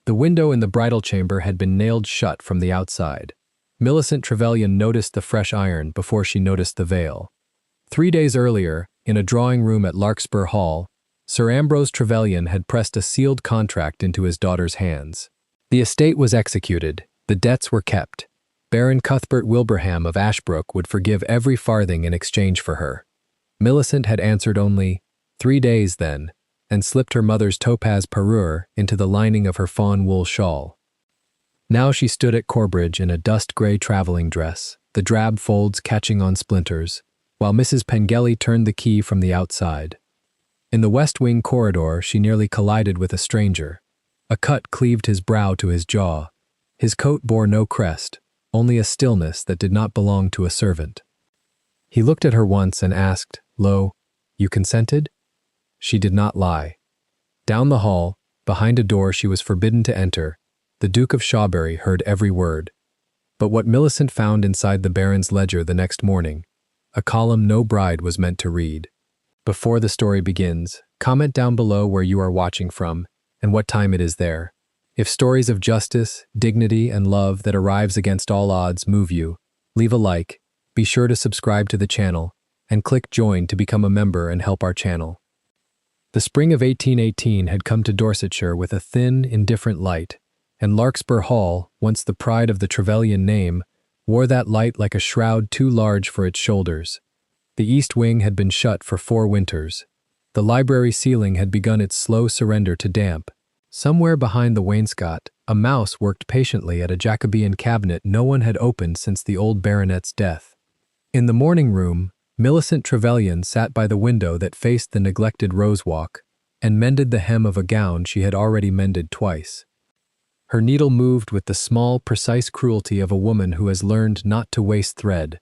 The window in the bridal chamber had been nailed shut from the outside. Millicent Trevelyan noticed the fresh iron before she noticed the veil. 3 days earlier, in a drawing room at Larkspur Hall, Sir Ambrose Trevelyan had pressed a sealed contract into his daughter's hands. The estate was executed, the debts were kept. Baron Cuthbert Wilbraham of Ashbrook would forgive every farthing in exchange for her. Millicent had answered only, 3 days then, and slipped her mother's topaz parure into the lining of her fawn wool shawl. Now she stood at Corbridge in a dust-gray traveling dress, the drab folds catching on splinters, while Mrs. Pengelly turned the key from the outside. In the West Wing corridor she nearly collided with a stranger. A cut cleaved his brow to his jaw. His coat bore no crest, only a stillness that did not belong to a servant. He looked at her once and asked, "Lo, you consented?" She did not lie. Down the hall, behind a door she was forbidden to enter, the Duke of Shawbury heard every word. But what Millicent found inside the Baron's ledger the next morning, a column no bride was meant to read. Before the story begins, comment down below where you are watching from and what time it is there. If stories of justice, dignity, and love that arrives against all odds move you, leave a like, be sure to subscribe to the channel, and click join to become a member and help our channel. The spring of 1818 had come to Dorsetshire with a thin, indifferent light, and Larkspur Hall, once the pride of the Trevelyan name, wore that light like a shroud too large for its shoulders. The east wing had been shut for 4 winters. The library ceiling had begun its slow surrender to damp. Somewhere behind the wainscot, a mouse worked patiently at a Jacobean cabinet no one had opened since the old baronet's death. In the morning room, Millicent Trevelyan sat by the window that faced the neglected rose walk and mended the hem of a gown she had already mended twice. Her needle moved with the small, precise cruelty of a woman who has learned not to waste thread.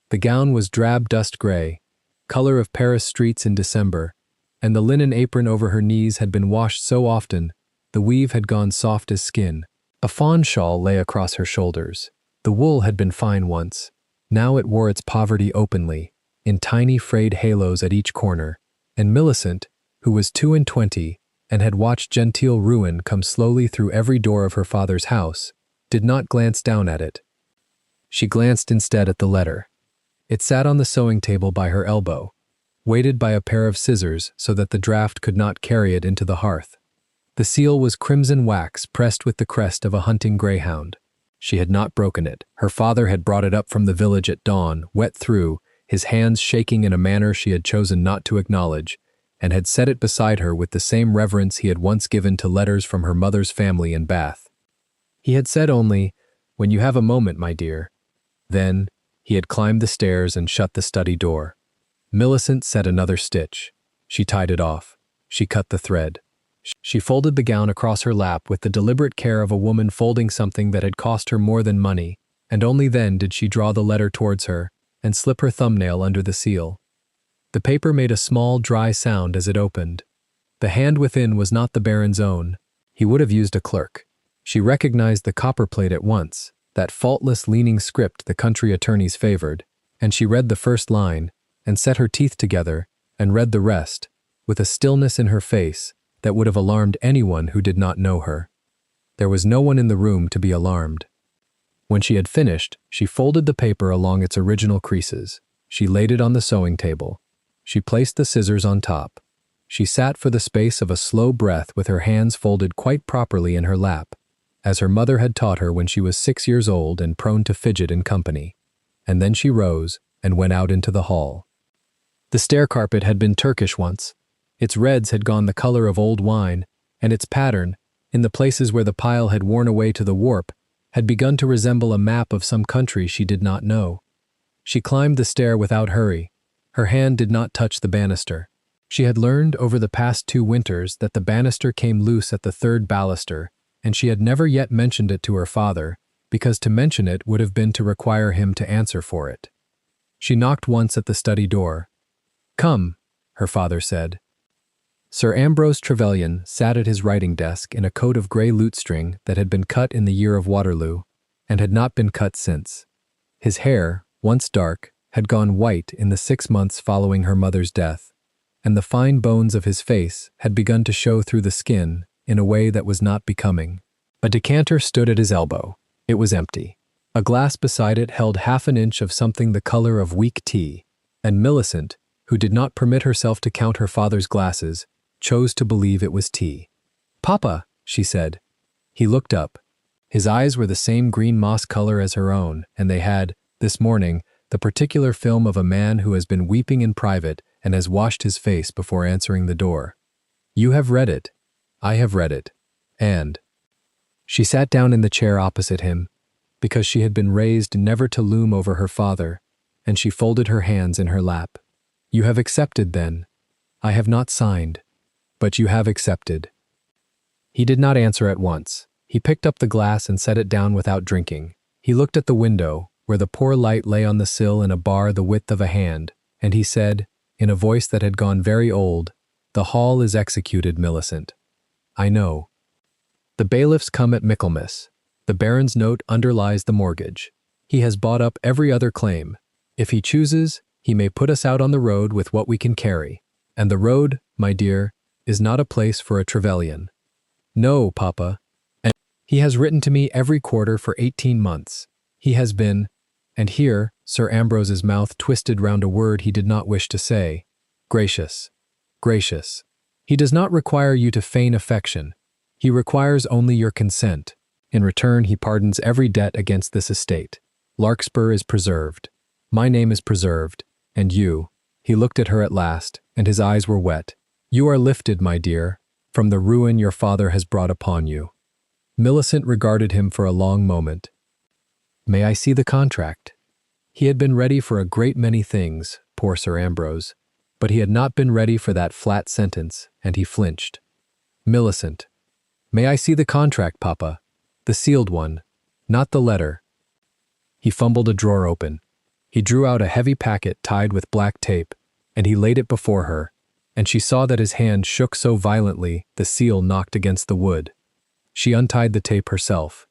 The gown was drab dust gray, color of Paris streets in December, and the linen apron over her knees had been washed so often the weave had gone soft as skin. A fawn shawl lay across her shoulders. The wool had been fine once. Now it wore its poverty openly, in tiny frayed halos at each corner, and Millicent, who was 22 and had watched genteel ruin come slowly through every door of her father's house, did not glance down at it. She glanced instead at the letter. It sat on the sewing table by her elbow, weighted by a pair of scissors so that the draught could not carry it into the hearth. The seal was crimson wax pressed with the crest of a hunting greyhound. She had not broken it. Her father had brought it up from the village at dawn, wet through, his hands shaking in a manner she had chosen not to acknowledge, and had set it beside her with the same reverence he had once given to letters from her mother's family in Bath. He had said only, "When you have a moment, my dear." Then, he had climbed the stairs and shut the study door. Millicent set another stitch. She tied it off. She cut the thread. She folded the gown across her lap with the deliberate care of a woman folding something that had cost her more than money, and only then did she draw the letter towards her and slip her thumbnail under the seal. The paper made a small, dry sound as it opened. The hand within was not the Baron's own. He would have used a clerk. She recognized the copperplate at once, that faultless leaning script the country attorneys favored, and she read the first line, and set her teeth together, and read the rest, with a stillness in her face that would have alarmed anyone who did not know her. There was no one in the room to be alarmed. When she had finished, she folded the paper along its original creases. She laid it on the sewing table. She placed the scissors on top. She sat for the space of a slow breath with her hands folded quite properly in her lap, as her mother had taught her when she was 6 years old and prone to fidget in company. And then she rose and went out into the hall. The stair carpet had been Turkish once. Its reds had gone the color of old wine, and its pattern, in the places where the pile had worn away to the warp, had begun to resemble a map of some country she did not know. She climbed the stair without hurry. Her hand did not touch the banister. She had learned over the past 2 winters that the banister came loose at the 3rd baluster, and she had never yet mentioned it to her father, because to mention it would have been to require him to answer for it. She knocked once at the study door. "Come," her father said. Sir Ambrose Trevelyan sat at his writing desk in a coat of grey lutestring that had been cut in the year of Waterloo, and had not been cut since. His hair, once dark, had gone white in the 6 months following her mother's death, and the fine bones of his face had begun to show through the skin in a way that was not becoming. A decanter stood at his elbow. It was empty. A glass beside it held half an inch of something the color of weak tea, and Millicent, who did not permit herself to count her father's glasses, chose to believe it was tea. "Papa," she said. He looked up. His eyes were the same green moss color as her own, and they had, this morning, the particular film of a man who has been weeping in private and has washed his face before answering the door. "You have read it. I have read it. And—" She sat down in the chair opposite him, because she had been raised never to loom over her father, and she folded her hands in her lap. "You have accepted, then. I have not signed, but you have accepted." He did not answer at once. He picked up the glass and set it down without drinking. He looked at the window, where the poor light lay on the sill in a bar the width of a hand, and he said, in a voice that had gone very old, "The hall is executed, Millicent. I know. The bailiffs come at Michaelmas. The Baron's note underlies the mortgage. He has bought up every other claim. If he chooses, he may put us out on the road with what we can carry. And the road, my dear, is not a place for a Trevelyan. No, Papa. And he has written to me every quarter for 18 months. He has been—" and here Sir Ambrose's mouth twisted round a word he did not wish to say. "Gracious. Gracious. He does not require you to feign affection. He requires only your consent. In return, he pardons every debt against this estate. Larkspur is preserved. My name is preserved. And you—" he looked at her at last, and his eyes were wet. "You are lifted, my dear, from the ruin your father has brought upon you." Millicent regarded him for a long moment. "May I see the contract?" He had been ready for a great many things, poor Sir Ambrose, but he had not been ready for that flat sentence, and he flinched. "Millicent, may I see the contract, Papa? The sealed one, not the letter." He fumbled a drawer open. He drew out a heavy packet tied with black tape, and he laid it before her, and she saw that his hand shook so violently the seal knocked against the wood. She untied the tape herself.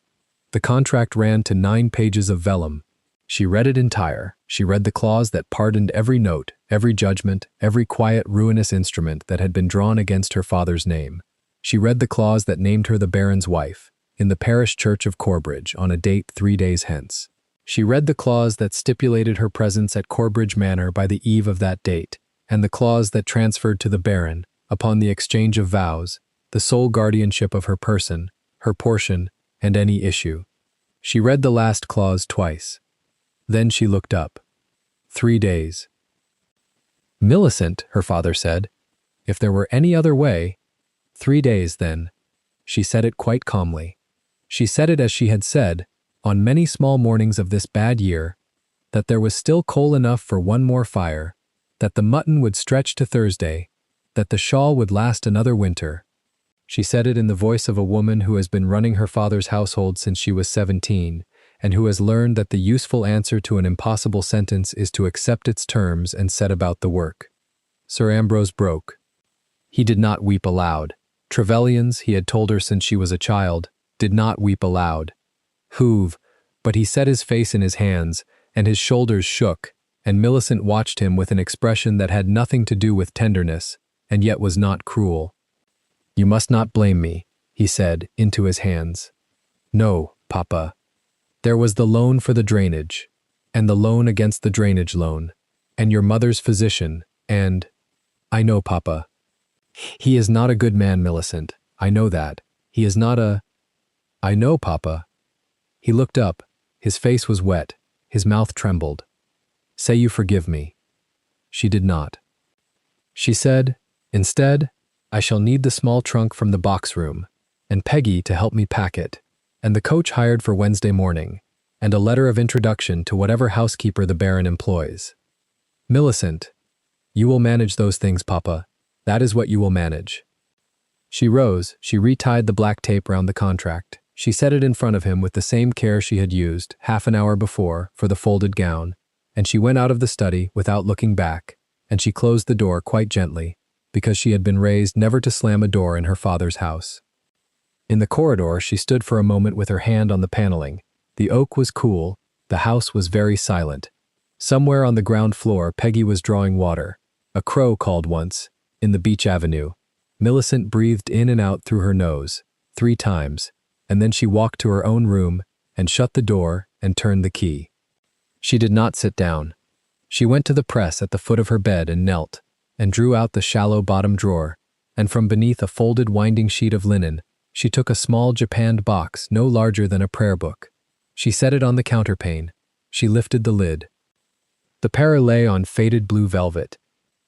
The contract ran to 9 pages of vellum. She read it entire. She read the clause that pardoned every note, every judgment, every quiet, ruinous instrument that had been drawn against her father's name. She read the clause that named her the Baron's wife, in the parish church of Corbridge, on a date 3 days hence. She read the clause that stipulated her presence at Corbridge Manor by the eve of that date, and the clause that transferred to the Baron, upon the exchange of vows, the sole guardianship of her person, her portion, and any issue. She read the last clause twice. Then she looked up. 3 days. "Millicent," her father said, "if there were any other way—" 3 days, then. She said it quite calmly. She said it as she had said, on many small mornings of this bad year, that there was still coal enough for one more fire, that the mutton would stretch to Thursday, that the shawl would last another winter. She said it in the voice of a woman who has been running her father's household since she was 17, and who has learned that the useful answer to an impossible sentence is to accept its terms and set about the work. Sir Ambrose broke. He did not weep aloud. Trevelyans, he had told her since she was a child, did not weep aloud. Hoove, but he set his face in his hands, and his shoulders shook, and Millicent watched him with an expression that had nothing to do with tenderness, and yet was not cruel. "You must not blame me," he said, into his hands. "No, Papa. There was the loan for the drainage, and the loan against the drainage loan, and your mother's physician, and—" "I know, Papa. He is not a good man, Millicent. I know that. He is not a—" "I know, Papa." He looked up. His face was wet. His mouth trembled. "Say you forgive me." She did not. She said, "Instead, I shall need the small trunk from the box room, and Peggy to help me pack it, and the coach hired for Wednesday morning, and a letter of introduction to whatever housekeeper the Baron employs. Millicent, you will manage those things, Papa. That is what you will manage." She rose. She retied the black tape round the contract. She set it in front of him with the same care she had used, half an hour before, for the folded gown, and she went out of the study without looking back, and she closed the door quite gently, because she had been raised never to slam a door in her father's house. In the corridor, she stood for a moment with her hand on the paneling. The oak was cool. The house was very silent. Somewhere on the ground floor, Peggy was drawing water. A crow called once, in the beech avenue. Millicent breathed in and out through her nose, 3 times. and then she walked to her own room and shut the door and turned the key. She did not sit down. She went to the press at the foot of her bed and knelt, and drew out the shallow bottom drawer, and from beneath a folded winding sheet of linen, she took a small japanned box no larger than a prayer book. She set it on the counterpane. She lifted the lid. The pair lay on faded blue velvet.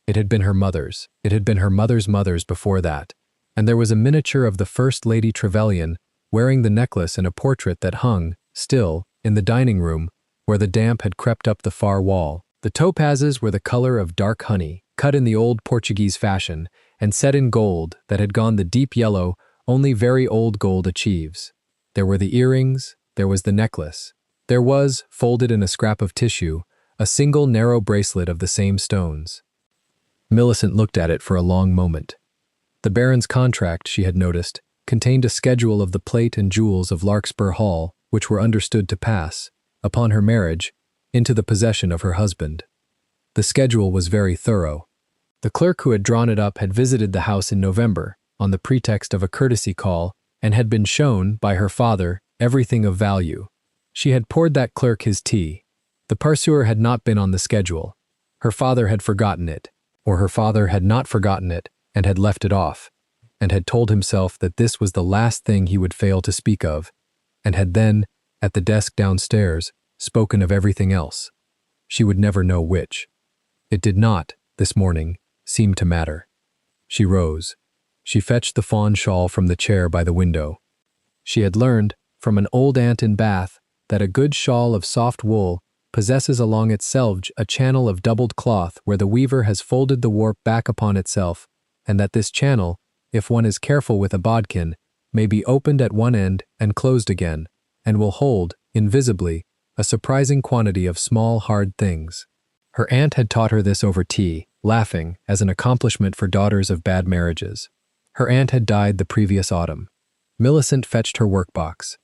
It had been her mother's. It had been her mother's before that, and there was a miniature of the First Lady Trevelyan wearing the necklace and a portrait that hung, still, in the dining room, where the damp had crept up the far wall. The topazes were the color of dark honey, cut in the old Portuguese fashion, and set in gold that had gone the deep yellow only very old gold achieves. There were the earrings, there was the necklace. There was, folded in a scrap of tissue, a single narrow bracelet of the same stones. Millicent looked at it for a long moment. The Baron's contract, she had noticed, contained a schedule of the plate and jewels of Larkspur Hall, which were understood to pass, upon her marriage, into the possession of her husband. The schedule was very thorough. The clerk who had drawn it up had visited the house in November, on the pretext of a courtesy call, and had been shown, by her father, everything of value. She had poured that clerk his tea. The pursuer had not been on the schedule. Her father had forgotten it, or her father had not forgotten it and had left it off, and had told himself that this was the last thing he would fail to speak of, and had then, at the desk downstairs, spoken of everything else. She would never know which. It did not, this morning, seem to matter. She rose. She fetched the fawn shawl from the chair by the window. She had learned, from an old aunt in Bath, that a good shawl of soft wool possesses along its selge a channel of doubled cloth where the weaver has folded the warp back upon itself, and that this channel, if one is careful with a bodkin, may be opened at one end and closed again, and will hold, invisibly, a surprising quantity of small, hard things. Her aunt had taught her this over tea, laughing, as an accomplishment for daughters of bad marriages. Her aunt had died the previous autumn. Millicent fetched her workbox.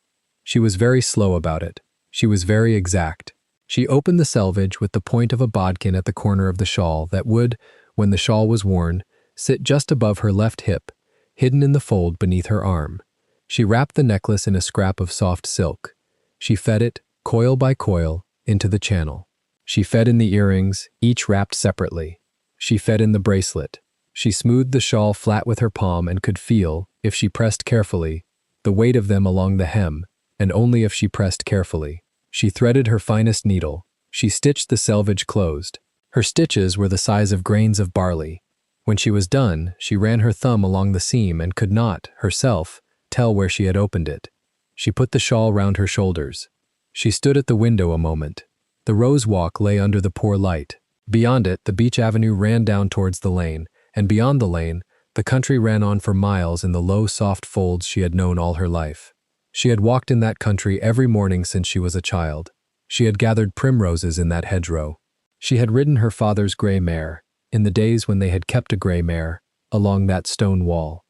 She was very slow about it. She was very exact. She opened the selvage with the point of a bodkin at the corner of the shawl that would, when the shawl was worn, sit just above her left hip, hidden in the fold beneath her arm. She wrapped the necklace in a scrap of soft silk. She fed it, coil by coil, into the channel. She fed in the earrings, each wrapped separately. She fed in the bracelet. She smoothed the shawl flat with her palm and could feel, if she pressed carefully, the weight of them along the hem, and only if she pressed carefully. She threaded her finest needle. She stitched the selvage closed. Her stitches were the size of grains of barley. When she was done, she ran her thumb along the seam and could not, herself, tell where she had opened it. She put the shawl round her shoulders. She stood at the window a moment. The rose walk lay under the poor light. Beyond it, the beech avenue ran down towards the lane, and beyond the lane, the country ran on for miles in the low, soft folds she had known all her life. She had walked in that country every morning since she was a child. She had gathered primroses in that hedgerow. She had ridden her father's grey mare, in the days when they had kept a grey mare, along that stone wall.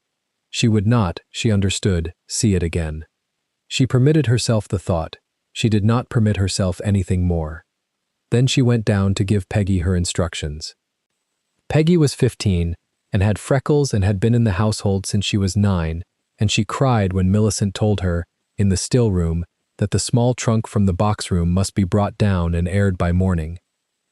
She would not, she understood, see it again. She permitted herself the thought. She did not permit herself anything more. Then she went down to give Peggy her instructions. Peggy was 15 and had freckles and had been in the household since she was 9, and she cried when Millicent told her, in the still room, that the small trunk from the box room must be brought down and aired by morning.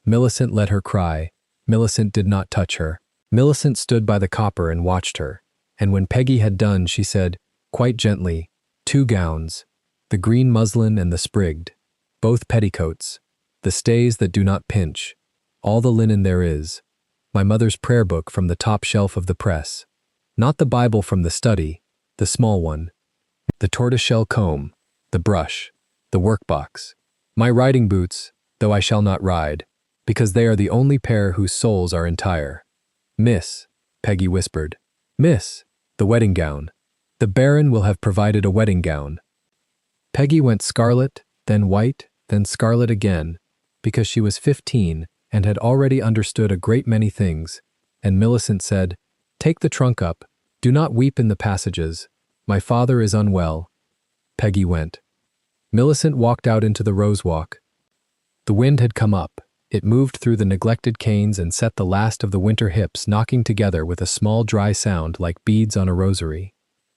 Millicent let her cry. Millicent did not touch her. Millicent stood by the copper and watched her, and when Peggy had done, she said, quite gently, 2 gowns, the green muslin and the sprigged, both petticoats, the stays that do not pinch, all the linen there is, my mother's prayer book from the top shelf of the press, not the Bible from the study, the small one, the tortoiseshell comb, the brush, the workbox, my riding boots, though I shall not ride, because they are the only pair whose soles are entire. Miss, Peggy whispered, Miss, the wedding gown. The Baron will have provided a wedding gown. Peggy went scarlet, then white, then scarlet again, because she was 15 and had already understood a great many things, and Millicent said, Take the trunk up, do not weep in the passages, my father is unwell. Peggy went. Millicent walked out into the rose walk. The wind had come up. It moved through the neglected canes and set the last of the winter hips knocking together with a small dry sound like beads on a rosary.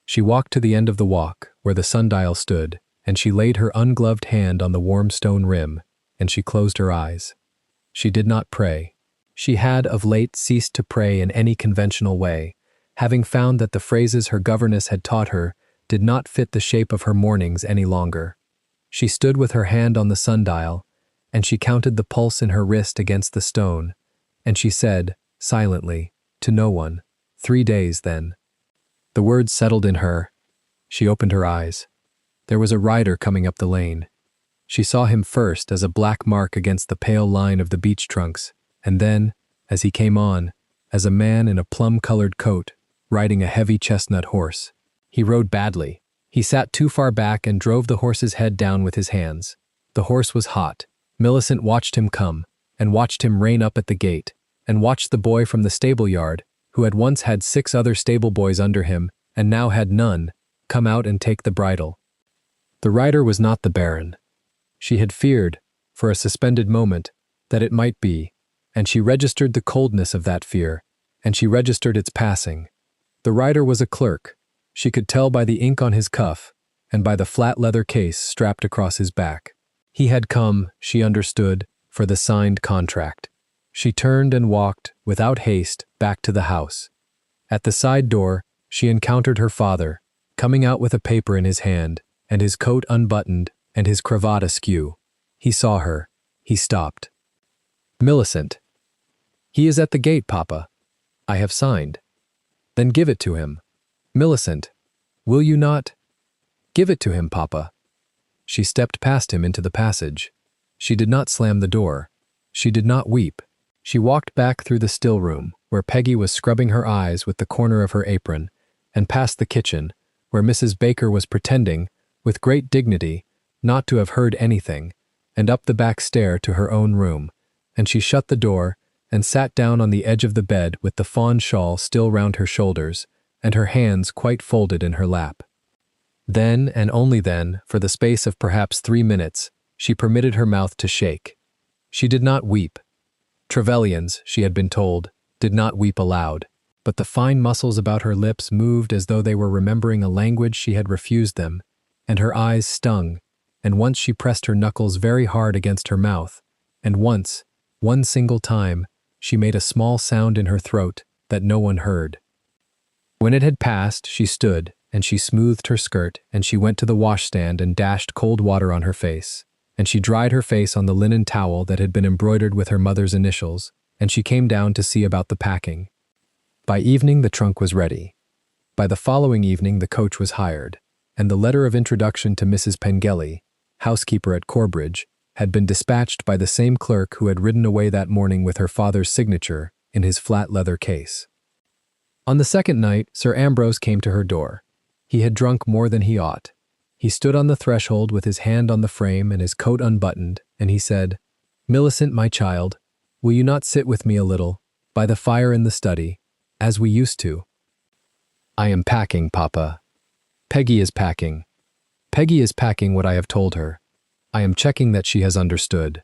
She walked to the end of the walk, where the sundial stood, and she laid her ungloved hand on the warm stone rim, and she closed her eyes. She did not pray. She had of late ceased to pray in any conventional way, having found that the phrases her governess had taught her did not fit the shape of her mornings any longer. She stood with her hand on the sundial, and she counted the pulse in her wrist against the stone, and she said, silently, to no one, 3 days then. The words settled in her. She opened her eyes. There was a rider coming up the lane. She saw him first as a black mark against the pale line of the beech trunks, and then, as he came on, as a man in a plum-colored coat, riding a heavy chestnut horse. He rode badly. He sat too far back and drove the horse's head down with his hands. The horse was hot. Millicent watched him come, and watched him rein up at the gate, and watched the boy from the stable yard, who had once had 6 other stable boys under him, and now had none, come out and take the bridle. The rider was not the Baron. She had feared, for a suspended moment, that it might be, and she registered the coldness of that fear, and she registered its passing. The rider was a clerk. She could tell by the ink on his cuff, and by the flat leather case strapped across his back. He had come, she understood, for the signed contract. She turned and walked, without haste, back to the house. At the side door, she encountered her father, coming out with a paper in his hand, and his coat unbuttoned, and his cravat askew. He saw her. He stopped. Millicent. He is at the gate, Papa. I have signed. Then give it to him. Millicent. Will you not? Give it to him, Papa. She stepped past him into the passage. She did not slam the door. She did not weep. She walked back through the still room, where Peggy was scrubbing her eyes with the corner of her apron, and past the kitchen, where Mrs. Baker was pretending, with great dignity, not to have heard anything, and up the back stair to her own room, and she shut the door, and sat down on the edge of the bed with the fawn shawl still round her shoulders, and her hands quite folded in her lap. Then, and only then, for the space of perhaps 3 minutes, she permitted her mouth to shake. She did not weep. Trevelyan's, she had been told, did not weep aloud, but the fine muscles about her lips moved as though they were remembering a language she had refused them, and her eyes stung, and once she pressed her knuckles very hard against her mouth, and once, one single time, she made a small sound in her throat that no one heard. When it had passed, she stood, and she smoothed her skirt, and she went to the washstand and dashed cold water on her face, and she dried her face on the linen towel that had been embroidered with her mother's initials, and she came down to see about the packing. By evening the trunk was ready. By the following evening the coach was hired, and the letter of introduction to Mrs. Pengelly, housekeeper at Corbridge, had been dispatched by the same clerk who had ridden away that morning with her father's signature in his flat leather case. On the second night, Sir Ambrose came to her door. He had drunk more than he ought. He stood on the threshold with his hand on the frame and his coat unbuttoned, and he said, "Millicent, my child, will you not sit with me a little, by the fire in the study, as we used to?" "I am packing, Papa. Peggy is packing. Peggy is packing what I have told her. I am checking that she has understood."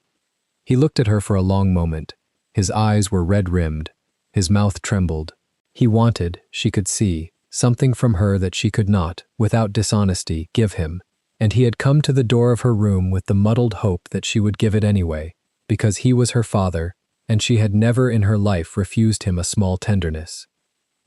He looked at her for a long moment. His eyes were red-rimmed. His mouth trembled. He wanted, she could see, something from her that she could not, without dishonesty, give him, and he had come to the door of her room with the muddled hope that she would give it anyway, because he was her father, and she had never in her life refused him a small tenderness.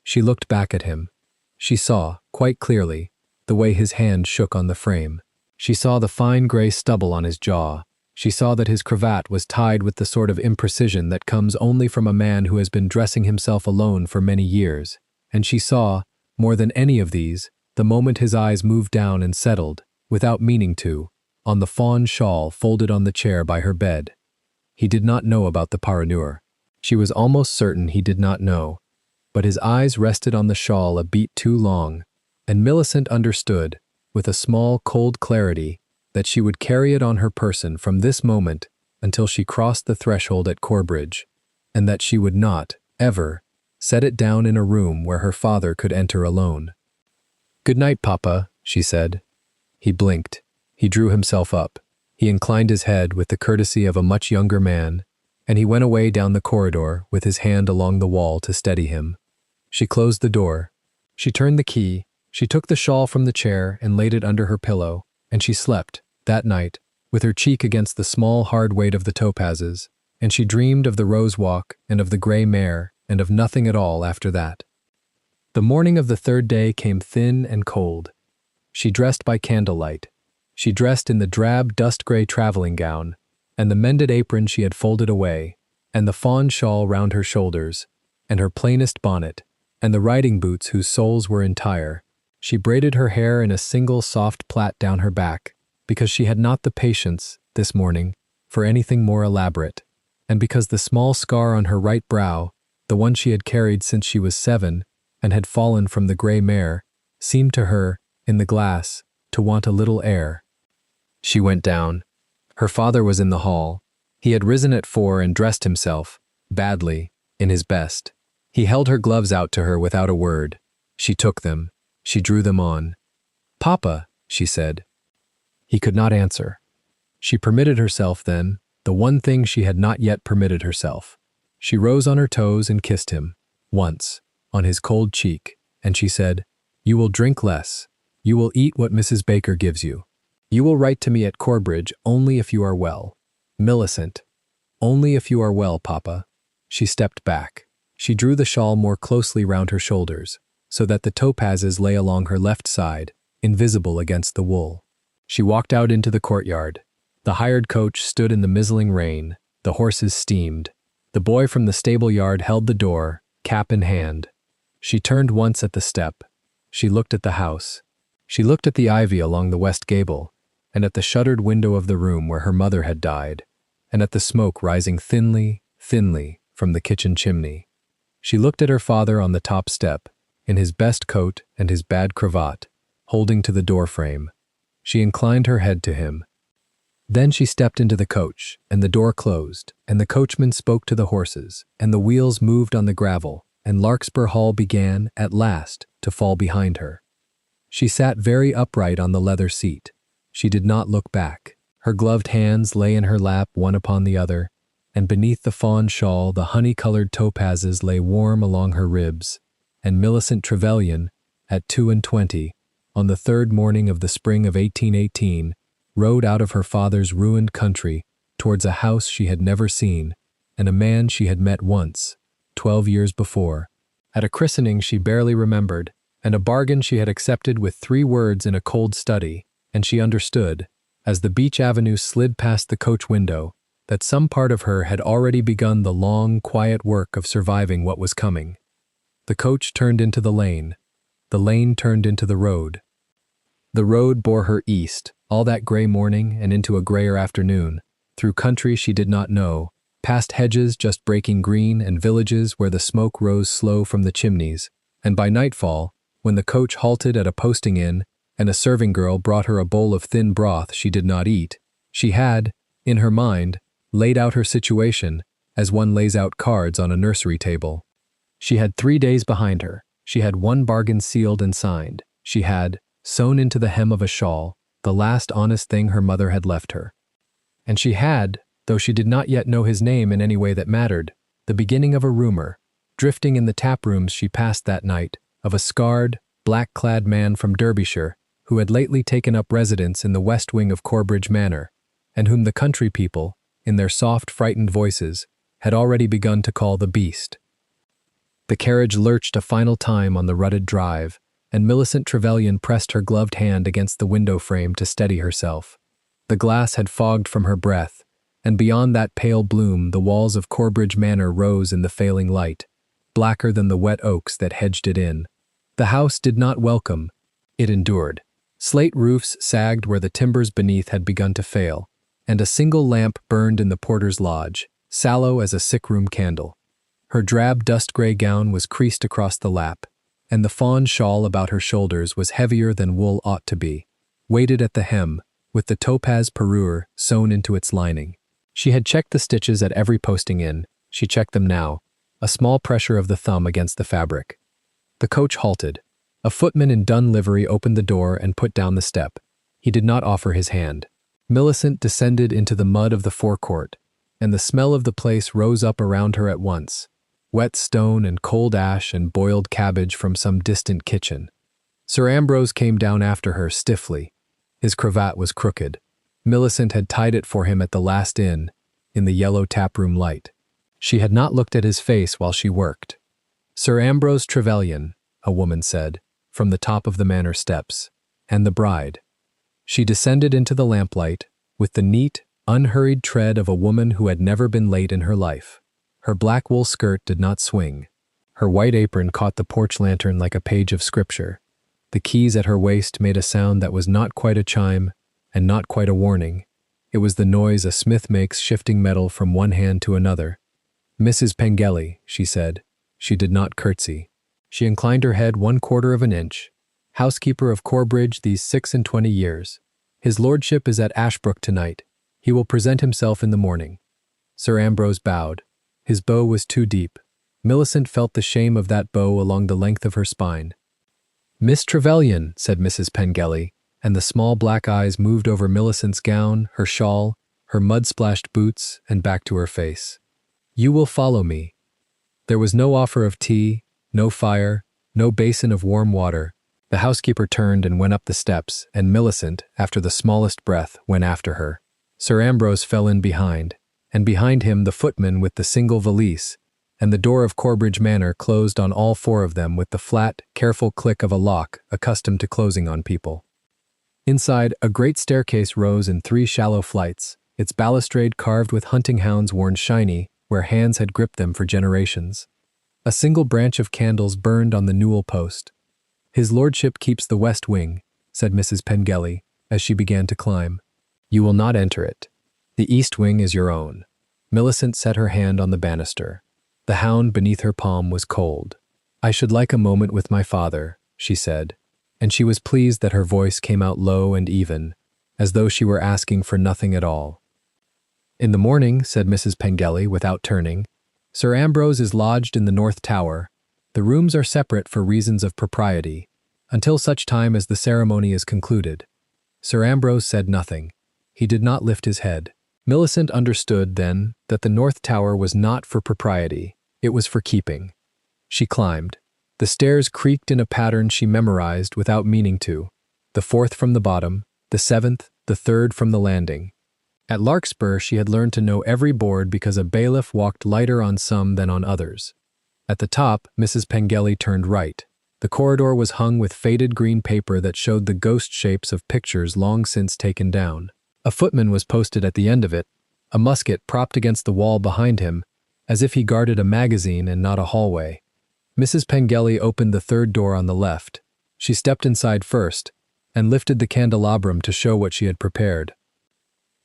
She looked back at him. She saw, quite clearly, the way his hand shook on the frame. She saw the fine gray stubble on his jaw. She saw that his cravat was tied with the sort of imprecision that comes only from a man who has been dressing himself alone for many years, and she saw, more than any of these, the moment his eyes moved down and settled, without meaning to, on the fawn shawl folded on the chair by her bed. He did not know about the parure. She was almost certain he did not know, but his eyes rested on the shawl a beat too long, and Millicent understood, with a small cold clarity, that she would carry it on her person from this moment until she crossed the threshold at Corbridge, and that she would not, ever, set it down in a room where her father could enter alone. "Good night, Papa," she said. He blinked. He drew himself up. He inclined his head with the courtesy of a much younger man, and he went away down the corridor with his hand along the wall to steady him. She closed the door. She turned the key, She took the shawl from the chair and laid it under her pillow, and she slept, that night, with her cheek against the small hard weight of the topazes, and she dreamed of the rose walk and of the gray mare and of nothing at all after that. The morning of the third day came thin and cold. She dressed by candlelight. She dressed in the drab dust-gray traveling gown, and the mended apron she had folded away, and the fawn shawl round her shoulders, and her plainest bonnet, and the riding boots whose soles were entire. She braided her hair in a single soft plait down her back, because she had not the patience, this morning, for anything more elaborate, and because the small scar on her right brow, the one she had carried since she was 7, and had fallen from the gray mare, seemed to her, in the glass, to want a little air. She went down. Her father was in the hall. He had risen at 4 and dressed himself, badly, in his best. He held her gloves out to her without a word. She took them. She drew them on. "Papa," she said. He could not answer. She permitted herself then, the one thing she had not yet permitted herself. She rose on her toes and kissed him, once, on his cold cheek, and she said, "You will drink less. You will eat what Mrs. Baker gives you. You will write to me at Corbridge only if you are well. Millicent, only if you are well, Papa." She stepped back. She drew the shawl more closely round her shoulders, so that the topazes lay along her left side, invisible against the wool. She walked out into the courtyard. The hired coach stood in the mizzling rain. The horses steamed. The boy from the stable yard held the door, cap in hand. She turned once at the step. She looked at the house. She looked at the ivy along the west gable, and at the shuttered window of the room where her mother had died, and at the smoke rising thinly, thinly from the kitchen chimney. She looked at her father on the top step, in his best coat and his bad cravat, holding to the door frame. She inclined her head to him. Then she stepped into the coach, and the door closed, and the coachman spoke to the horses, and the wheels moved on the gravel, and Larkspur Hall began, at last, to fall behind her. She sat very upright on the leather seat. She did not look back. Her gloved hands lay in her lap one upon the other, and beneath the fawn shawl the honey-colored topazes lay warm along her ribs, and Millicent Trevelyan, at 22, on the third morning of the spring of 1818, rode out of her father's ruined country towards a house she had never seen, and a man she had met once, 12 years before, at a christening she barely remembered, and a bargain she had accepted with 3 words in a cold study, and she understood, as the beech avenue slid past the coach window, that some part of her had already begun the long, quiet work of surviving what was coming. The coach turned into the lane. The lane turned into the road. The road bore her east, all that gray morning and into a grayer afternoon, through country she did not know, past hedges just breaking green and villages where the smoke rose slow from the chimneys, and by nightfall, when the coach halted at a posting inn and a serving girl brought her a bowl of thin broth she did not eat, she had, in her mind, laid out her situation as one lays out cards on a nursery table. She had 3 days behind her. She had 1 bargain sealed and signed. She had, sewn into the hem of a shawl, the last honest thing her mother had left her. And she had, though she did not yet know his name in any way that mattered, the beginning of a rumor, drifting in the tap rooms she passed that night, of a scarred, black-clad man from Derbyshire who had lately taken up residence in the west wing of Corbridge Manor, and whom the country people, in their soft, frightened voices, had already begun to call the Beast. The carriage lurched a final time on the rutted drive, and Millicent Trevelyan pressed her gloved hand against the window frame to steady herself. The glass had fogged from her breath, and beyond that pale bloom the walls of Corbridge Manor rose in the failing light, blacker than the wet oaks that hedged it in. The house did not welcome. It endured. Slate roofs sagged where the timbers beneath had begun to fail, and a single lamp burned in the porter's lodge, sallow as a sick-room candle. Her drab dust-gray gown was creased across the lap, and the fawn shawl about her shoulders was heavier than wool ought to be, weighted at the hem, with the topaz parure sewn into its lining. She had checked the stitches at every posting in. She checked them now, a small pressure of the thumb against the fabric. The coach halted. A footman in dun livery opened the door and put down the step. He did not offer his hand. Millicent descended into the mud of the forecourt, and the smell of the place rose up around her at once, wet stone and cold ash and boiled cabbage from some distant kitchen. Sir Ambrose came down after her stiffly. His cravat was crooked. Millicent had tied it for him at the last inn, in the yellow taproom light. She had not looked at his face while she worked. Sir Ambrose Trevelyan, a woman said, from the top of the manor steps, and the bride. She descended into the lamplight, with the neat, unhurried tread of a woman who had never been late in her life. Her black wool skirt did not swing. Her white apron caught the porch lantern like a page of scripture. The keys at her waist made a sound that was not quite a chime and not quite a warning. It was the noise a smith makes shifting metal from one hand to another. "Mrs. Pengelly," she said. She did not curtsy. She inclined her head 1/4 of an inch. "Housekeeper of Corbridge these 26 years. His lordship is at Ashbrook tonight. He will present himself in the morning." Sir Ambrose bowed. His bow was too deep. Millicent felt the shame of that bow along the length of her spine. "Miss Trevelyan," said Mrs. Pengelly, and the small black eyes moved over Millicent's gown, her shawl, her mud-splashed boots, and back to her face. "You will follow me." There was no offer of tea, no fire, no basin of warm water. The housekeeper turned and went up the steps, and Millicent, after the smallest breath, went after her. Sir Ambrose fell in behind, and behind him the footman with the single valise, and the door of Corbridge Manor closed on all four of them with the flat, careful click of a lock accustomed to closing on people. Inside, a great staircase rose in 3 shallow flights, its balustrade carved with hunting hounds worn shiny where hands had gripped them for generations. A single branch of candles burned on the newel post. "His lordship keeps the west wing," said Mrs. Pengelly, as she began to climb. "You will not enter it. The east wing is your own." Millicent set her hand on the banister. The hound beneath her palm was cold. "I should like a moment with my father," she said, and she was pleased that her voice came out low and even, as though she were asking for nothing at all. "In the morning," said Mrs. Pengelly without turning, "Sir Ambrose is lodged in the North Tower. The rooms are separate for reasons of propriety, until such time as the ceremony is concluded." Sir Ambrose said nothing. He did not lift his head. Millicent understood, then, that the North Tower was not for propriety, it was for keeping. She climbed. The stairs creaked in a pattern she memorized without meaning to, the 4th from the bottom, the 7th, the 3rd from the landing. At Larkspur she had learned to know every board because a bailiff walked lighter on some than on others. At the top, Mrs. Pengelly turned right. The corridor was hung with faded green paper that showed the ghost shapes of pictures long since taken down. A footman was posted at the end of it, a musket propped against the wall behind him, as if he guarded a magazine and not a hallway. Mrs. Pengelly opened the 3rd door on the left. She stepped inside first, and lifted the candelabrum to show what she had prepared.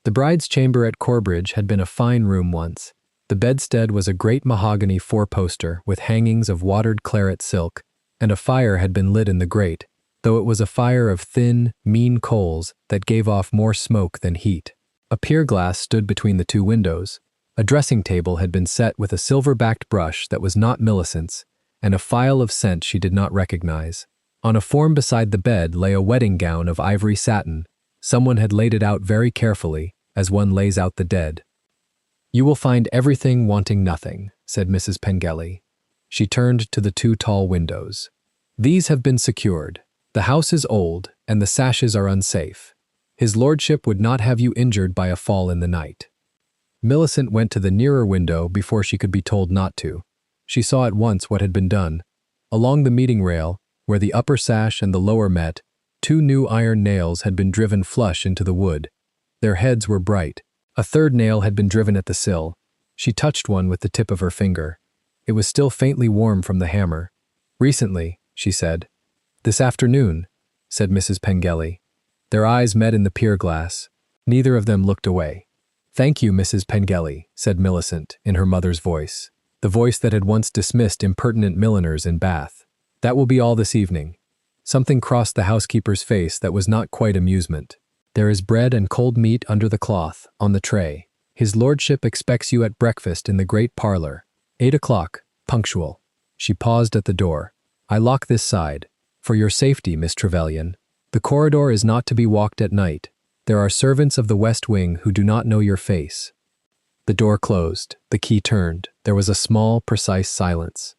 The bride's chamber at Corbridge had been a fine room once. The bedstead was a great mahogany 4-poster with hangings of watered claret silk, and a fire had been lit in the grate, though it was a fire of thin, mean coals that gave off more smoke than heat. A pier glass stood between the 2 windows. A dressing table had been set with a silver-backed brush that was not Millicent's, and a phial of scent she did not recognize. On a form beside the bed lay a wedding gown of ivory satin. Someone had laid it out very carefully, as one lays out the dead. "You will find everything wanting nothing," said Mrs. Pengelly. She turned to the 2 tall windows. "These have been secured. The house is old, and the sashes are unsafe. His lordship would not have you injured by a fall in the night." Millicent went to the nearer window before she could be told not to. She saw at once what had been done. Along the meeting rail, where the upper sash and the lower met, 2 new iron nails had been driven flush into the wood. Their heads were bright. A 3rd nail had been driven at the sill. She touched one with the tip of her finger. It was still faintly warm from the hammer. "Recently," she said. "This afternoon," said Mrs. Pengelly. Their eyes met in the pier glass. Neither of them looked away. "Thank you, Mrs. Pengelly," said Millicent, in her mother's voice, the voice that had once dismissed impertinent milliners in Bath. "That will be all this evening." Something crossed the housekeeper's face that was not quite amusement. "There is bread and cold meat under the cloth, on the tray. His lordship expects you at breakfast in the great parlor. 8 o'clock, punctual." She paused at the door. "I lock this side. For your safety, Miss Trevelyan. The corridor is not to be walked at night. There are servants of the west wing who do not know your face." The door closed. The key turned. There was a small, precise silence.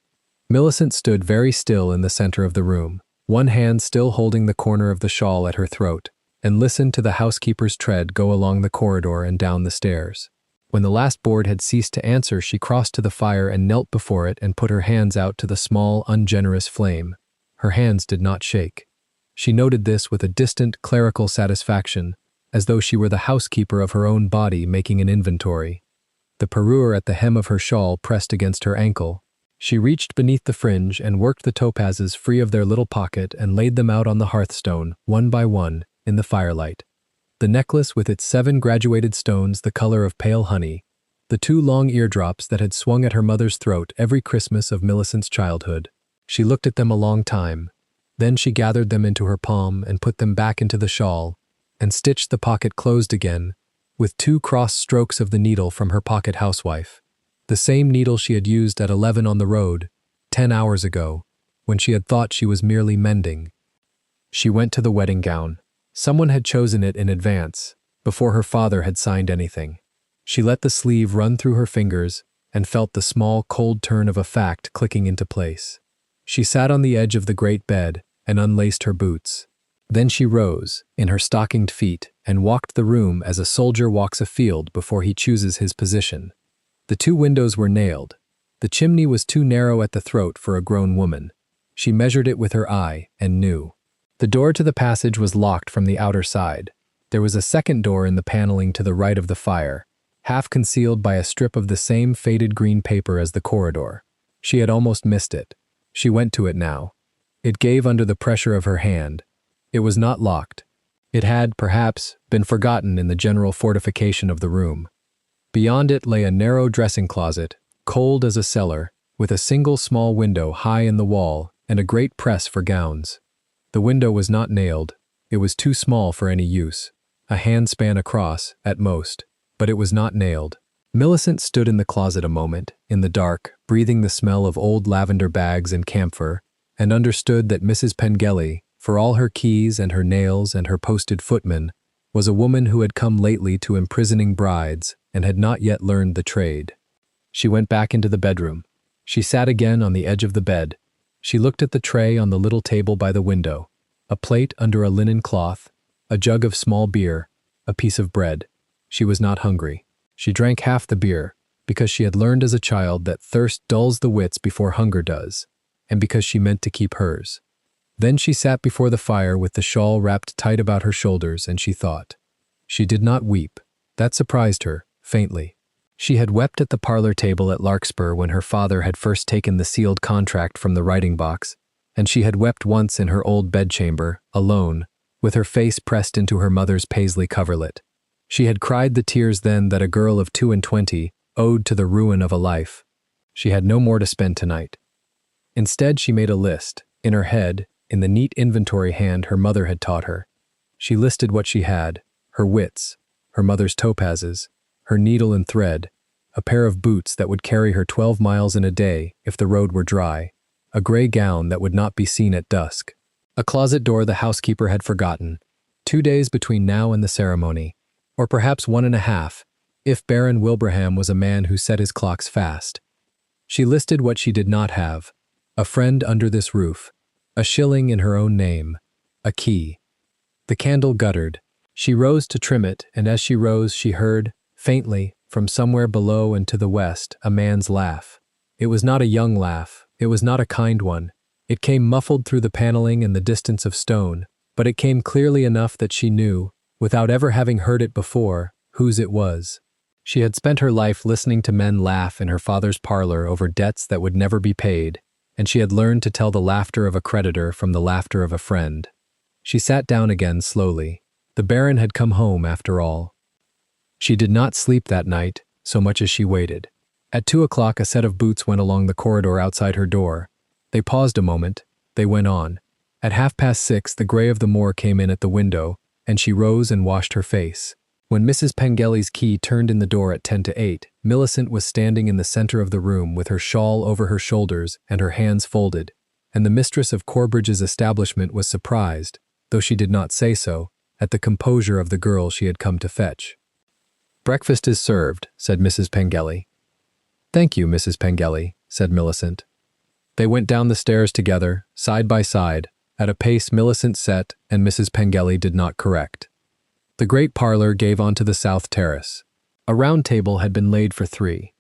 Millicent stood very still in the center of the room. one hand still holding the corner of the shawl at her throat, and listened to the housekeeper's tread go along the corridor and down the stairs. When the last board had ceased to answer, she crossed to the fire and knelt before it and put her hands out to the small, ungenerous flame. Her hands did not shake. She noted this with a distant, clerical satisfaction, as though she were the housekeeper of her own body making an inventory. The parure at the hem of her shawl pressed against her ankle. She reached beneath the fringe and worked the topazes free of their little pocket and laid them out on the hearthstone, one by one, in the firelight. The necklace with its 7 graduated stones the color of pale honey, the 2 long eardrops that had swung at her mother's throat every Christmas of Millicent's childhood. She looked at them a long time. Then she gathered them into her palm and put them back into the shawl, and stitched the pocket closed again, with 2 cross strokes of the needle from her pocket housewife. The same needle she had used at 11 on the road, 10 hours ago, when she had thought she was merely mending. She went to the wedding gown. Someone had chosen it in advance, before her father had signed anything. She let the sleeve run through her fingers and felt the small, cold turn of a fact clicking into place. She sat on the edge of the great bed and unlaced her boots. Then she rose, in her stockinged feet, and walked the room as a soldier walks a field before he chooses his position. The 2 windows were nailed. The chimney was too narrow at the throat for a grown woman. She measured it with her eye and knew. The door to the passage was locked from the outer side. There was a second door in the paneling to the right of the fire, half concealed by a strip of the same faded green paper as the corridor. She had almost missed it. She went to it now. It gave under the pressure of her hand. It was not locked. It had, perhaps, been forgotten in the general fortification of the room. Beyond it lay a narrow dressing closet, cold as a cellar, with a single small window high in the wall and a great press for gowns. The window was not nailed. It was too small for any use, a handspan across, at most, but it was not nailed. Millicent stood in the closet a moment, in the dark, breathing the smell of old lavender bags and camphor, and understood that Mrs. Pengelly, for all her keys and her nails and her posted footman, was a woman who had come lately to imprisoning brides and had not yet learned the trade. She went back into the bedroom. She sat again on the edge of the bed. She looked at the tray on the little table by the window, a plate under a linen cloth, a jug of small beer, a piece of bread. She was not hungry. She drank half the beer, because she had learned as a child that thirst dulls the wits before hunger does, and because she meant to keep hers. Then she sat before the fire with the shawl wrapped tight about her shoulders, and she thought. She did not weep. That surprised her, faintly. She had wept at the parlor table at Larkspur when her father had first taken the sealed contract from the writing box, and she had wept once in her old bedchamber, alone, with her face pressed into her mother's paisley coverlet. She had cried the tears then that a girl of 22 owed to the ruin of a life. She had no more to spend tonight. Instead, she made a list, in her head, in the neat inventory hand her mother had taught her. She listed what she had, her wits, her mother's topazes, her needle and thread, a pair of boots that would carry her 12 miles in a day if the road were dry, a gray gown that would not be seen at dusk, a closet door the housekeeper had forgotten, 2 days between now and the ceremony, or perhaps 1.5, if Baron Wilbraham was a man who set his clocks fast. She listed what she did not have, a friend under this roof, a shilling in her own name, a key. The candle guttered. She rose to trim it, and as she rose she heard, faintly, from somewhere below and to the west, a man's laugh. It was not a young laugh. It was not a kind one. It came muffled through the paneling and the distance of stone, but it came clearly enough that she knew, without ever having heard it before, whose it was. She had spent her life listening to men laugh in her father's parlor over debts that would never be paid, and she had learned to tell the laughter of a creditor from the laughter of a friend. She sat down again slowly. The Baron had come home after all. She did not sleep that night, so much as she waited. At 2 o'clock a set of boots went along the corridor outside her door. They paused a moment. They went on. At 6:30 the gray of the moor came in at the window, and she rose and washed her face. When Mrs. Pengelly's key turned in the door at 10 to 8, Millicent was standing in the center of the room with her shawl over her shoulders and her hands folded, and the mistress of Corbridge's establishment was surprised, though she did not say so, at the composure of the girl she had come to fetch. "Breakfast is served," said Mrs. Pengelly. "Thank you, Mrs. Pengelly," said Millicent. They went down the stairs together, side by side, at a pace Millicent set and Mrs. Pengelly did not correct. The great parlor gave onto the south terrace. A round table had been laid for three.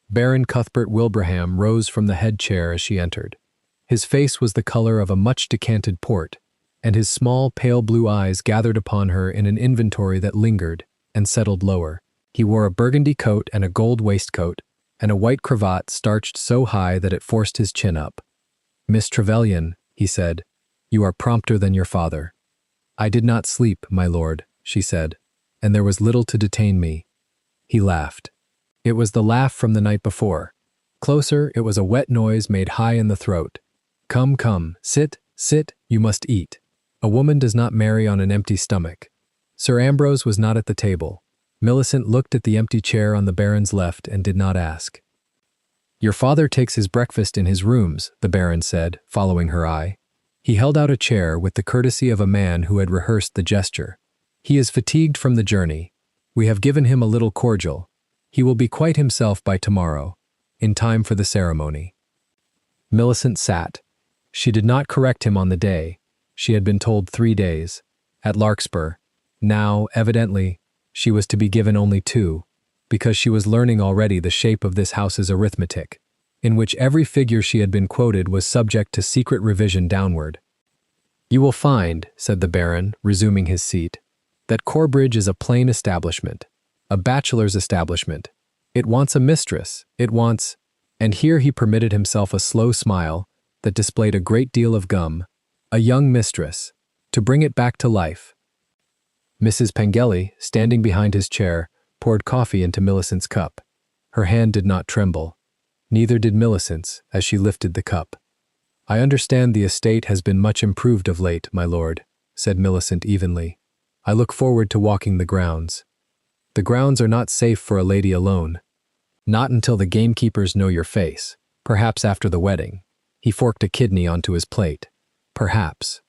Baron Cuthbert Wilbraham rose from the head chair as she entered. His face was the color of a much decanted port, and his small, pale blue eyes gathered upon her in an inventory that lingered and settled lower. He wore a burgundy coat and a gold waistcoat, and a white cravat starched so high that it forced his chin up. "Miss Trevelyan," he said, "you are prompter than your father." "I did not sleep, my lord," she said, "and there was little to detain me." He laughed. It was the laugh from the night before. Closer, it was a wet noise made high in the throat. "Come, come, sit, sit, you must eat. A woman does not marry on an empty stomach." Sir Ambrose was not at the table. Millicent looked at the empty chair on the Baron's left and did not ask. "Your father takes his breakfast in his rooms," the Baron said, following her eye. He held out a chair with the courtesy of a man who had rehearsed the gesture. "He is fatigued from the journey. We have given him a little cordial. He will be quite himself by tomorrow, in time for the ceremony." Millicent sat. She did not correct him on the day. She had been told 3 days. At Larkspur. Now, evidently, she was to be given only 2, because she was learning already the shape of this house's arithmetic, in which every figure she had been quoted was subject to secret revision downward. "You will find," said the Baron, resuming his seat, "that Corbridge is a plain establishment, a bachelor's establishment. It wants a mistress, it wants—" and here he permitted himself a slow smile that displayed a great deal of gum, "a young mistress, to bring it back to life." Mrs. Pengelly, standing behind his chair, poured coffee into Millicent's cup. Her hand did not tremble. Neither did Millicent's as she lifted the cup. "I understand the estate has been much improved of late, my lord," said Millicent evenly. "I look forward to walking the grounds." "The grounds are not safe for a lady alone. Not until the gamekeepers know your face. Perhaps after the wedding." He forked a kidney onto his plate. "Perhaps."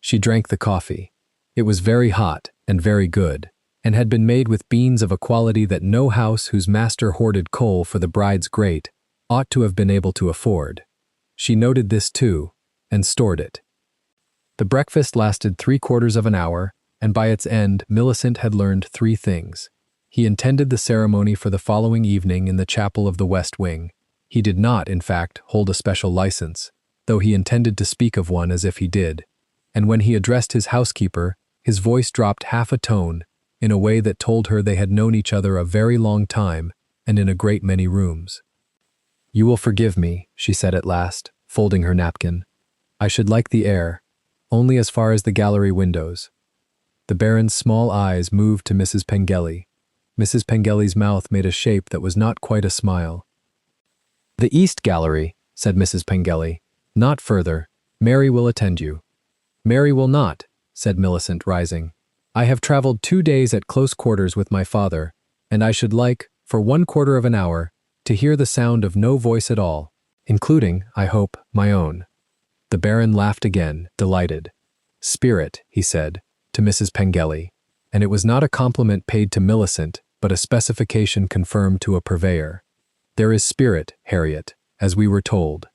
She drank the coffee. It was very hot and very good, and had been made with beans of a quality that no house whose master hoarded coal for the bride's grate ought to have been able to afford. She noted this too, and stored it. The breakfast lasted 3/4 of an hour, and by its end Millicent had learned 3 things. He intended the ceremony for the following evening in the chapel of the West Wing. He did not, in fact, hold a special license, though he intended to speak of one as if he did, and when he addressed his housekeeper, his voice dropped half a tone in a way that told her they had known each other a very long time and in a great many rooms. "You will forgive me," she said at last, folding her napkin. "I should like the air, only as far as the gallery windows." The Baron's small eyes moved to Mrs. Pengelly. Mrs. Pengelly's mouth made a shape that was not quite a smile. "The East Gallery," said Mrs. Pengelly. "Not further. Mary will attend you." "Mary will not," said Millicent, rising. "I have traveled 2 days at close quarters with my father, and I should like, for 1/4 of an hour, to hear the sound of no voice at all, including, I hope, my own." The Baron laughed again, delighted. "Spirit," he said, to Mrs. Pengelly, and it was not a compliment paid to Millicent, but a specification confirmed to a purveyor. "There is spirit, Harriet, as we were told."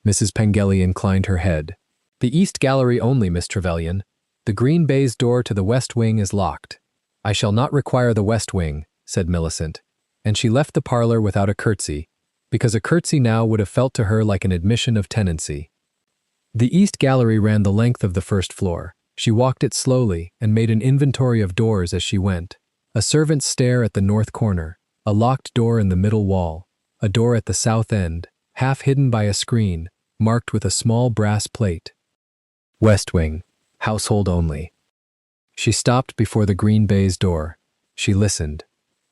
Mrs. Pengelly inclined her head. "The East Gallery only, Miss Trevelyan. The green baize door to the West Wing is locked." "I shall not require the West Wing," said Millicent, and she left the parlor without a curtsy, because a curtsy now would have felt to her like an admission of tenancy. The East Gallery ran the length of the first floor. She walked it slowly and made an inventory of doors as she went. A servant's stair at the north corner, a locked door in the middle wall, a door at the south end, half hidden by a screen, marked with a small brass plate. "West Wing, household only." She stopped before the green baize door. She listened.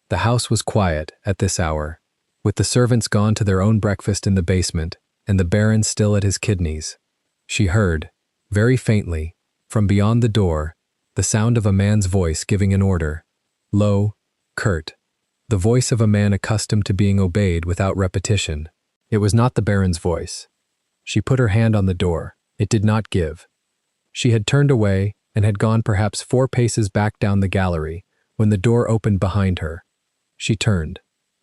The house was quiet at this hour, with the servants gone to their own breakfast in the basement and the Baron still at his kidneys. She heard, very faintly, from beyond the door, the sound of a man's voice giving an order. Low, curt. The voice of a man accustomed to being obeyed without repetition. It was not the Baron's voice. She put her hand on the door. It did not give. She had turned away and had gone perhaps 4 paces back down the gallery when the door opened behind her. She turned.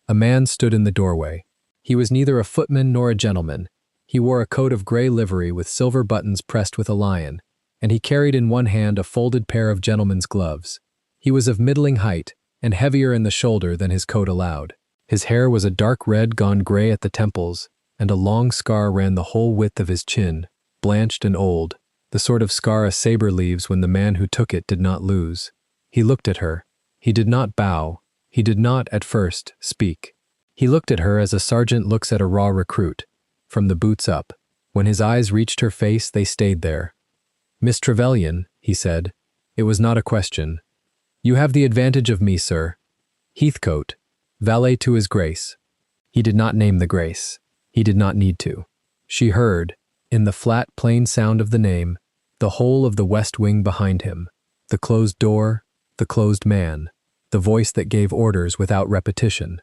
A man stood in the doorway. He was neither a footman nor a gentleman. He wore a coat of grey livery with silver buttons pressed with a lion, and he carried in one hand a folded pair of gentleman's gloves. He was of middling height, and heavier in the shoulder than his coat allowed. His hair was a dark red gone gray at the temples, and a long scar ran the whole width of his chin, blanched and old, the sort of scar a saber leaves when the man who took it did not lose. He looked at her. He did not bow. He did not, at first, speak. He looked at her as a sergeant looks at a raw recruit, from the boots up. When his eyes reached her face, they stayed there. "Miss Trevelyan," he said. It was not a question. "You have the advantage of me, sir. Heathcote, valet to his grace." He did not name the grace. He did not need to. She heard, in the flat, plain sound of the name, the whole of the west wing behind him, the closed door, the closed man, the voice that gave orders without repetition.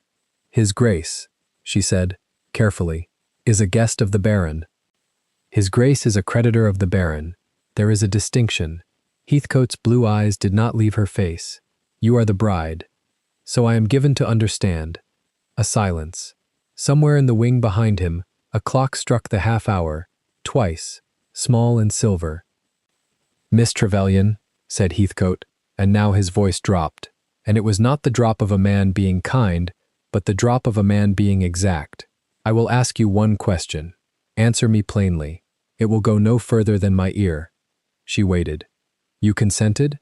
"His Grace," she said, carefully, "is a guest of the Baron. His Grace is a creditor of the Baron. There is a distinction." Heathcote's blue eyes did not leave her face. "You are the bride. So I am given to understand." A silence. Somewhere in the wing behind him, a clock struck the half-hour, twice, small and silver. "Miss Trevelyan," said Heathcote, and now his voice dropped, and it was not the drop of a man being kind, but the drop of a man being exact. "I will ask you one question. Answer me plainly. It will go no further than my ear." She waited. "You consented?"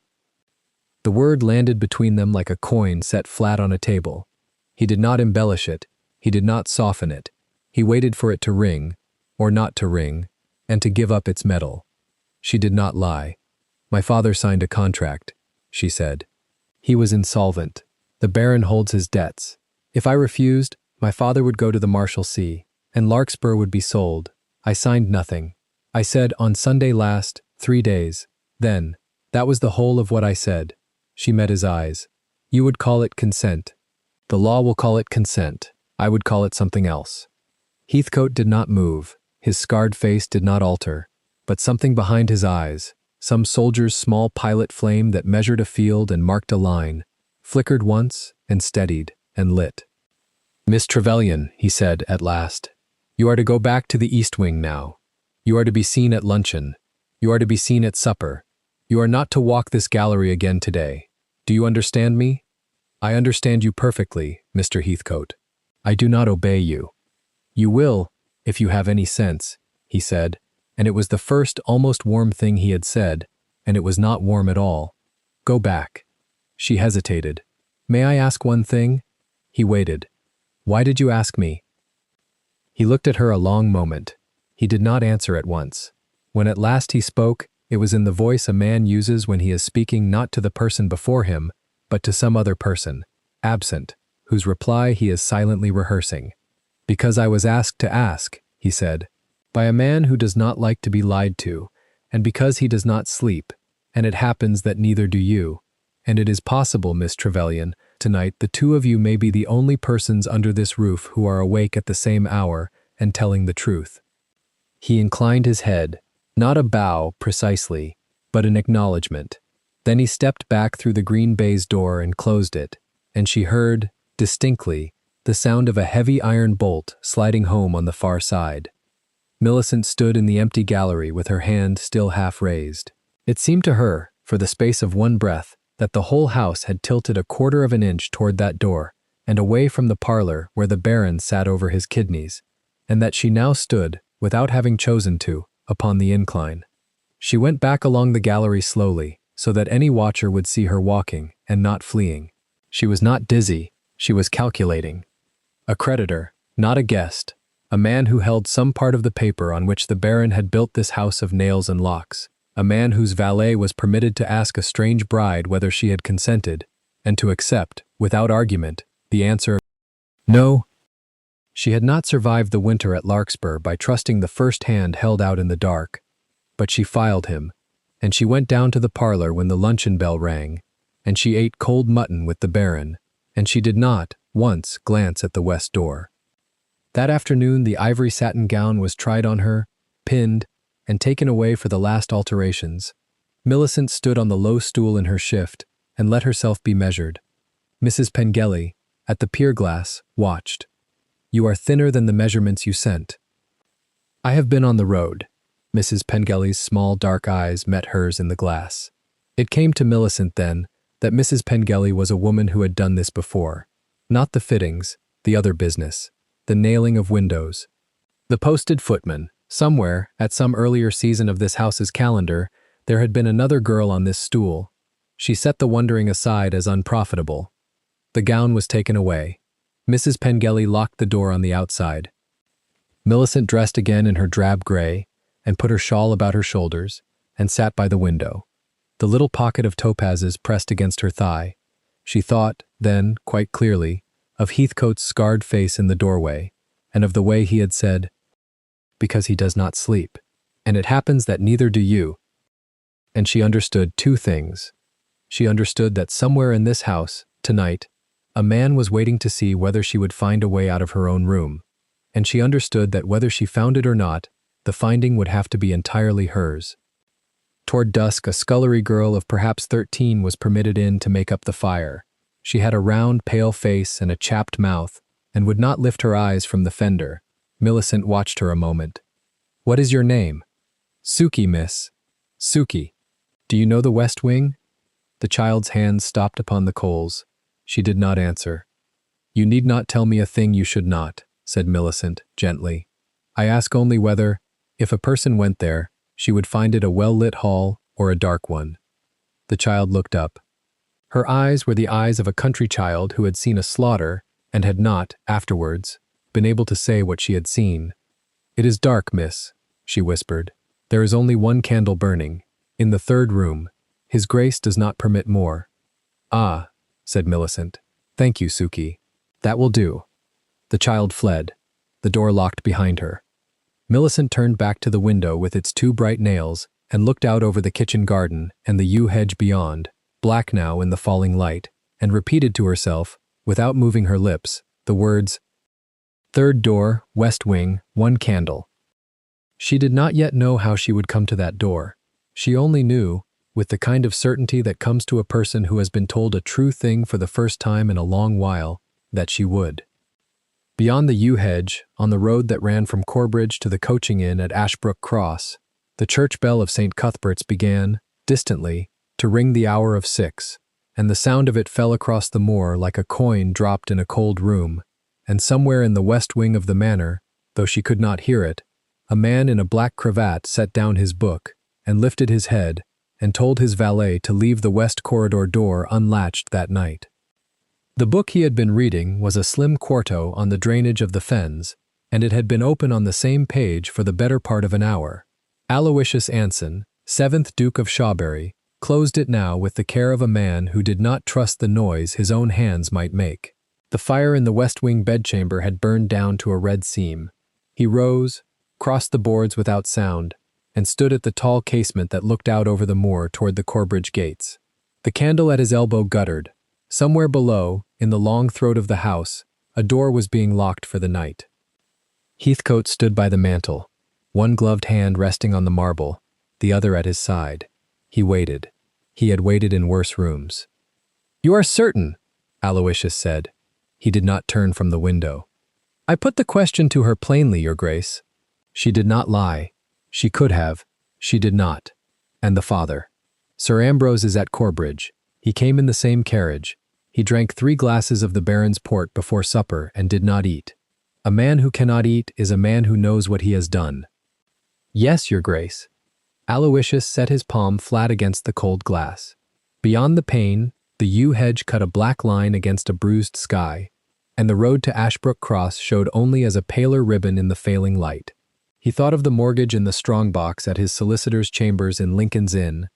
The word landed between them like a coin set flat on a table. He did not embellish it. He did not soften it. He waited for it to ring, or not to ring, and to give up its metal. She did not lie. "My father signed a contract," she said. "He was insolvent. The Baron holds his debts. If I refused, my father would go to the Marshalsea, and Larkspur would be sold. I signed nothing. I said, on Sunday last, 3 days. Then, that was the whole of what I said." She met his eyes. "You would call it consent. The law will call it consent. I would call it something else." Heathcote did not move. His scarred face did not alter. But something behind his eyes, some soldier's small pilot flame that measured a field and marked a line, flickered once and steadied and lit. "Miss Trevelyan," he said at last, "you are to go back to the East Wing now. You are to be seen at luncheon. You are to be seen at supper. You are not to walk this gallery again today. Do you understand me?" "I understand you perfectly, Mr. Heathcote. I do not obey you." "You will, if you have any sense," he said, and it was the first almost warm thing he had said, and it was not warm at all. "Go back." She hesitated. "May I ask one thing?" He waited. "Why did you ask me?" He looked at her a long moment. He did not answer at once. When at last he spoke, it was in the voice a man uses when he is speaking not to the person before him, but to some other person, absent, whose reply he is silently rehearsing. "Because I was asked to ask," he said, "by a man who does not like to be lied to, and because he does not sleep, and it happens that neither do you, and it is possible, Miss Trevelyan, tonight the two of you may be the only persons under this roof who are awake at the same hour and telling the truth." He inclined his head, not a bow, precisely, but an acknowledgement. Then he stepped back through the green baize door and closed it, and she heard, distinctly, the sound of a heavy iron bolt sliding home on the far side. Millicent stood in the empty gallery with her hand still half raised. It seemed to her, for the space of one breath, that the whole house had tilted a quarter of an inch toward that door, and away from the parlor where the Baron sat over his kidneys, and that she now stood, without having chosen to, upon the incline. She went back along the gallery slowly, so that any watcher would see her walking and not fleeing. She was not dizzy, she was calculating. A creditor, not a guest, a man who held some part of the paper on which the Baron had built this house of nails and locks, a man whose valet was permitted to ask a strange bride whether she had consented, and to accept, without argument, the answer, "No." She had not survived the winter at Larkspur by trusting the first hand held out in the dark, but she filed him, and she went down to the parlor when the luncheon bell rang, and she ate cold mutton with the Baron, and she did not, once, glance at the west door. That afternoon the ivory satin gown was tried on her, pinned, and taken away for the last alterations. Millicent stood on the low stool in her shift, and let herself be measured. Mrs. Pengelly, at the pier glass, watched. "You are thinner than the measurements you sent." "I have been on the road." Mrs. Pengelly's small dark eyes met hers in the glass. It came to Millicent then that Mrs. Pengelly was a woman who had done this before. Not the fittings, the other business, the nailing of windows. The posted footman. Somewhere, at some earlier season of this house's calendar, there had been another girl on this stool. She set the wondering aside as unprofitable. The gown was taken away. Mrs. Pengelly locked the door on the outside. Millicent dressed again in her drab gray and put her shawl about her shoulders and sat by the window, the little pocket of topazes pressed against her thigh. She thought, then, quite clearly, of Heathcote's scarred face in the doorway and of the way he had said, "Because he does not sleep, and it happens that neither do you." And she understood two things. She understood that somewhere in this house, tonight, a man was waiting to see whether she would find a way out of her own room, and she understood that whether she found it or not, the finding would have to be entirely hers. Toward dusk, a scullery girl of perhaps 13 was permitted in to make up the fire. She had a round, pale face and a chapped mouth, and would not lift her eyes from the fender. Millicent watched her a moment. "What is your name?" "Suki, miss." "Suki. Do you know the West Wing?" The child's hands stopped upon the coals. She did not answer. "You need not tell me a thing you should not," said Millicent, gently. "I ask only whether, if a person went there, she would find it a well-lit hall or a dark one." The child looked up. Her eyes were the eyes of a country child who had seen a slaughter and had not, afterwards, been able to say what she had seen. "It is dark, miss," she whispered. "There is only one candle burning, in the third room. His Grace does not permit more." "Ah," said Millicent. "Thank you, Suki. That will do." The child fled. The door locked behind her. Millicent turned back to the window with its two bright nails and looked out over the kitchen garden and the yew hedge beyond, black now in the falling light, and repeated to herself, without moving her lips, the words, "Third door, west wing, one candle." She did not yet know how she would come to that door. She only knew, with the kind of certainty that comes to a person who has been told a true thing for the first time in a long while, that she would. Beyond the yew hedge, on the road that ran from Corbridge to the coaching inn at Ashbrook Cross, the church bell of St. Cuthbert's began, distantly, to ring the hour of 6, and the sound of it fell across the moor like a coin dropped in a cold room, and somewhere in the west wing of the manor, though she could not hear it, a man in a black cravat set down his book, and lifted his head, and told his valet to leave the west corridor door unlatched that night. The book he had been reading was a slim quarto on the drainage of the fens, and it had been open on the same page for the better part of an hour. Aloysius Anson, 7th Duke of Shawbury, closed it now with the care of a man who did not trust the noise his own hands might make. The fire in the west wing bedchamber had burned down to a red seam. He rose, crossed the boards without sound, and stood at the tall casement that looked out over the moor toward the Corbridge gates. The candle at his elbow guttered. Somewhere below, in the long throat of the house, a door was being locked for the night. Heathcote stood by the mantel, one gloved hand resting on the marble, the other at his side. He waited. He had waited in worse rooms. "You are certain?" Aloysius said. He did not turn from the window. "I put the question to her plainly, Your Grace." She did not lie. She could have. She did not. "And the father?" "Sir Ambrose is at Corbridge. He came in the same carriage. He drank 3 glasses of the Baron's port before supper and did not eat. A man who cannot eat is a man who knows what he has done." "Yes, Your Grace." Aloysius set his palm flat against the cold glass. Beyond the pane, the yew hedge cut a black line against a bruised sky, and the road to Ashbrook Cross showed only as a paler ribbon in the failing light. He thought of the mortgage in the strong box at his solicitor's chambers in Lincoln's Inn,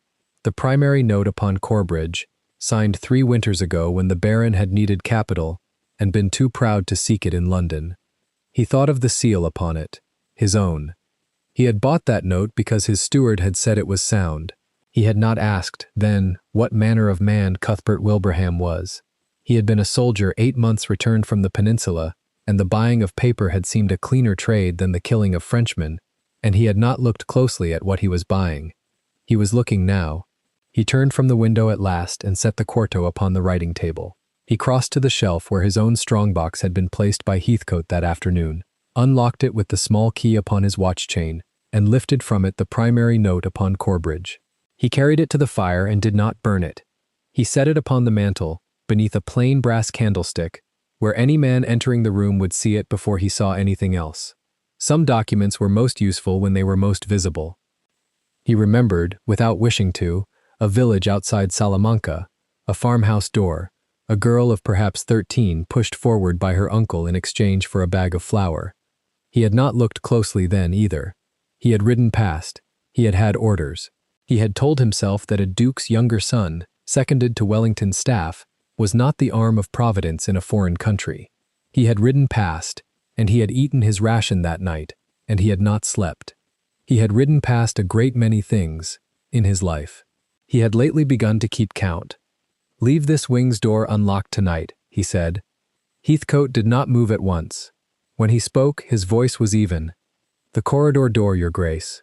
the primary note upon Corbridge, signed 3 winters ago when the Baron had needed capital and been too proud to seek it in London. He thought of the seal upon it, his own. He had bought that note because his steward had said it was sound. He had not asked, then, what manner of man Cuthbert Wilbraham was. He had been a soldier 8 months returned from the peninsula, and the buying of paper had seemed a cleaner trade than the killing of Frenchmen, and he had not looked closely at what he was buying. He was looking now. He turned from the window at last and set the quarto upon the writing table. He crossed to the shelf where his own strongbox had been placed by Heathcote that afternoon, unlocked it with the small key upon his watch chain, and lifted from it the primary note upon Corbridge. He carried it to the fire and did not burn it. He set it upon the mantel, beneath a plain brass candlestick, where any man entering the room would see it before he saw anything else. Some documents were most useful when they were most visible. He remembered, without wishing to, a village outside Salamanca, a farmhouse door, a girl of perhaps 13 pushed forward by her uncle in exchange for a bag of flour. He had not looked closely then either. He had ridden past. He had had orders. He had told himself that a duke's younger son, seconded to Wellington's staff, was not the arm of Providence in a foreign country. He had ridden past, and he had eaten his ration that night, and he had not slept. He had ridden past a great many things in his life. He had lately begun to keep count. "Leave this wing's door unlocked tonight," he said. Heathcote did not move at once. When he spoke, his voice was even. "The corridor door, your grace."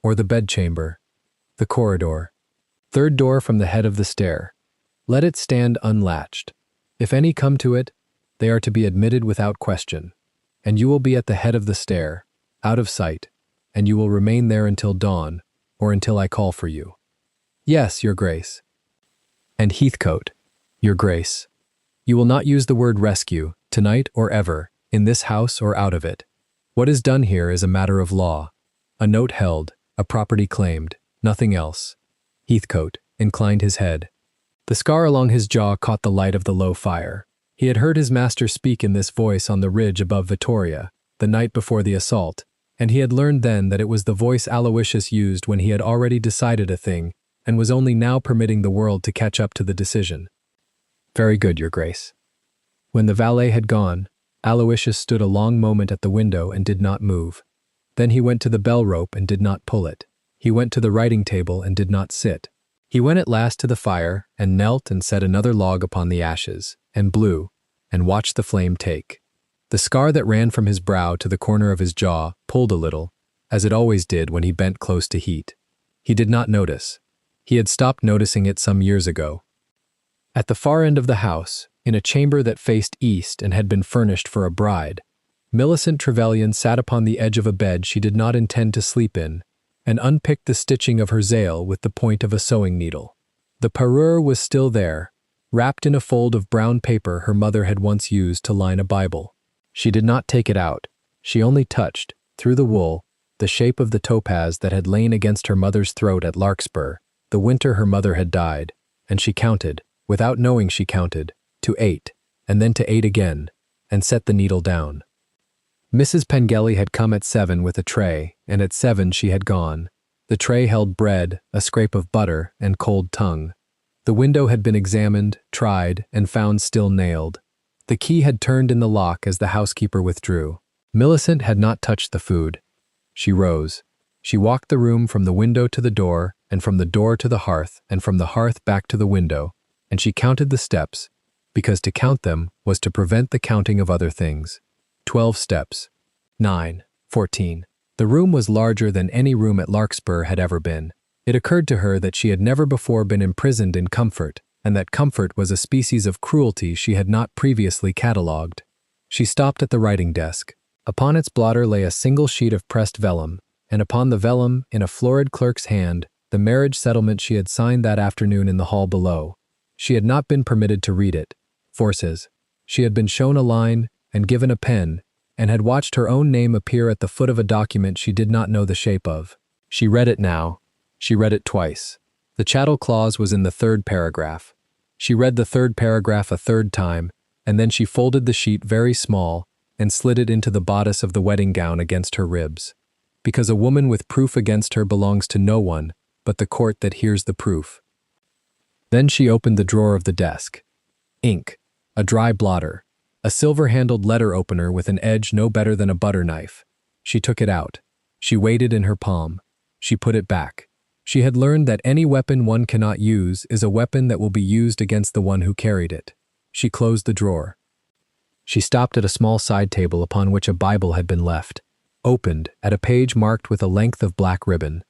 "Or the bedchamber." "The corridor. Third door from the head of the stair. Let it stand unlatched. If any come to it, they are to be admitted without question. And you will be at the head of the stair, out of sight, and you will remain there until dawn, or until I call for you." "Yes, your grace." "And Heathcote, your grace, you will not use the word rescue, tonight or ever, in this house or out of it. What is done here is a matter of law. A note held, a property claimed, nothing else." Heathcote inclined his head. The scar along his jaw caught the light of the low fire. He had heard his master speak in this voice on the ridge above Vittoria, the night before the assault, and he had learned then that it was the voice Aloysius used when he had already decided a thing and was only now permitting the world to catch up to the decision. "Very good, your grace." When the valet had gone, Aloysius stood a long moment at the window and did not move. Then he went to the bell rope and did not pull it. He went to the writing table and did not sit. He went at last to the fire and knelt and set another log upon the ashes, and blew, and watched the flame take. The scar that ran from his brow to the corner of his jaw pulled a little, as it always did when he bent close to heat. He did not notice. He had stopped noticing it some years ago. At the far end of the house, in a chamber that faced east and had been furnished for a bride, Millicent Trevelyan sat upon the edge of a bed she did not intend to sleep in, and unpicked the stitching of her zail with the point of a sewing needle. The parure was still there, wrapped in a fold of brown paper her mother had once used to line a Bible. She did not take it out. She only touched, through the wool, the shape of the topaz that had lain against her mother's throat at Larkspur, the winter her mother had died, and she counted, without knowing she counted, to 8, and then to 8 again, and set the needle down. Mrs. Pengelly had come at 7 with a tray, and at 7 she had gone. The tray held bread, a scrape of butter, and cold tongue. The window had been examined, tried, and found still nailed. The key had turned in the lock as the housekeeper withdrew. Millicent had not touched the food. She rose. She walked the room from the window to the door, and from the door to the hearth, and from the hearth back to the window, and she counted the steps, because to count them was to prevent the counting of other things. 12 steps. 9. 14. The room was larger than any room at Larkspur had ever been. It occurred to her that she had never before been imprisoned in comfort, and that comfort was a species of cruelty she had not previously catalogued. She stopped at the writing desk. Upon its blotter lay a single sheet of pressed vellum, and upon the vellum, in a florid clerk's hand, the marriage settlement she had signed that afternoon in the hall below. She had not been permitted to read it. Forces. She had been shown a line and given a pen, and had watched her own name appear at the foot of a document she did not know the shape of. She read it now. She read it twice. The chattel clause was in the 3rd paragraph. She read the 3rd paragraph a 3rd time, and then she folded the sheet very small and slid it into the bodice of the wedding gown against her ribs. Because a woman with proof against her belongs to no one but the court that hears the proof. Then she opened the drawer of the desk. Ink, a dry blotter, a silver-handled letter opener with an edge no better than a butter knife. She took it out. She weighed it in her palm. She put it back. She had learned that any weapon one cannot use is a weapon that will be used against the one who carried it. She closed the drawer. She stopped at a small side table upon which a Bible had been left, opened at a page marked with a length of black ribbon.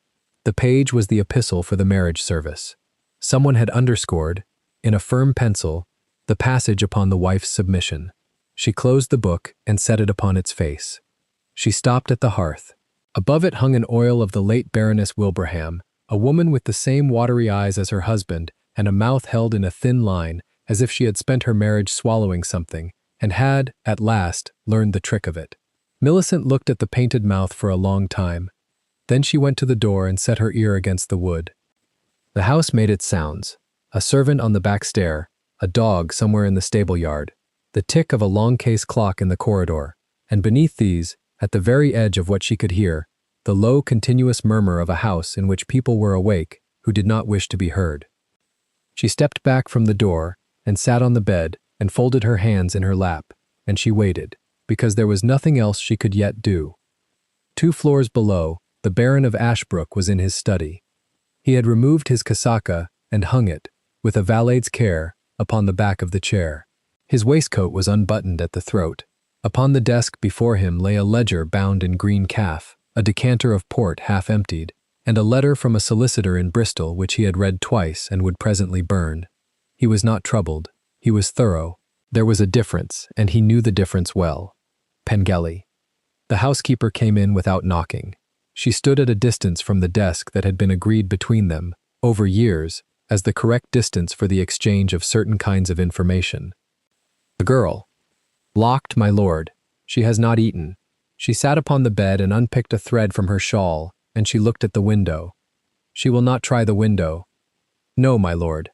The page was the epistle for the marriage service. Someone had underscored, in a firm pencil, the passage upon the wife's submission. She closed the book and set it upon its face. She stopped at the hearth. Above it hung an oil of the late Baroness Wilbraham, a woman with the same watery eyes as her husband and a mouth held in a thin line, as if she had spent her marriage swallowing something, and had, at last, learned the trick of it. Millicent looked at the painted mouth for a long time. Then she went to the door and set her ear against the wood. The house made its sounds. A servant on the back stair, a dog somewhere in the stable yard, the tick of a long case clock in the corridor, and beneath these, at the very edge of what she could hear, the low, continuous murmur of a house in which people were awake who did not wish to be heard. She stepped back from the door and sat on the bed and folded her hands in her lap, and she waited, because there was nothing else she could yet do. 2 floors below, the Baron of Ashbrook was in his study. He had removed his casaca and hung it, with a valet's care, upon the back of the chair. His waistcoat was unbuttoned at the throat. Upon the desk before him lay a ledger bound in green calf, a decanter of port half emptied, and a letter from a solicitor in Bristol which he had read twice and would presently burn. He was not troubled. He was thorough. There was a difference, and he knew the difference well. Pengelly. The housekeeper came in without knocking. She stood at a distance from the desk that had been agreed between them, over years, as the correct distance for the exchange of certain kinds of information. The girl. Locked, my lord. She has not eaten. She sat upon the bed and unpicked a thread from her shawl, and she looked at the window. She will not try the window. No, my lord.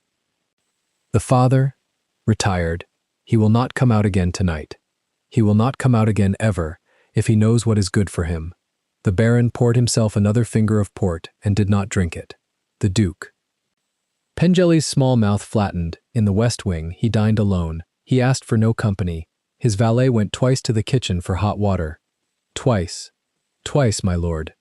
The father? Retired. He will not come out again tonight. He will not come out again ever, if he knows what is good for him. The Baron poured himself another finger of port and did not drink it. The Duke. Pengelly's small mouth flattened. In the west wing, he dined alone. He asked for no company. His valet went twice to the kitchen for hot water. Twice. Twice, my lord.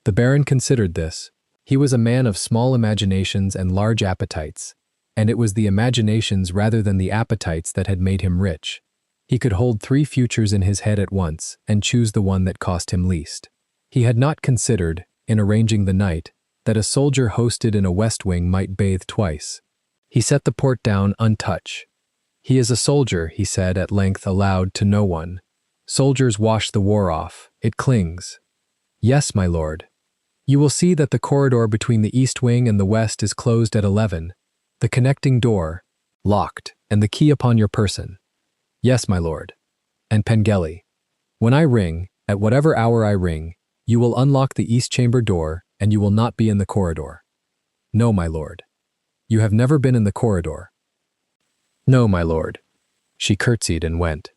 The Baron considered this. He was a man of small imaginations and large appetites, and it was the imaginations rather than the appetites that had made him rich. He could hold 3 futures in his head at once and choose the one that cost him least. He had not considered, in arranging the night, that a soldier hosted in a west wing might bathe twice. He set the port down untouched. He is a soldier, he said at length aloud to no one. Soldiers wash the war off. It clings. Yes, my lord. You will see that the corridor between the east wing and the west is closed at 11. The connecting door, locked, and the key upon your person. Yes, my lord. And Pengelly, when I ring, at whatever hour I ring, you will unlock the east chamber door, and you will not be in the corridor. No, my lord. You have never been in the corridor. No, my lord. She curtsied and went.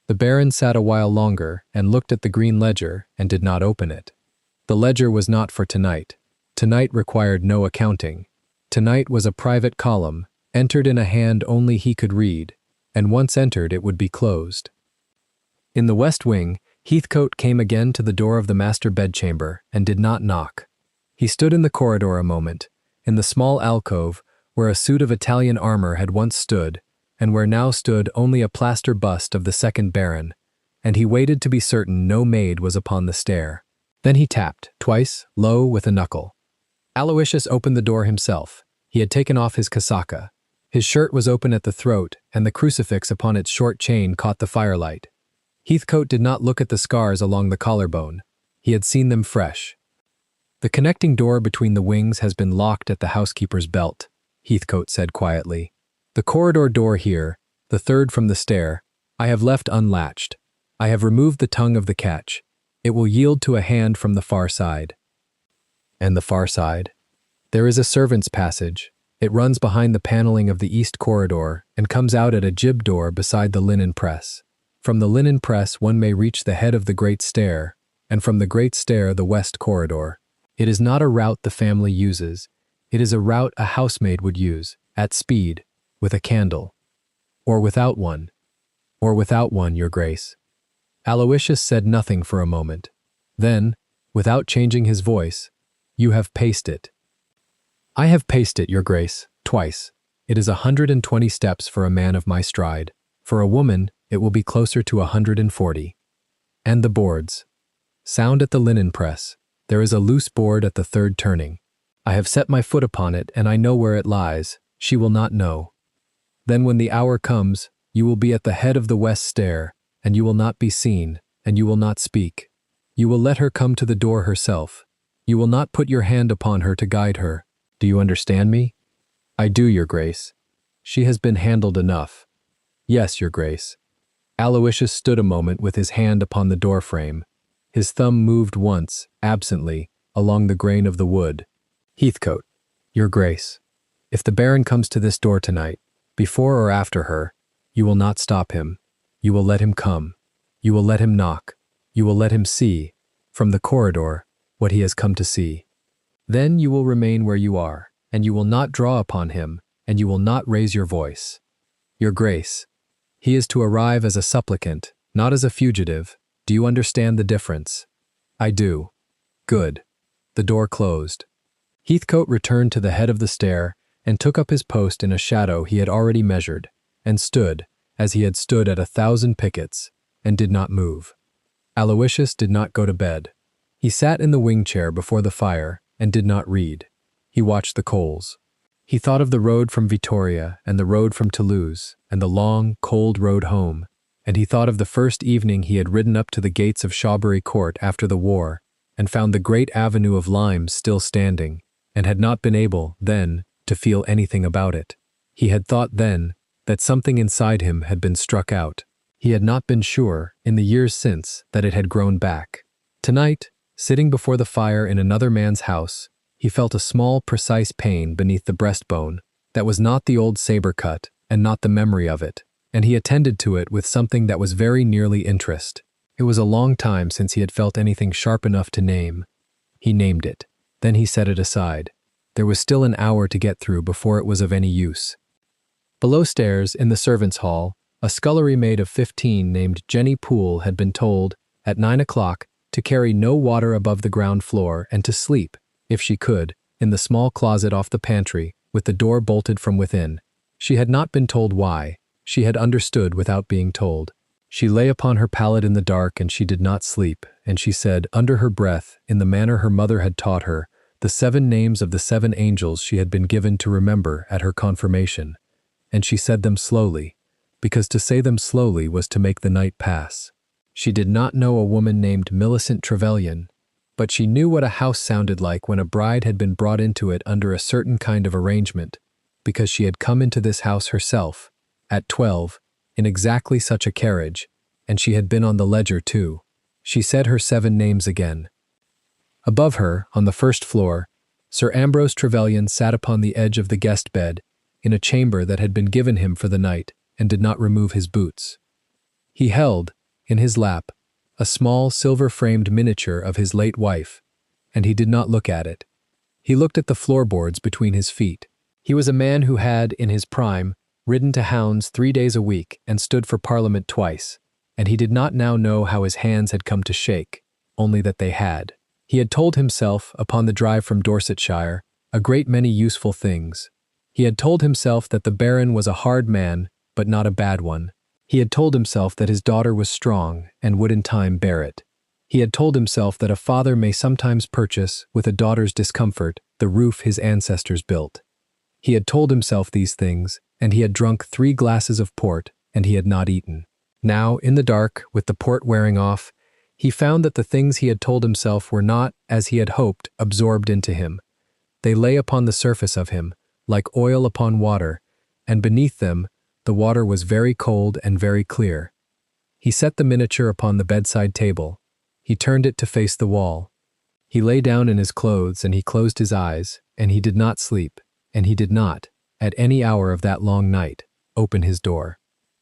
The Baron sat a while longer and looked at the green ledger and did not open it. The ledger was not for tonight. Tonight required no accounting. Tonight was a private column, entered in a hand only he could read, and once entered it would be closed. In the west wing, Heathcote came again to the door of the master bedchamber and did not knock. He stood in the corridor a moment, in the small alcove where a suit of Italian armor had once stood, and where now stood only a plaster bust of the second Baron, and he waited to be certain no maid was upon the stair. Then he tapped, twice, low, with a knuckle. Aloysius opened the door himself. He had taken off his casaca. His shirt was open at the throat, and the crucifix upon its short chain caught the firelight. Heathcote did not look at the scars along the collarbone. He had seen them fresh. The connecting door between the wings has been locked at the housekeeper's belt, Heathcote said quietly. The corridor door here, the third from the stair, I have left unlatched. I have removed the tongue of the catch. It will yield to a hand from the far side. And the far side? There is a servant's passage. It runs behind the paneling of the east corridor and comes out at a jib door beside the linen press. From the linen press one may reach the head of the great stair, and from the great stair the west corridor. It is not a route the family uses. It is a route a housemaid would use, at speed, with a candle. Or without one. Or without one, your grace. Aloysius said nothing for a moment. Then, without changing his voice, you have paced it. I have paced it, your grace, twice. It is 120 steps for a man of my stride. For a woman, it will be closer to 140. And the boards. Sound at the linen press. There is a loose board at the third turning. I have set my foot upon it, and I know where it lies. She will not know. Then when the hour comes, you will be at the head of the west stair, and you will not be seen, and you will not speak. You will let her come to the door herself. You will not put your hand upon her to guide her. Do you understand me?" "I do, Your Grace. She has been handled enough." "Yes, Your Grace." Aloysius stood a moment with his hand upon the doorframe. His thumb moved once, absently, along the grain of the wood. "Heathcote, Your Grace, if the Baron comes to this door tonight, before or after her, you will not stop him. You will let him come. You will let him knock. You will let him see, from the corridor, what he has come to see. Then you will remain where you are, and you will not draw upon him, and you will not raise your voice. Your Grace, he is to arrive as a supplicant, not as a fugitive. Do you understand the difference?" "I do." "Good." The door closed. Heathcote returned to the head of the stair and took up his post in a shadow he had already measured, and stood, as he had stood at 1,000 pickets, and did not move. Aloysius did not go to bed. He sat in the wing chair before the fire and did not read. He watched the coals. He thought of the road from Vitoria and the road from Toulouse and the long, cold road home, and he thought of the first evening he had ridden up to the gates of Shawbury Court after the war and found the great avenue of limes still standing, and had not been able, then, to feel anything about it. He had thought then that something inside him had been struck out. He had not been sure, in the years since, that it had grown back. Tonight, sitting before the fire in another man's house, he felt a small, precise pain beneath the breastbone that was not the old saber cut and not the memory of it, and he attended to it with something that was very nearly interest. It was a long time since he had felt anything sharp enough to name. He named it. Then he set it aside. There was still an hour to get through before it was of any use. Below stairs, in the servants' hall, a scullery maid of 15 named Jenny Poole had been told, at 9 o'clock, to carry no water above the ground floor and to sleep, if she could, in the small closet off the pantry, with the door bolted from within. She had not been told why. She had understood without being told. She lay upon her pallet in the dark and she did not sleep, and she said, under her breath, in the manner her mother had taught her, the 7 names of the 7 angels she had been given to remember at her confirmation. And she said them slowly, because to say them slowly was to make the night pass. She did not know a woman named Millicent Trevelyan, but she knew what a house sounded like when a bride had been brought into it under a certain kind of arrangement, because she had come into this house herself, at 12, in exactly such a carriage, and she had been on the ledger too. She said her 7 names again. Above her, on the first floor, Sir Ambrose Trevelyan sat upon the edge of the guest bed, in a chamber that had been given him for the night, and did not remove his boots. He held, in his lap, a small silver-framed miniature of his late wife, and he did not look at it. He looked at the floorboards between his feet. He was a man who had, in his prime, ridden to hounds 3 days a week and stood for Parliament twice, and he did not now know how his hands had come to shake, only that they had. He had told himself, upon the drive from Dorsetshire, a great many useful things. He had told himself that the Baron was a hard man, but not a bad one. He had told himself that his daughter was strong and would in time bear it. He had told himself that a father may sometimes purchase, with a daughter's discomfort, the roof his ancestors built. He had told himself these things, and he had drunk 3 glasses of port, and he had not eaten. Now, in the dark, with the port wearing off, he found that the things he had told himself were not, as he had hoped, absorbed into him. They lay upon the surface of him, like oil upon water, and beneath them, the water was very cold and very clear. He set the miniature upon the bedside table. He turned it to face the wall. He lay down in his clothes and he closed his eyes, and he did not sleep, and he did not, at any hour of that long night, open his door.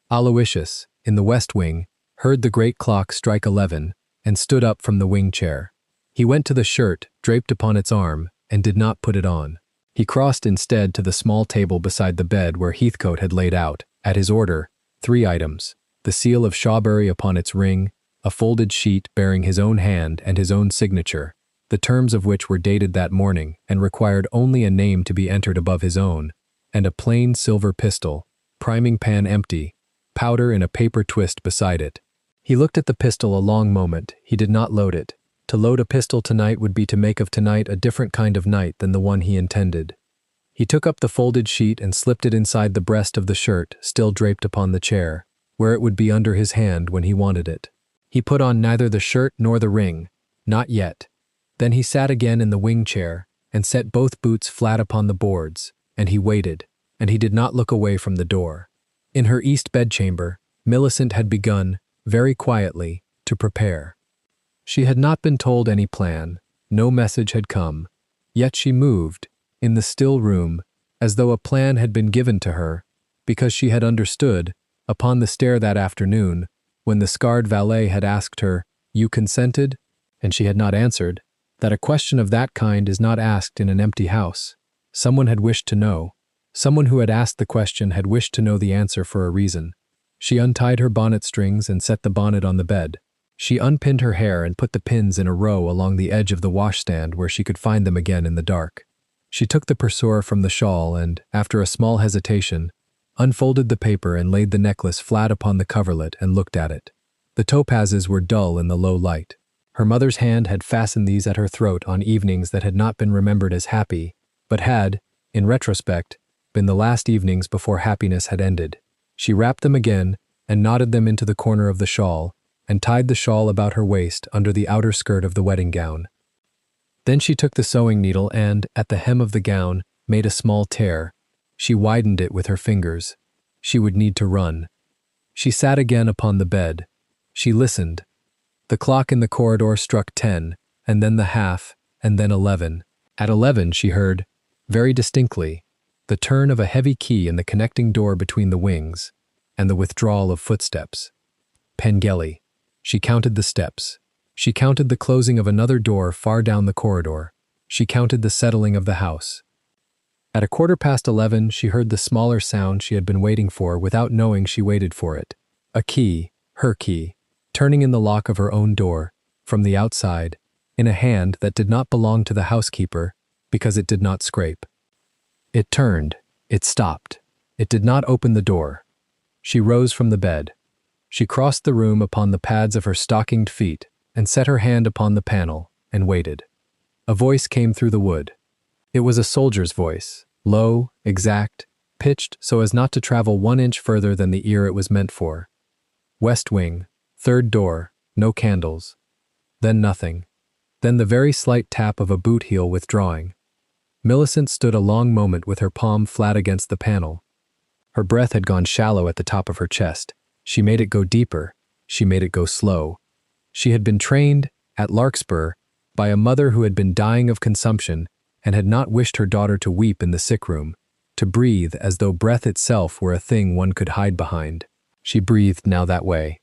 Aloysius, in the west wing, heard the great clock strike 11, and stood up from the wing chair. He went to the shirt, draped upon its arm, and did not put it on. He crossed instead to the small table beside the bed where Heathcote had laid out, at his order, 3 items, the seal of Shawbury upon its ring, a folded sheet bearing his own hand and his own signature, the terms of which were dated that morning and required only a name to be entered above his own, and a plain silver pistol, priming pan empty, powder in a paper twist beside it. He looked at the pistol a long moment. He did not load it. To load a pistol tonight would be to make of tonight a different kind of night than the one he intended. He took up the folded sheet and slipped it inside the breast of the shirt, still draped upon the chair, where it would be under his hand when he wanted it. He put on neither the shirt nor the ring, Not yet. Then he sat again in the wing chair and set both boots flat upon the boards, and he waited, and he did not look away from the door. In her east bedchamber, Millicent had begun, very quietly, to prepare. She had not been told any plan, no message had come, yet she moved, in the still room, as though a plan had been given to her, because she had understood, upon the stair that afternoon, when the scarred valet had asked her, "You consented?" and she had not answered, that a question of that kind is not asked in an empty house. Someone had wished to know. Someone who had asked the question had wished to know the answer for a reason. She untied her bonnet strings and set the bonnet on the bed. She unpinned her hair and put the pins in a row along the edge of the washstand where she could find them again in the dark. She took the pursoir from the shawl and, after a small hesitation, unfolded the paper and laid the necklace flat upon the coverlet and looked at it. The topazes were dull in the low light. Her mother's hand had fastened these at her throat on evenings that had not been remembered as happy, but had, in retrospect, been the last evenings before happiness had ended. She wrapped them again and knotted them into the corner of the shawl, and tied the shawl about her waist under the outer skirt of the wedding gown. Then she took the sewing needle and, at the hem of the gown, made a small tear. She widened it with her fingers. She would need to run. She sat again upon the bed. She listened. The clock in the corridor struck 10, and then the half, and then 11. At 11 she heard, very distinctly, the turn of a heavy key in the connecting door between the wings, and the withdrawal of footsteps. Pengelly. She counted the steps. She counted the closing of another door far down the corridor. She counted the settling of the house. At 11:15 she heard the smaller sound she had been waiting for without knowing she waited for it. A key, her key, turning in the lock of her own door, from the outside, in a hand that did not belong to the housekeeper, because it did not scrape. It turned, it stopped, it did not open the door. She rose from the bed. She crossed the room upon the pads of her stockinged feet, and set her hand upon the panel, and waited. A voice came through the wood. It was a soldier's voice, low, exact, pitched so as not to travel 1 inch further than the ear it was meant for. West wing, third door, no candles. Then nothing. Then the very slight tap of a boot heel withdrawing. Millicent stood a long moment with her palm flat against the panel. Her breath had gone shallow at the top of her chest. She made it go deeper. She made it go slow. She had been trained, at Larkspur, by a mother who had been dying of consumption and had not wished her daughter to weep in the sick room, to breathe as though breath itself were a thing one could hide behind. She breathed now that way.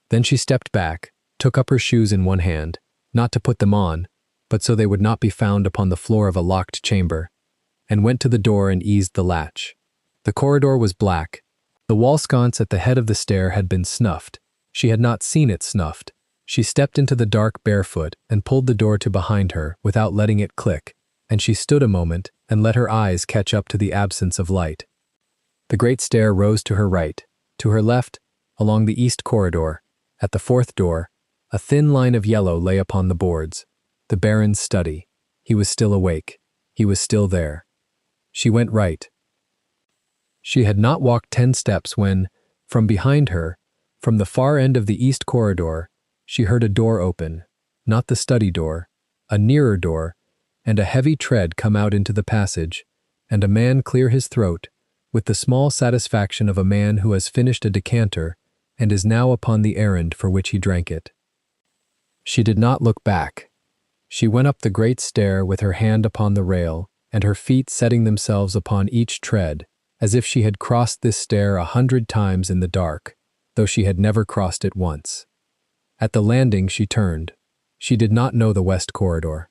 Then she stepped back, took up her shoes in one hand, not to put them on, but so they would not be found upon the floor of a locked chamber, and went to the door and eased the latch. The corridor was black. The wall sconce at the head of the stair had been snuffed. She had not seen it snuffed. She stepped into the dark barefoot and pulled the door to behind her without letting it click, and she stood a moment and let her eyes catch up to the absence of light. The great stair rose to her right, to her left, along the east corridor. At the fourth door, a thin line of yellow lay upon the boards. The Baron's study. He was still awake. He was still there. She went right. She had not walked 10 steps when, from behind her, from the far end of the east corridor, she heard a door open, not the study door, a nearer door, and a heavy tread come out into the passage, and a man clear his throat, with the small satisfaction of a man who has finished a decanter and is now upon the errand for which he drank it. She did not look back. She went up the great stair with her hand upon the rail, and her feet setting themselves upon each tread, as if she had crossed this stair 100 times in the dark, though she had never crossed it once. At the landing she turned. She did not know the west corridor.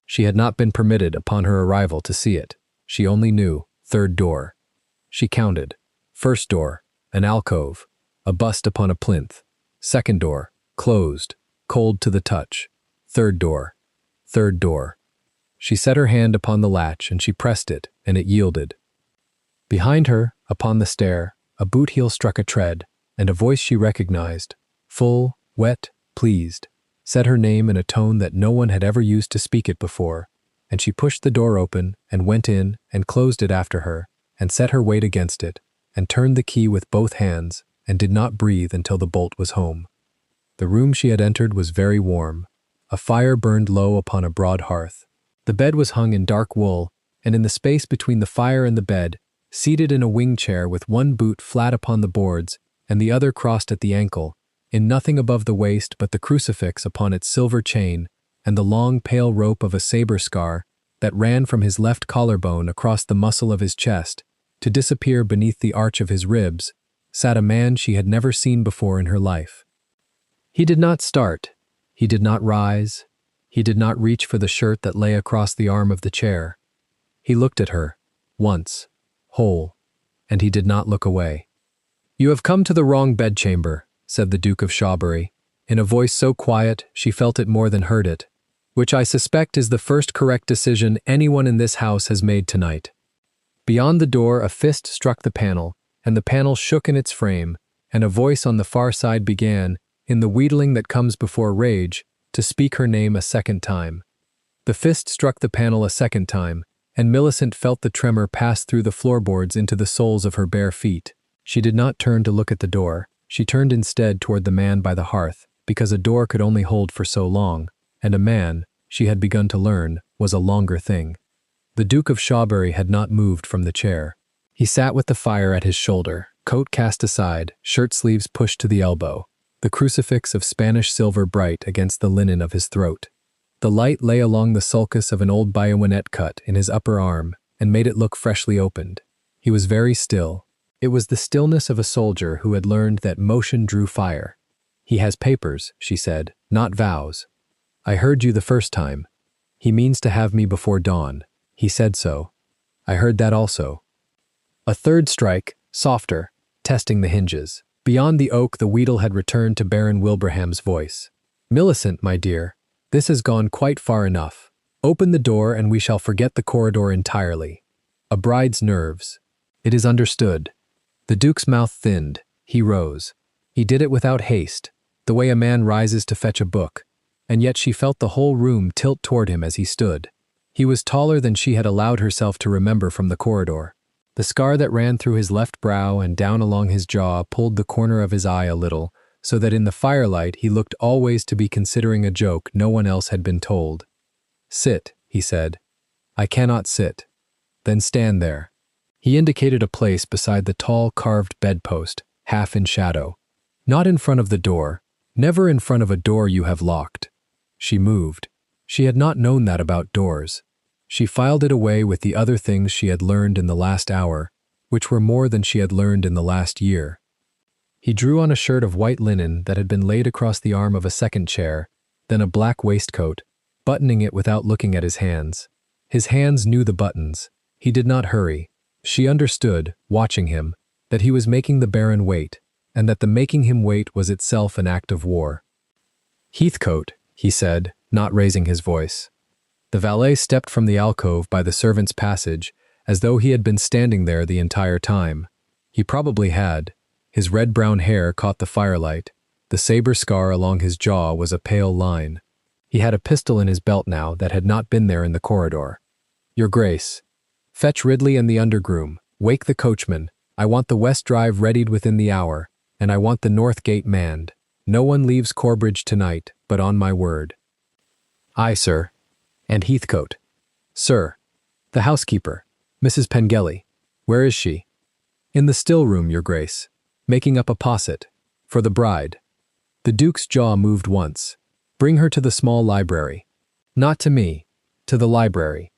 She had not been permitted upon her arrival to see it. She only knew, third door. She counted. First door, an alcove, a bust upon a plinth. Second door, closed, cold to the touch. Third door. Third door. She set her hand upon the latch and she pressed it, and it yielded. Behind her, upon the stair, a boot heel struck a tread, and a voice she recognized, full, wet, pleased, said her name in a tone that no one had ever used to speak it before, and she pushed the door open and went in and closed it after her, and set her weight against it, and turned the key with both hands, and did not breathe until the bolt was home. The room she had entered was very warm. A fire burned low upon a broad hearth. The bed was hung in dark wool, and in the space between the fire and the bed, seated in a wing chair with one boot flat upon the boards and the other crossed at the ankle, in nothing above the waist but the crucifix upon its silver chain and the long pale rope of a saber scar that ran from his left collarbone across the muscle of his chest to disappear beneath the arch of his ribs, sat a man she had never seen before in her life. He did not start. He did not rise. He did not reach for the shirt that lay across the arm of the chair. He looked at her, once, whole, and he did not look away. "You have come to the wrong bedchamber," said the Duke of Shawbury, in a voice so quiet she felt it more than heard it, "which I suspect is the first correct decision anyone in this house has made tonight." Beyond the door a fist struck the panel, and the panel shook in its frame, and a voice on the far side began, in the wheedling that comes before rage, to speak her name a second time. The fist struck the panel a second time, and Millicent felt the tremor pass through the floorboards into the soles of her bare feet. She did not turn to look at the door. She turned instead toward the man by the hearth, because a door could only hold for so long, and a man, she had begun to learn, was a longer thing. The Duke of Shawbury had not moved from the chair. He sat with the fire at his shoulder, coat cast aside, shirt sleeves pushed to the elbow, the crucifix of Spanish silver bright against the linen of his throat. The light lay along the sulcus of an old bayonet cut in his upper arm and made it look freshly opened. He was very still. It was the stillness of a soldier who had learned that motion drew fire. "He has papers," she said, "not vows. I heard you the first time. He means to have me before dawn. He said so. I heard that also." A third strike, softer, testing the hinges. Beyond the oak the wheedle had returned to Baron Wilbraham's voice. "Millicent, my dear, this has gone quite far enough. Open the door and we shall forget the corridor entirely. A bride's nerves. It is understood." The Duke's mouth thinned. He rose. He did it without haste, the way a man rises to fetch a book, and yet she felt the whole room tilt toward him as he stood. He was taller than she had allowed herself to remember from the corridor. The scar that ran through his left brow and down along his jaw pulled the corner of his eye a little, so that in the firelight he looked always to be considering a joke no one else had been told. "Sit," he said. "I cannot sit." "Then stand there." He indicated a place beside the tall carved bedpost, half in shadow. "Not in front of the door. Never in front of a door you have locked." She moved. She had not known that about doors. She filed it away with the other things she had learned in the last hour, which were more than she had learned in the last year. He drew on a shirt of white linen that had been laid across the arm of a second chair, then a black waistcoat, buttoning it without looking at his hands. His hands knew the buttons. He did not hurry. She understood, watching him, that he was making the Baron wait, and that the making him wait was itself an act of war. "Heathcote," he said, not raising his voice. The valet stepped from the alcove by the servants' passage, as though he had been standing there the entire time. He probably had. His red-brown hair caught the firelight. The saber scar along his jaw was a pale line. He had a pistol in his belt now that had not been there in the corridor. "Your Grace, fetch Ridley and the undergroom. Wake the coachman. I want the West Drive readied within the hour, and I want the North Gate manned. No one leaves Corbridge tonight, but on my word." "Aye, sir." "And Heathcote." "Sir." "The housekeeper, Mrs. Pengelly. Where is she?" "In the still room, your Grace, making up a posset. For the bride." The Duke's jaw moved once. "Bring her to the small library." "Not to me. To the library.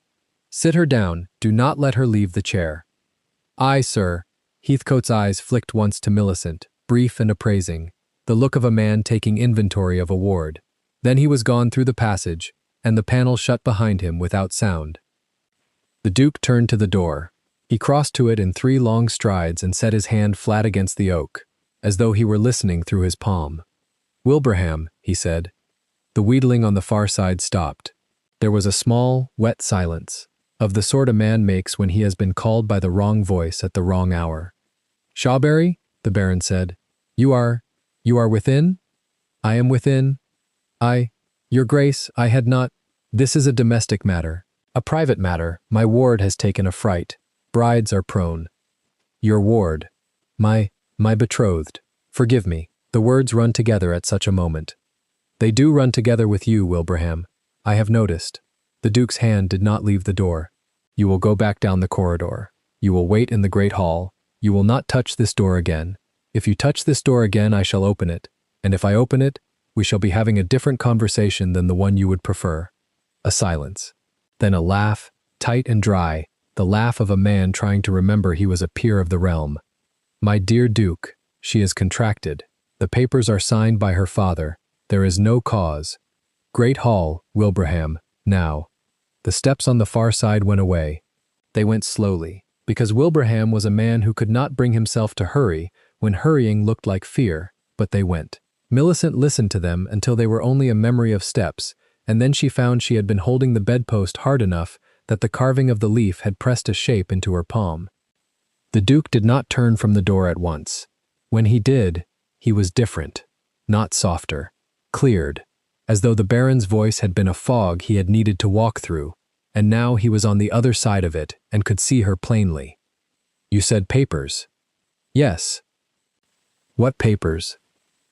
Sit her down. Do not let her leave the chair." "Aye, sir." Heathcote's eyes flicked once to Millicent, brief and appraising, the look of a man taking inventory of a ward. Then he was gone through the passage, and the panel shut behind him without sound. The Duke turned to the door. He crossed to it in 3 long strides and set his hand flat against the oak, as though he were listening through his palm. "Wilbraham," he said. The wheedling on the far side stopped. There was a small, wet silence, of the sort a man makes when he has been called by the wrong voice at the wrong hour. "Shawbury," the Baron said. You are within?" "I am within." "Your Grace, I had not—" "This is a domestic matter, a private matter. My ward has taken a fright. Brides are prone." "Your ward." My betrothed. Forgive me. The words run together at such a moment." They do run together with you, Wilbraham. I have noticed. The Duke's hand did not leave the door. You will go back down the corridor. You will wait in the great hall. You will not touch this door again. If you touch this door again, I shall open it. And if I open it, we shall be having a different conversation than the one you would prefer. A silence. Then a laugh, tight and dry, the laugh of a man trying to remember he was a peer of the realm. My dear Duke, she is contracted. The papers are signed by her father. There is no cause. Great hall, Wilbraham, now. The steps on the far side went away. They went slowly, because Wilbraham was a man who could not bring himself to hurry when hurrying looked like fear, but they went. Millicent listened to them until they were only a memory of steps, and then she found she had been holding the bedpost hard enough that the carving of the leaf had pressed a shape into her palm. The Duke did not turn from the door at once. When he did, he was different, not softer, cleared, as though the Baron's voice had been a fog he had needed to walk through, and now he was on the other side of it and could see her plainly. You said papers. Yes. What papers?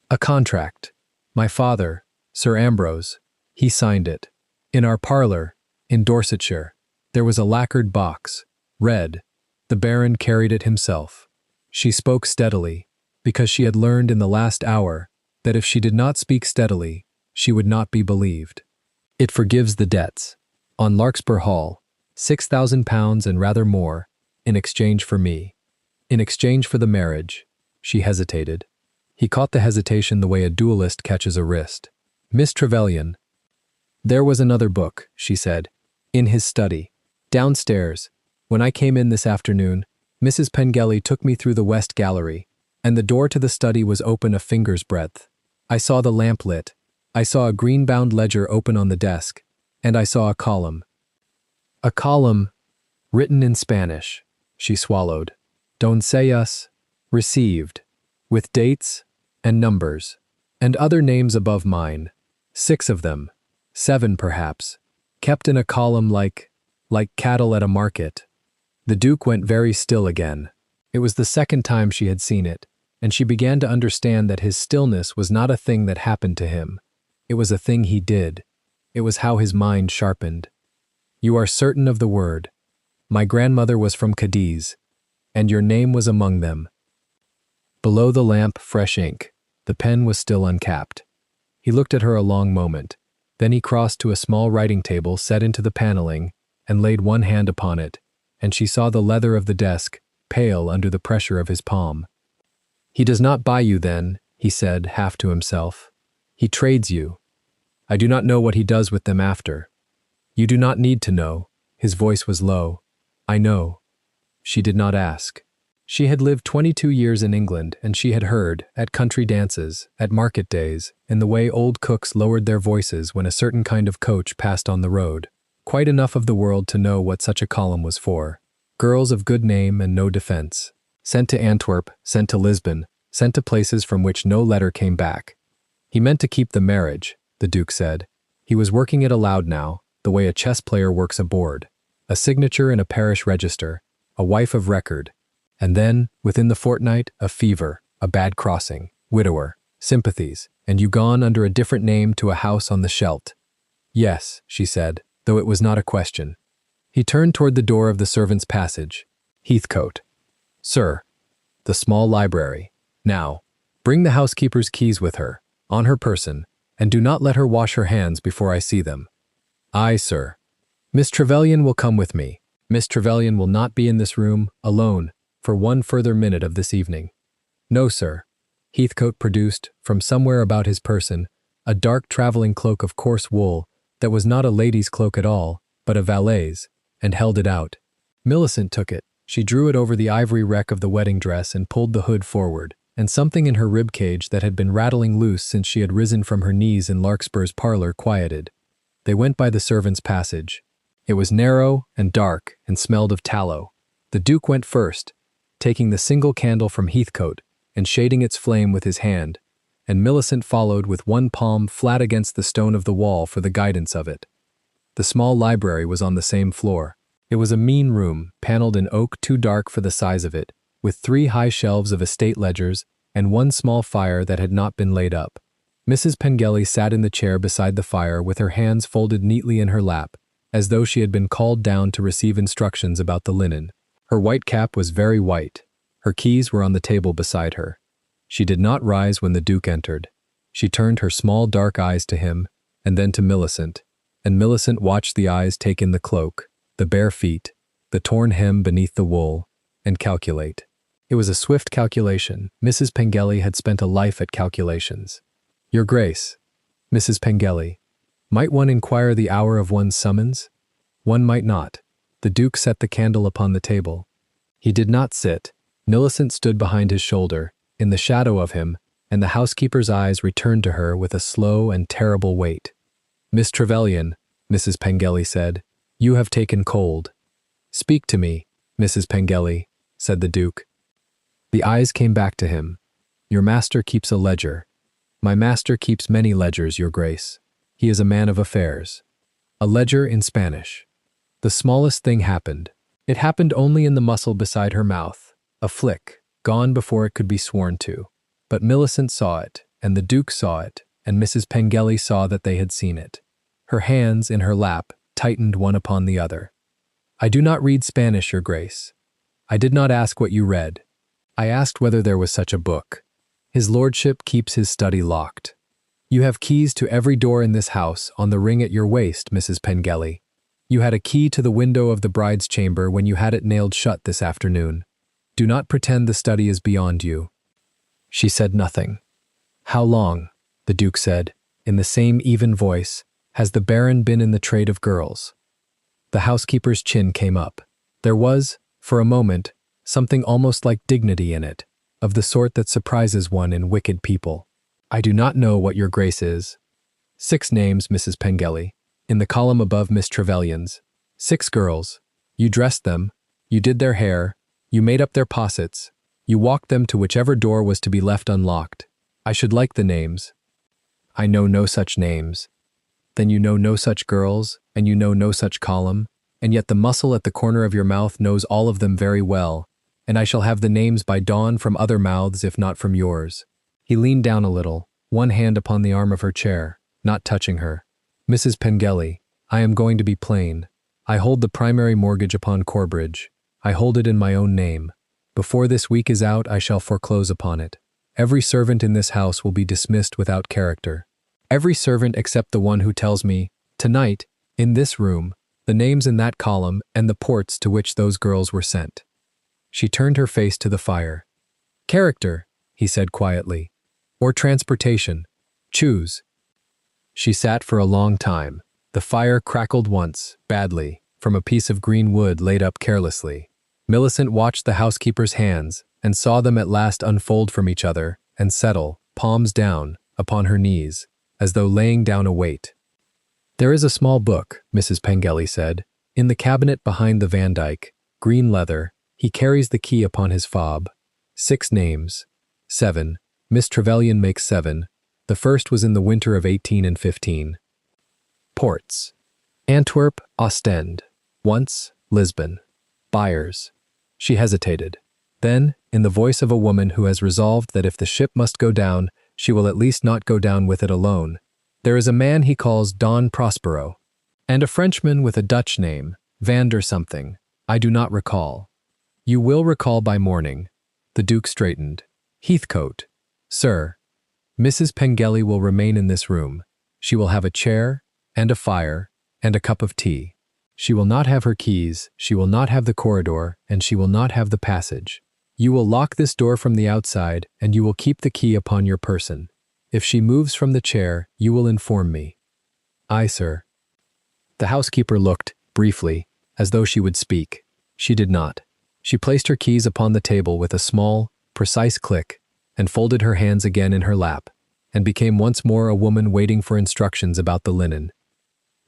A contract. My father, Sir Ambrose, he signed it. In our parlour, in Dorsetshire, there was a lacquered box, red. The Baron carried it himself. She spoke steadily, because she had learned in the last hour that if she did not speak steadily, she would not be believed. It forgives the debts. On Larkspur Hall, £6,000 and rather more, in exchange for me. In exchange for the marriage. She hesitated. He caught the hesitation the way a duelist catches a wrist. Miss Trevelyan. There was another book, she said, in his study. Downstairs. When I came in this afternoon, Mrs. Pengelly took me through the west gallery, and the door to the study was open a finger's breadth. I saw the lamp lit. I saw a green-bound ledger open on the desk, and I saw a column. A column written in Spanish. She swallowed. Doncellas, received, with dates and numbers, and other names above mine. 6 of them, 7 perhaps, kept in a column like cattle at a market. The Duke went very still again. It was the second time she had seen it, and she began to understand that his stillness was not a thing that happened to him. It was a thing he did. It was how his mind sharpened. You are certain of the word. My grandmother was from Cadiz, and your name was among them. Below the lamp, fresh ink. The pen was still uncapped. He looked at her a long moment. Then he crossed to a small writing table set into the paneling and laid one hand upon it, and she saw the leather of the desk, pale under the pressure of his palm. He does not buy you then, he said, half to himself. He trades you. I do not know what he does with them after. You do not need to know. His voice was low. I know. She did not ask. She had lived 22 years in England, and she had heard, at country dances, at market days, in the way old cooks lowered their voices when a certain kind of coach passed on the road, quite enough of the world to know what such a column was for. Girls of good name and no defense. Sent to Antwerp, sent to Lisbon, sent to places from which no letter came back. He meant to keep the marriage, the Duke said. He was working it aloud now, the way a chess player works a board. A signature in a parish register, a wife of record, and then, within the fortnight, a fever, a bad crossing, widower, sympathies, and you gone under a different name to a house on the Scheldt. Yes, she said, though it was not a question. He turned toward the door of the servants' passage. Heathcote. Sir. The small library. Now, bring the housekeeper's keys with her, on her person, and do not let her wash her hands before I see them. Aye, sir. Miss Trevelyan will come with me. Miss Trevelyan will not be in this room, alone, for one further minute of this evening. No, sir. Heathcote produced, from somewhere about his person, a dark traveling cloak of coarse wool that was not a lady's cloak at all, but a valet's, and held it out. Millicent took it. She drew it over the ivory wreck of the wedding dress and pulled the hood forward, and something in her rib cage that had been rattling loose since she had risen from her knees in Larkspur's parlour quieted. They went by the servants' passage. It was narrow and dark and smelled of tallow. The Duke went first, taking the single candle from Heathcote and shading its flame with his hand, and Millicent followed with one palm flat against the stone of the wall for the guidance of it. The small library was on the same floor. It was a mean room, panelled in oak too dark for the size of it, with 3 high shelves of estate ledgers and one small fire that had not been laid up. Mrs. Pengelly sat in the chair beside the fire with her hands folded neatly in her lap, as though she had been called down to receive instructions about the linen. Her white cap was very white. Her keys were on the table beside her. She did not rise when the Duke entered. She turned her small dark eyes to him, and then to Millicent, and Millicent watched the eyes take in the cloak, the bare feet, the torn hem beneath the wool, and calculate. It was a swift calculation. Mrs. Pengelly had spent a life at calculations. Your Grace, Mrs. Pengelly, might one inquire the hour of one's summons? One might not. The Duke set the candle upon the table. He did not sit. Millicent stood behind his shoulder, in the shadow of him, and the housekeeper's eyes returned to her with a slow and terrible weight. Miss Trevelyan, Mrs. Pengelly said, you have taken cold. Speak to me, Mrs. Pengelly, said the Duke. The eyes came back to him. Your master keeps a ledger. My master keeps many ledgers, Your Grace. He is a man of affairs. A ledger in Spanish. The smallest thing happened. It happened only in the muscle beside her mouth. A flick, gone before it could be sworn to. But Millicent saw it, and the Duke saw it, and Mrs. Pengelly saw that they had seen it. Her hands, in her lap, tightened one upon the other. I do not read Spanish, Your Grace. I did not ask what you read. I asked whether there was such a book. His lordship keeps his study locked. You have keys to every door in this house on the ring at your waist, Mrs. Pengelly. You had a key to the window of the bride's chamber when you had it nailed shut this afternoon. Do not pretend the study is beyond you. She said nothing. How long, the Duke said, in the same even voice, has the Baron been in the trade of girls? The housekeeper's chin came up. There was, for a moment, something almost like dignity in it, of the sort that surprises one in wicked people. I do not know what your Grace is. 6 names, Mrs. Pengelly, in the column above Miss Trevelyan's. 6 girls. You dressed them, you did their hair, you made up their possets, you walked them to whichever door was to be left unlocked. I should like the names. I know no such names. Then you know no such girls, and you know no such column, and yet the muscle at the corner of your mouth knows all of them very well, and I shall have the names by dawn from other mouths if not from yours. He leaned down a little, one hand upon the arm of her chair, not touching her. Mrs. Pengelly, I am going to be plain. I hold the primary mortgage upon Corbridge. I hold it in my own name. Before this week is out, I shall foreclose upon it. Every servant in this house will be dismissed without character. Every servant except the one who tells me, tonight, in this room, the names in that column and the ports to which those girls were sent. She turned her face to the fire. Character, he said quietly, or transportation. Choose. She sat for a long time. The fire crackled once, badly, from a piece of green wood laid up carelessly. Millicent watched the housekeeper's hands and saw them at last unfold from each other and settle, palms down, upon her knees, as though laying down a weight. There is a small book, Mrs. Pengelly said, in the cabinet behind the Vandyke, green leather. He carries the key upon his fob. 6 names. 7. Miss Trevelyan makes 7. The first was in the winter of 18 and 15. Ports. Antwerp, Ostend. Once, Lisbon. Buyers. She hesitated. Then, in the voice of a woman who has resolved that if the ship must go down, she will at least not go down with it alone. There is a man he calls Don Prospero, and a Frenchman with a Dutch name, Vander something. I do not recall. You will recall by morning. The Duke straightened. Heathcote. Sir, Mrs. Pengelly will remain in this room. She will have a chair, and a fire, and a cup of tea. She will not have her keys, she will not have the corridor, and she will not have the passage. You will lock this door from the outside, and you will keep the key upon your person. If she moves from the chair, you will inform me. Aye, sir. The housekeeper looked, briefly, as though she would speak. She did not. She placed her keys upon the table with a small, precise click, and folded her hands again in her lap, and became once more a woman waiting for instructions about the linen.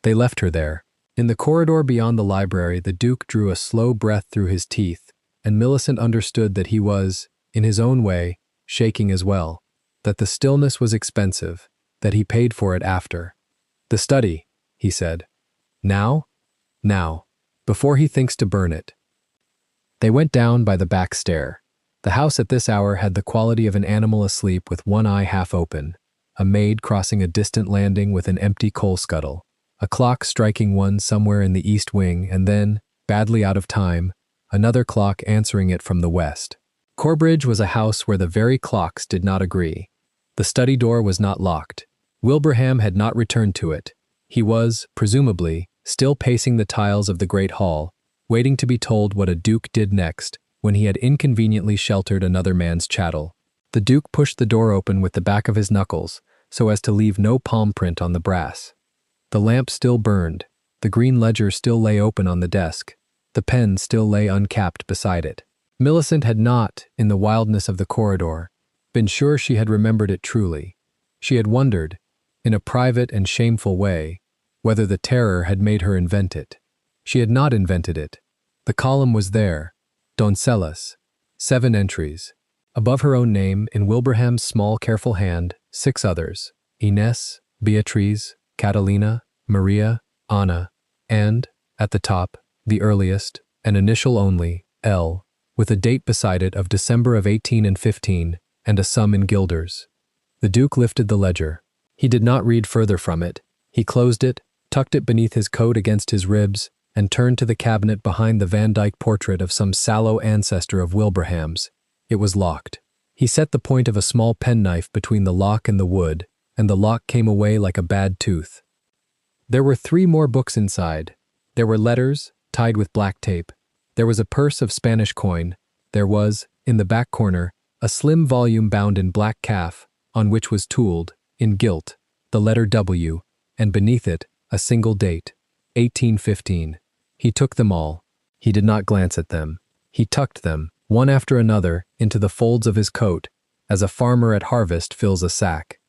They left her there. In the corridor beyond the library, the Duke drew a slow breath through his teeth, and Millicent understood that he was, in his own way, shaking as well, that the stillness was expensive, that he paid for it after. The study, he said. Now? Now, before he thinks to burn it. They went down by the back stair. The house at this hour had the quality of an animal asleep with one eye half open. a maid crossing a distant landing with an empty coal scuttle, a clock striking one somewhere in the east wing, and then, badly out of time, another clock answering it from the west. Corbridge was a house where the very clocks did not agree. The study door was not locked. Wilbraham had not returned to it. He was, presumably, still pacing the tiles of the great hall, waiting to be told what a duke did next, when he had inconveniently sheltered another man's chattel. The duke pushed the door open with the back of his knuckles, so as to leave no palm print on the brass. The lamp still burned. The green ledger still lay open on the desk. The pen still lay uncapped beside it. Millicent had not, in the wildness of the corridor, been sure she had remembered it truly. She had wondered, in a private and shameful way, whether the terror had made her invent it. She had not invented it. The column was there, Doncellas, 7 entries. Above her own name, in Wilbraham's small, careful hand, 6 others, Ines, Beatriz, Catalina, Maria, Anna, and, at the top, the earliest, an initial only, L, with a date beside it of December of 1815 and a sum in guilders. The Duke lifted the ledger. He did not read further from it. He closed it, tucked it beneath his coat against his ribs, and turned to the cabinet behind the Van Dyck portrait of some sallow ancestor of Wilbraham's. It was locked. He set the point of a small penknife between the lock and the wood, and the lock came away like a bad tooth. There were 3 more books inside. There were letters, tied with black tape. There was a purse of Spanish coin. There was, in the back corner, a slim volume bound in black calf, on which was tooled, in gilt, the letter W, and beneath it, a single date, 1815. He took them all. He did not glance at them. He tucked them, one after another, into the folds of his coat, as a farmer at harvest fills a sack.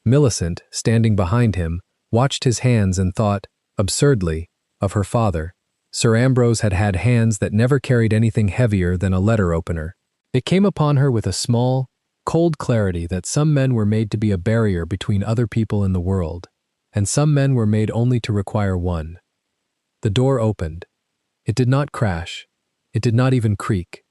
Millicent, standing behind him, watched his hands and thought, absurdly, of her father. Sir Ambrose had had hands that never carried anything heavier than a letter opener. It came upon her with a small, cold clarity that some men were made to be a barrier between other people in the world, and some men were made only to require one. The door opened. It did not crash. It did not even creak.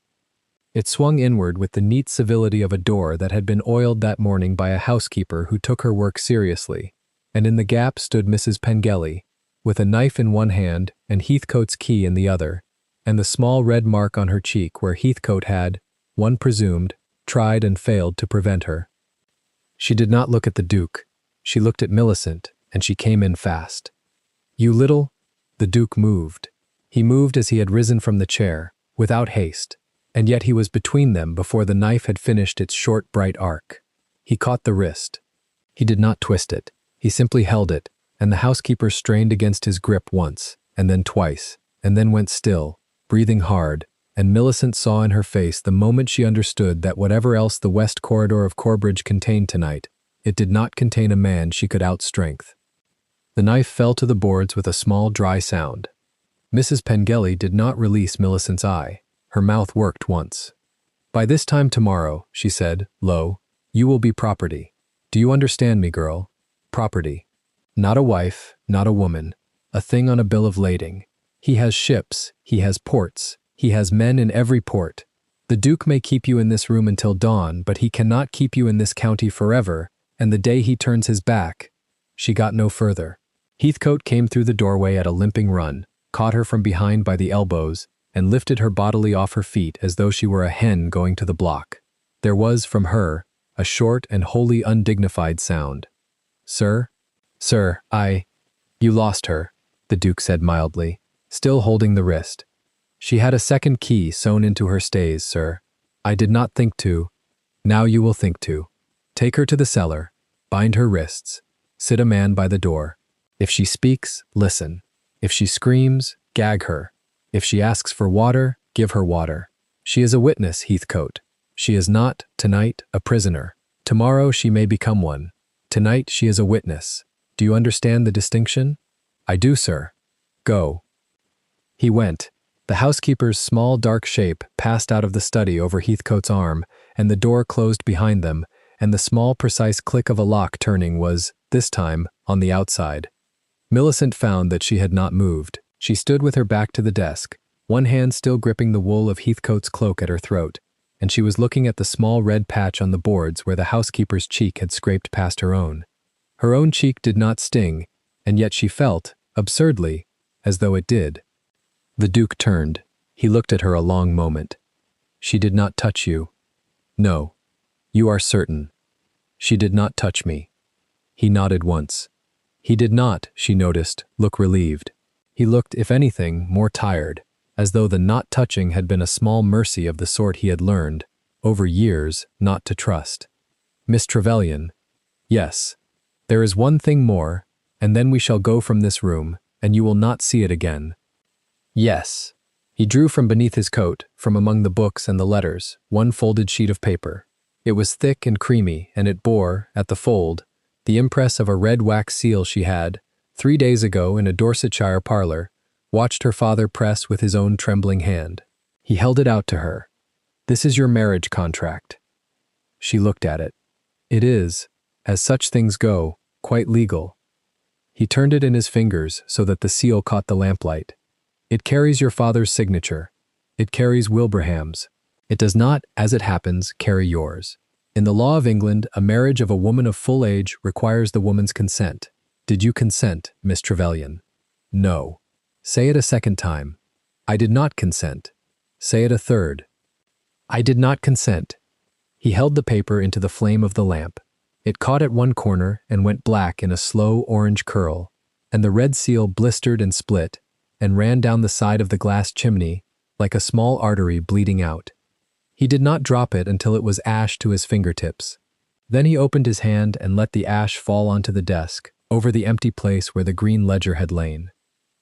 It swung inward with the neat civility of a door that had been oiled that morning by a housekeeper who took her work seriously, and in the gap stood Mrs. Pengelly, with a knife in one hand and Heathcote's key in the other, and the small red mark on her cheek where Heathcote had, one presumed, tried and failed to prevent her. She did not look at the Duke. She looked at Millicent, and she came in fast. "You little—" The Duke moved. He moved as he had risen from the chair, without haste, and yet he was between them before the knife had finished its short, bright arc. He caught the wrist. He did not twist it. He simply held it, and the housekeeper strained against his grip once, and then twice, and then went still, breathing hard, and Millicent saw in her face the moment she understood that whatever else the west corridor of Corbridge contained tonight, it did not contain a man she could outstrength. The knife fell to the boards with a small, dry sound. Mrs. Pengelly did not release Millicent's eye. Her mouth worked once. "By this time tomorrow," she said, low, "you will be property. Do you understand me, girl? Property. Not a wife, not a woman. A thing on a bill of lading. He has ships, he has ports, he has men in every port. The Duke may keep you in this room until dawn, but he cannot keep you in this county forever, and the day he turns his back—" She got no further. Heathcote came through the doorway at a limping run, caught her from behind by the elbows, and lifted her bodily off her feet as though she were a hen going to the block. There was, from her, a short and wholly undignified sound. "Sir? Sir, You lost her," the Duke said mildly, still holding the wrist. "She had a second key sewn into her stays, sir. I did not think to. Now you will think to. Take her to the cellar. Bind her wrists. Sit a man by the door. If she speaks, listen. If she screams, gag her. If she asks for water, give her water. She is a witness, Heathcote. She is not, tonight, a prisoner. Tomorrow she may become one. Tonight she is a witness. Do you understand the distinction?" "I do, sir." "Go." He went. The housekeeper's small dark shape passed out of the study over Heathcote's arm, and the door closed behind them, and the small precise click of a lock turning was, this time, on the outside. Millicent found that she had not moved. She stood with her back to the desk, one hand still gripping the wool of Heathcote's cloak at her throat. and she was looking at the small red patch on the boards where the housekeeper's cheek had scraped past her own. Her own cheek did not sting, and yet she felt, absurdly, as though it did. The Duke turned. He looked at her a long moment. She did not touch you. No. You are certain. She did not touch me. He nodded once. He did not, she noticed, look relieved. He looked, if anything, more tired, as though the not touching had been a small mercy of the sort he had learned, over years, not to trust. Miss Trevelyan. Yes. There is one thing more, and then we shall go from this room, and you will not see it again. Yes. He drew from beneath his coat, from among the books and the letters, one folded sheet of paper. It was thick and creamy, and it bore, at the fold, the impress of a red wax seal she had, 3 days ago in a Dorsetshire parlour, watched her father press with his own trembling hand. He held it out to her. This is your marriage contract. She looked at it. It is, as such things go, quite legal. He turned it in his fingers so that the seal caught the lamplight. It carries your father's signature. It carries Wilbraham's. It does not, as it happens, carry yours. In the law of England, a marriage of a woman of full age requires the woman's consent. Did you consent, Miss Trevelyan? No. Say it a second time. I did not consent. Say it a third. I did not consent. He held the paper into the flame of the lamp. It caught at one corner and went black in a slow orange curl, and the red seal blistered and split, and ran down the side of the glass chimney like a small artery bleeding out. He did not drop it until it was ash to his fingertips. Then he opened his hand and let the ash fall onto the desk, over the empty place where the green ledger had lain.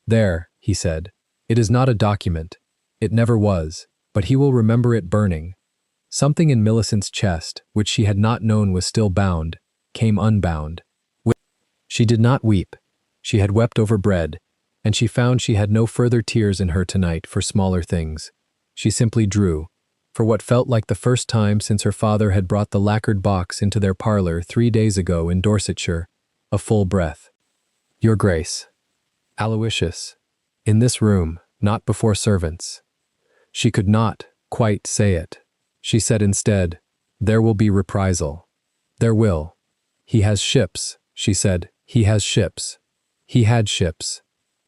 There, he said, it is not a document. It never was, but he will remember it burning. Something in Millicent's chest, which she had not known was still bound, came unbound. She did not weep. She had wept over bread, and she found she had no further tears in her tonight for smaller things. She simply drew, for what felt like the first time since her father had brought the lacquered box into their parlour 3 days ago in Dorsetshire, a full breath. Your Grace. Aloysius. In this room, not before servants. She could not, quite, say it. She said instead, there will be reprisal. There will. He has ships, she said. He has ships. He had ships.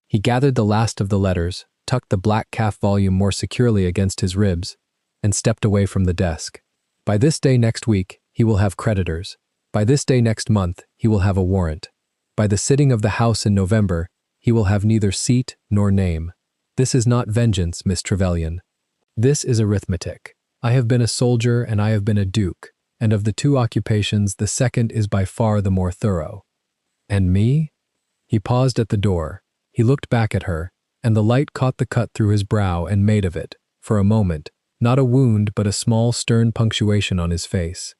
He gathered the last of the letters, tucked the black calf volume more securely against his ribs, and stepped away from the desk. By this day next week, he will have creditors. By this day next month, he will have a warrant. By the sitting of the House in November, he will have neither seat nor name. This is not vengeance, Miss Trevelyan. This is arithmetic. I have been a soldier and I have been a duke, and of the two occupations, the second is by far the more thorough. And me? He paused at the door. He looked back at her, and the light caught the cut through his brow and made of it, for a moment, not a wound but a small stern punctuation on his face.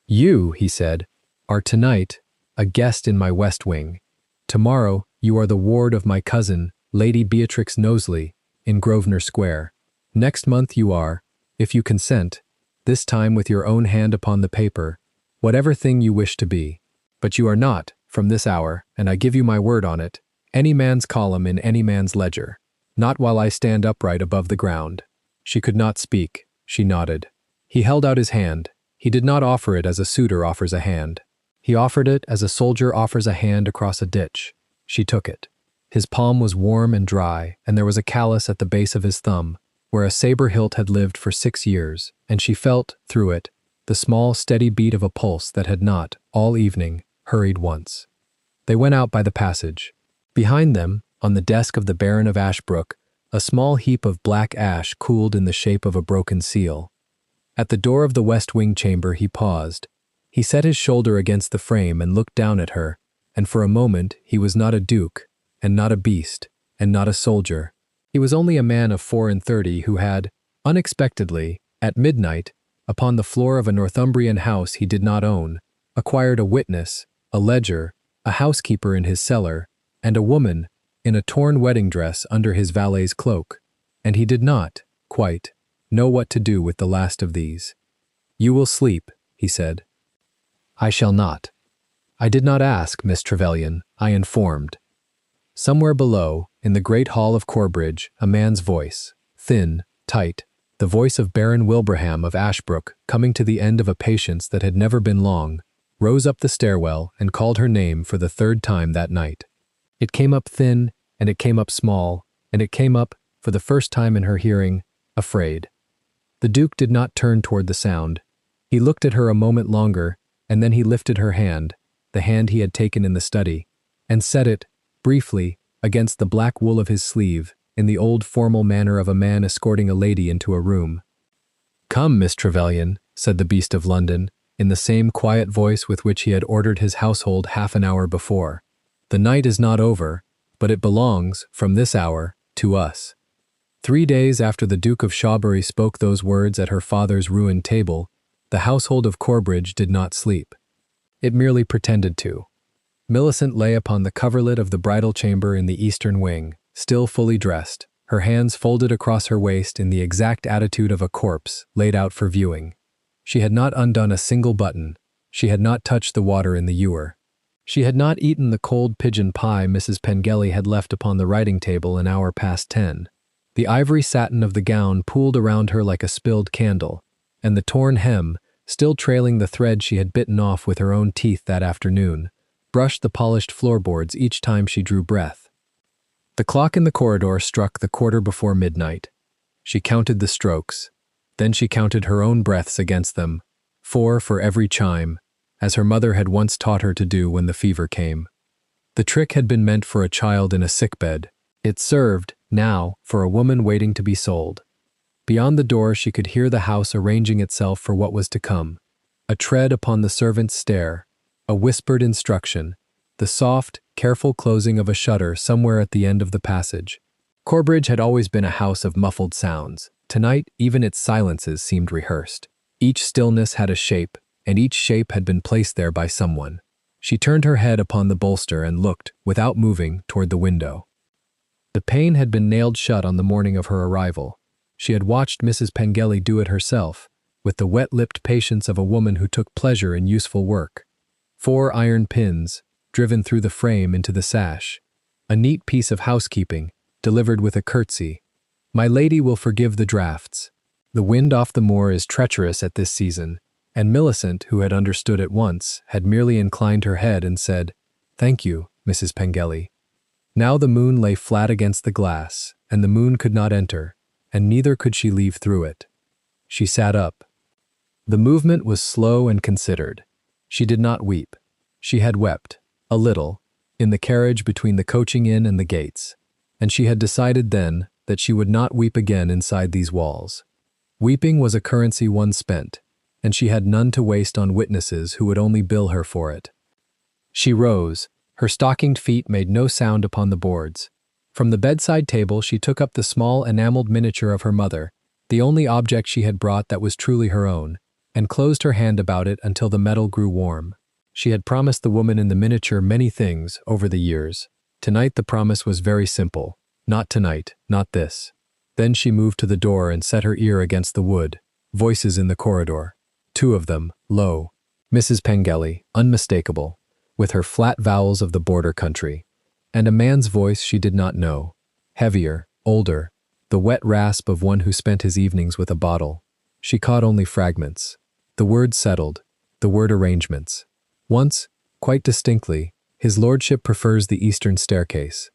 You, he said, are tonight a guest in my west wing. Tomorrow you are the ward of my cousin, Lady Beatrix Knowsley, in Grosvenor Square. Next month you are, if you consent, this time with your own hand upon the paper, whatever thing you wish to be. But you are not, from this hour, and I give you my word on it, any man's column in any man's ledger. Not while I stand upright above the ground. She could not speak. She nodded. He held out his hand. He did not offer it as a suitor offers a hand. He offered it as a soldier offers a hand across a ditch. She took it. His palm was warm and dry, and there was a callus at the base of his thumb, where a saber hilt had lived for 6 years, and she felt, through it, the small, steady beat of a pulse that had not, all evening, hurried once. They went out by the passage. Behind them, on the desk of the Baron of Ashbrook, a small heap of black ash cooled in the shape of a broken seal. At the door of the west wing chamber he paused. He set his shoulder against the frame and looked down at her, and for a moment he was not a duke, and not a beast, and not a soldier. He was only a man of 34 who had, unexpectedly, at midnight, upon the floor of a Northumbrian house he did not own, acquired a witness, a ledger, a housekeeper in his cellar, and a woman, in a torn wedding dress under his valet's cloak, and he did not, quite, know what to do with the last of these. You will sleep, he said. I shall not. I did not ask, Miss Trevelyan, I informed. Somewhere below, in the great hall of Corbridge, a man's voice, thin, tight, The voice of Baron Wilbraham of Ashbrook, coming to the end of a patience that had never been long, rose up the stairwell and called her name for the third time that night. It came up thin, and it came up small, and it came up, for the first time in her hearing, afraid. The Duke did not turn toward the sound. He looked at her a moment longer, and then he lifted her hand, the hand he had taken in the study, and set it, briefly, against the black wool of his sleeve, in the old formal manner of a man escorting a lady into a room. "Come, Miss Trevelyan," said the Beast of London, in the same quiet voice with which he had ordered his household half an hour before. "The night is not over, but it belongs, from this hour, to us." 3 days after the Duke of Shawbury spoke those words at her father's ruined table, the household of Corbridge did not sleep. It merely pretended to. Millicent lay upon the coverlet of the bridal chamber in the eastern wing, still fully dressed, her hands folded across her waist in the exact attitude of a corpse laid out for viewing. She had not undone a single button. She had not touched the water in the ewer. She had not eaten the cold pigeon pie Mrs. Pengelly had left upon the writing table an hour past 10. The ivory satin of the gown pooled around her like a spilled candle, and the torn hem, still trailing the thread she had bitten off with her own teeth that afternoon, brushed the polished floorboards each time she drew breath. The clock in the corridor struck the 1:15 midnight. She counted the strokes. Then she counted her own breaths against them, 4 for every chime, as her mother had once taught her to do when the fever came. The trick had been meant for a child in a sickbed. It served, now, for a woman waiting to be sold. Beyond the door she could hear the house arranging itself for what was to come. A tread upon the servant's stair, a whispered instruction, the soft, careful closing of a shutter somewhere at the end of the passage. Corbridge had always been a house of muffled sounds. Tonight, even its silences seemed rehearsed. Each stillness had a shape, and each shape had been placed there by someone. She turned her head upon the bolster and looked, without moving, toward the window. The pane had been nailed shut on the morning of her arrival. She had watched Mrs. Pengelly do it herself, with the wet-lipped patience of a woman who took pleasure in useful work. 4 iron pins, driven through the frame into the sash. A neat piece of housekeeping, delivered with a curtsy. "My lady will forgive the draughts. The wind off the moor is treacherous at this season," and Millicent, who had understood at once, had merely inclined her head and said, "Thank you, Mrs. Pengelly." Now the moon lay flat against the glass, and the moon could not enter, and neither could she leave through it. She sat up. The movement was slow and considered. She did not weep. She had wept, a little, in the carriage between the coaching inn and the gates, and she had decided then that she would not weep again inside these walls. Weeping was a currency one spent, and she had none to waste on witnesses who would only bill her for it. She rose. Her stockinged feet made no sound upon the boards. From the bedside table she took up the small enameled miniature of her mother, the only object she had brought that was truly her own, and closed her hand about it until the metal grew warm. She had promised the woman in the miniature many things over the years. Tonight the promise was very simple. Not tonight, not this. Then she moved to the door and set her ear against the wood. Voices in the corridor. 2 of them, low. Mrs. Pengelly, unmistakable, with her flat vowels of the border country. And a man's voice she did not know. Heavier, older, the wet rasp of one who spent his evenings with a bottle. She caught only fragments. The word settled, the word arrangements. Once, quite distinctly, his lordship prefers the eastern staircase.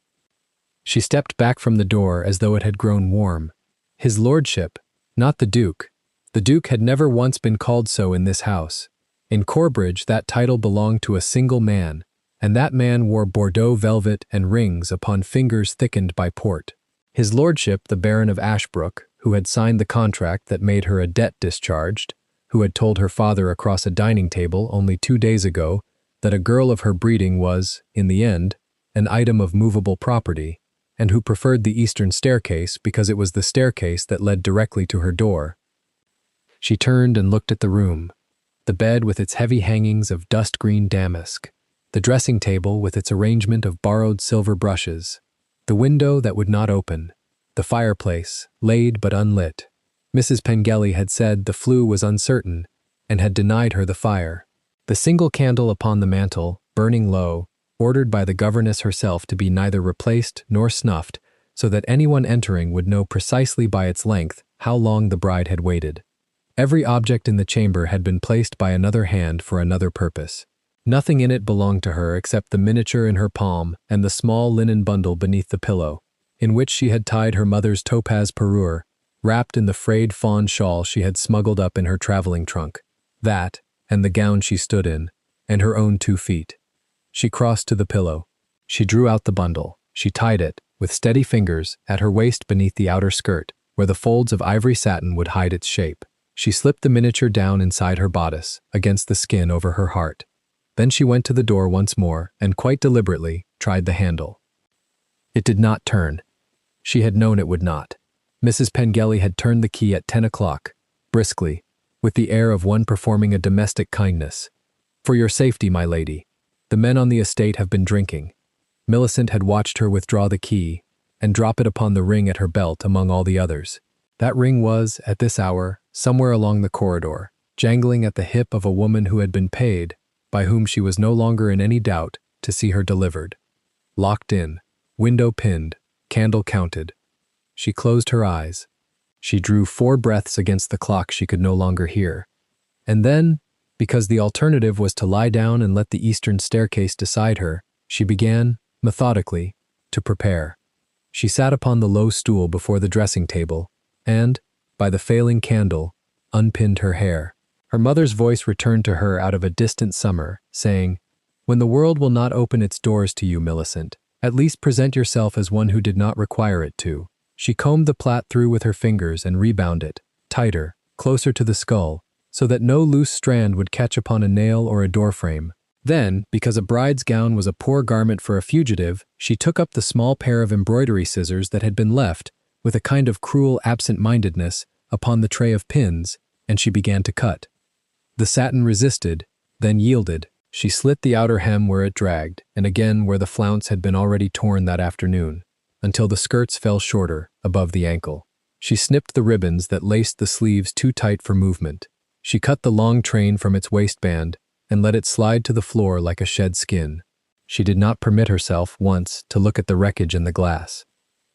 She stepped back from the door as though it had grown warm. His lordship, not the Duke. The Duke had never once been called so in this house. In Corbridge that title belonged to a single man, and that man wore Bordeaux velvet and rings upon fingers thickened by port. His lordship, the Baron of Ashbrook, who had signed the contract that made her a debt discharged, who had told her father across a dining table only 2 days ago that a girl of her breeding was, in the end, an item of movable property, and who preferred the eastern staircase because it was the staircase that led directly to her door. She turned and looked at the room, the bed with its heavy hangings of dust-green damask, the dressing table with its arrangement of borrowed silver brushes, the window that would not open, the fireplace, laid but unlit. Mrs. Pengelly had said the flue was uncertain and had denied her the fire. The single candle upon the mantel, burning low, ordered by the governess herself to be neither replaced nor snuffed, so that anyone entering would know precisely by its length how long the bride had waited. Every object in the chamber had been placed by another hand for another purpose. Nothing in it belonged to her except the miniature in her palm and the small linen bundle beneath the pillow, in which she had tied her mother's topaz parure, wrapped in the frayed fawn shawl she had smuggled up in her traveling trunk. That, and the gown she stood in, and her own 2 feet. She crossed to the pillow. She drew out the bundle. She tied it, with steady fingers, at her waist beneath the outer skirt, where the folds of ivory satin would hide its shape. She slipped the miniature down inside her bodice, against the skin over her heart. Then she went to the door once more and, quite deliberately, tried the handle. It did not turn. She had known it would not. Mrs. Pengelly had turned the key at 10 o'clock, briskly, with the air of one performing a domestic kindness. "For your safety, my lady. The men on the estate have been drinking." Millicent had watched her withdraw the key and drop it upon the ring at her belt among all the others. That ring was, at this hour, somewhere along the corridor, jangling at the hip of a woman who had been paid, by whom she was no longer in any doubt, to see her delivered. Locked in, window pinned, candle counted. She closed her eyes. She drew 4 breaths against the clock she could no longer hear. And then, because the alternative was to lie down and let the eastern staircase decide her, she began, methodically, to prepare. She sat upon the low stool before the dressing table and, by the failing candle, unpinned her hair. Her mother's voice returned to her out of a distant summer, saying, "When the world will not open its doors to you, Millicent, at least present yourself as one who did not require it to." She combed the plait through with her fingers and rebound it, tighter, closer to the skull, so that no loose strand would catch upon a nail or a doorframe. Then, because a bride's gown was a poor garment for a fugitive, she took up the small pair of embroidery scissors that had been left, with a kind of cruel absent-mindedness, upon the tray of pins, and she began to cut. The satin resisted, then yielded. She slit the outer hem where it dragged, and again where the flounce had been already torn that afternoon, until the skirts fell shorter, above the ankle. She snipped the ribbons that laced the sleeves too tight for movement. She cut the long train from its waistband and let it slide to the floor like a shed skin. She did not permit herself, once, to look at the wreckage in the glass.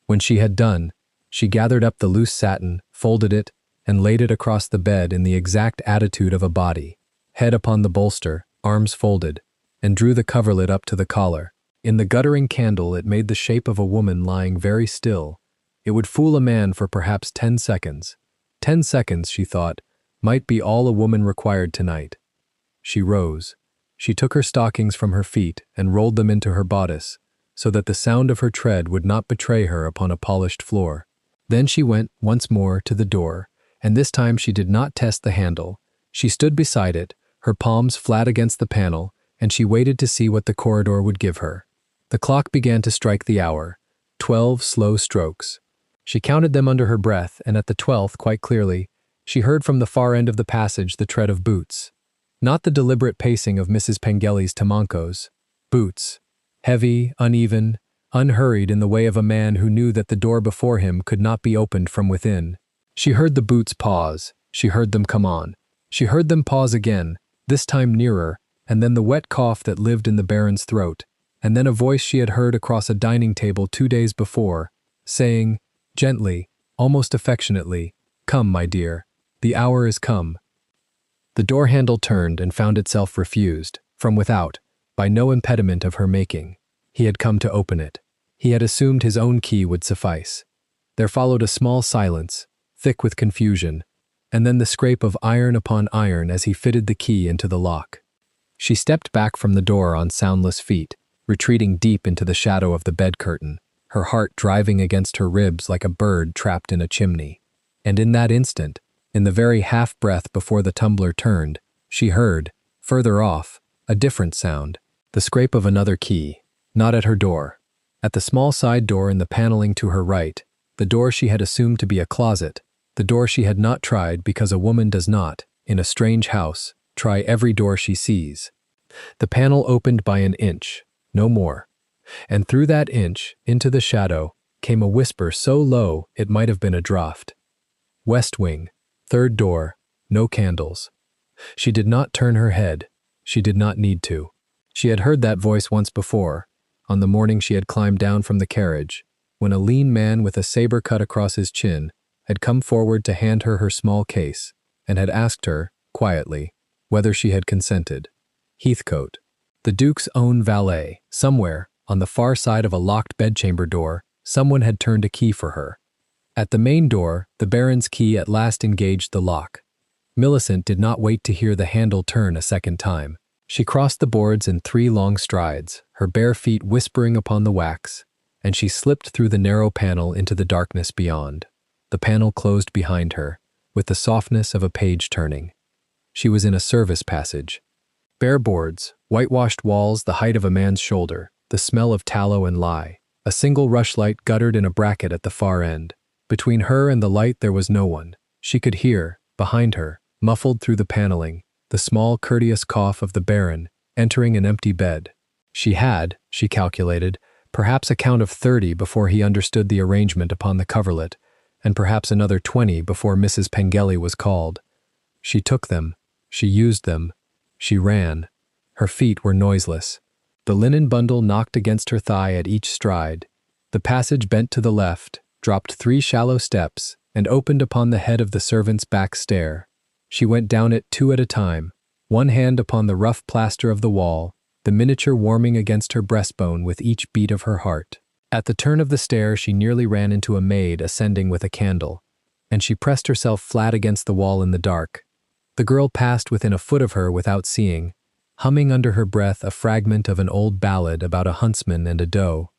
When she had done, she gathered up the loose satin, folded it, and laid it across the bed in the exact attitude of a body, head upon the bolster, arms folded, and drew the coverlet up to the collar. In the guttering candle it made the shape of a woman lying very still. It would fool a man for perhaps 10 seconds. 10 seconds, she thought, might be all a woman required tonight. She rose. She took her stockings from her feet and rolled them into her bodice, so that the sound of her tread would not betray her upon a polished floor. Then she went once more to the door, and this time she did not test the handle. She stood beside it, her palms flat against the panel, and she waited to see what the corridor would give her. The clock began to strike the hour, 12 slow strokes. She counted them under her breath, and at the 12th, quite clearly, she heard from the far end of the passage the tread of boots. Not the deliberate pacing of Mrs. Pengelly's tamancos. Boots. Heavy, uneven, unhurried in the way of a man who knew that the door before him could not be opened from within. She heard the boots pause. She heard them come on. She heard them pause again, this time nearer, and then the wet cough that lived in the Baron's throat, and then a voice she had heard across a dining table 2 days before, saying, gently, almost affectionately, "Come, my dear, the hour is come." The door handle turned and found itself refused, from without, by no impediment of her making. He had come to open it. He had assumed his own key would suffice. There followed a small silence, thick with confusion, and then the scrape of iron upon iron as he fitted the key into the lock. She stepped back from the door on soundless feet, retreating deep into the shadow of the bed curtain, her heart driving against her ribs like a bird trapped in a chimney. And in that instant, in the very half-breath before the tumbler turned, she heard, further off, a different sound, the scrape of another key, not at her door. At the small side door in the paneling to her right, the door she had assumed to be a closet, the door she had not tried because a woman does not, in a strange house, try every door she sees. The panel opened by an inch, no more, and through that inch, into the shadow, came a whisper so low it might have been a draught. West wing, third door, no candles. She did not turn her head. She did not need to. She had heard that voice once before, on the morning she had climbed down from the carriage, when a lean man with a saber cut across his chin, had come forward to hand her her small case, and had asked her, quietly, whether she had consented. Heathcote, the Duke's own valet, somewhere, on the far side of a locked bedchamber door, someone had turned a key for her. At the main door, the Baron's key at last engaged the lock. Millicent did not wait to hear the handle turn a second time. She crossed the boards in 3 long strides, her bare feet whispering upon the wax, and she slipped through the narrow panel into the darkness beyond. The panel closed behind her, with the softness of a page turning. She was in a service passage. Bare boards, whitewashed walls the height of a man's shoulder, the smell of tallow and lye. A single rushlight guttered in a bracket at the far end. Between her and the light there was no one. She could hear, behind her, muffled through the paneling, the small courteous cough of the Baron, entering an empty bed. She had, she calculated, perhaps a count of 30 before he understood the arrangement upon the coverlet, and perhaps another 20 before Mrs. Pengelly was called. She took them, she used them, she ran. Her feet were noiseless. The linen bundle knocked against her thigh at each stride. The passage bent to the left, dropped 3 shallow steps, and opened upon the head of the servant's back stair. She went down it 2 at a time, one hand upon the rough plaster of the wall, the miniature warming against her breastbone with each beat of her heart. At the turn of the stair she nearly ran into a maid ascending with a candle, and she pressed herself flat against the wall in the dark. The girl passed within a foot of her without seeing, humming under her breath a fragment of an old ballad about a huntsman and a doe.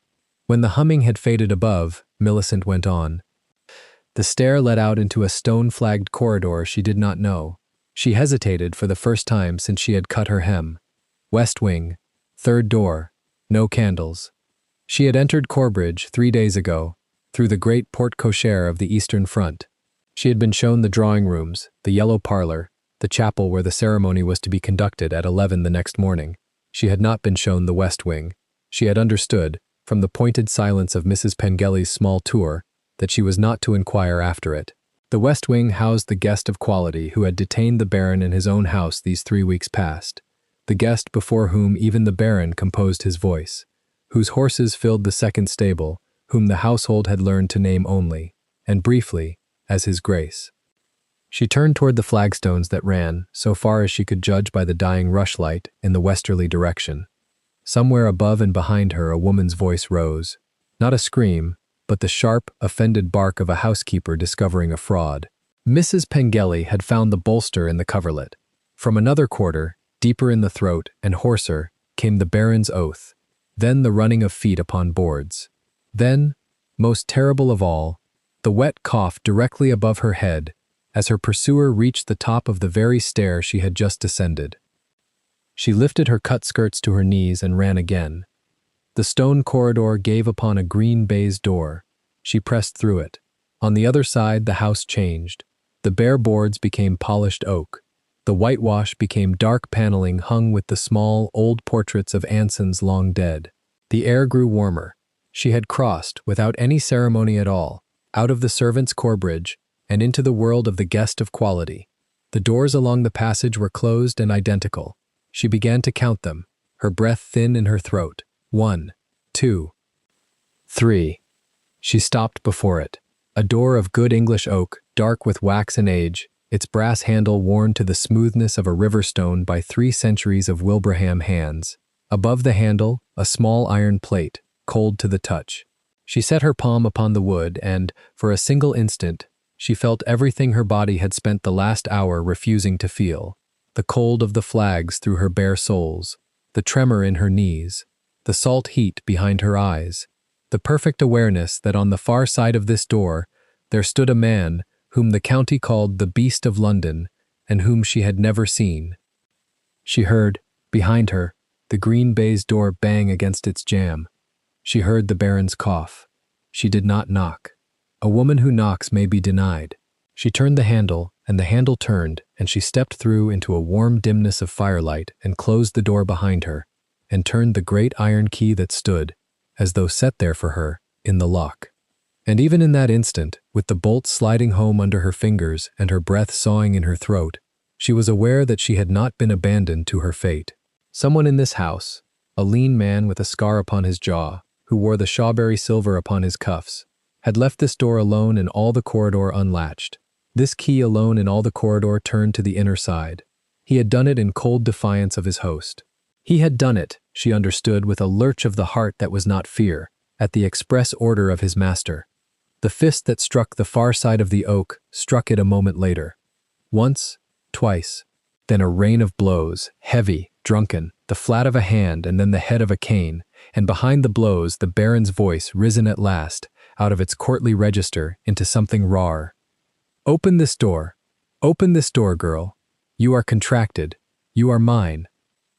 When the humming had faded above, Millicent went on. The stair led out into a stone-flagged corridor she did not know. She hesitated for the first time since she had cut her hem. West wing, 3rd door, no candles. She had entered Corbridge 3 days ago, through the great porte-cochere of the eastern front. She had been shown the drawing rooms, the yellow parlor, the chapel where the ceremony was to be conducted at 11 the next morning. She had not been shown the west wing. She had understood, from the pointed silence of Mrs. Pengelly's small tour, that she was not to inquire after it. The west wing housed the guest of quality who had detained the Baron in his own house these 3 weeks past, the guest before whom even the Baron composed his voice, whose horses filled the second stable, whom the household had learned to name only, and briefly, as His Grace. She turned toward the flagstones that ran, so far as she could judge by the dying rushlight, in the westerly direction. Somewhere above and behind her a woman's voice rose, not a scream, but the sharp, offended bark of a housekeeper discovering a fraud. Mrs. Pengelly had found the bolster in the coverlet. From another quarter, deeper in the throat and hoarser, came the Baron's oath, then the running of feet upon boards. Then, most terrible of all, the wet cough directly above her head, as her pursuer reached the top of the very stair she had just descended. She lifted her cut skirts to her knees and ran again. The stone corridor gave upon a green baize door. She pressed through it. On the other side the house changed. The bare boards became polished oak. The whitewash became dark paneling hung with the small, old portraits of Ansons long dead. The air grew warmer. She had crossed, without any ceremony at all, out of the servants' Corbridge, and into the world of the guest of quality. The doors along the passage were closed and identical. She began to count them, her breath thin in her throat. 1, 2, 3. She stopped before it. A door of good English oak, dark with wax and age, its brass handle worn to the smoothness of a river stone by 3 centuries of Wilbraham hands. Above the handle, a small iron plate, cold to the touch. She set her palm upon the wood and, for a single instant, she felt everything her body had spent the last hour refusing to feel. The cold of the flags through her bare soles, the tremor in her knees, the salt heat behind her eyes, the perfect awareness that on the far side of this door there stood a man whom the county called the Beast of London and whom she had never seen. She heard, behind her, the green baize door bang against its jamb. She heard the Baron's cough. She did not knock. A woman who knocks may be denied. She turned the handle, and the handle turned, and she stepped through into a warm dimness of firelight and closed the door behind her, and turned the great iron key that stood, as though set there for her, in the lock. And even in that instant, with the bolt sliding home under her fingers and her breath sawing in her throat, she was aware that she had not been abandoned to her fate. Someone in this house, a lean man with a scar upon his jaw, who wore the Shawberry silver upon his cuffs, had left this door alone in all the corridor unlatched. This key alone in all the corridor turned to the inner side. He had done it in cold defiance of his host. He had done it, she understood with a lurch of the heart that was not fear, at the express order of his master. The fist that struck the far side of the oak struck it a moment later. Once, twice, then a rain of blows, heavy, drunken, the flat of a hand and then the head of a cane, and behind the blows the Baron's voice risen at last, out of its courtly register, into something rawer. "Open this door. Open this door, girl. You are contracted. You are mine."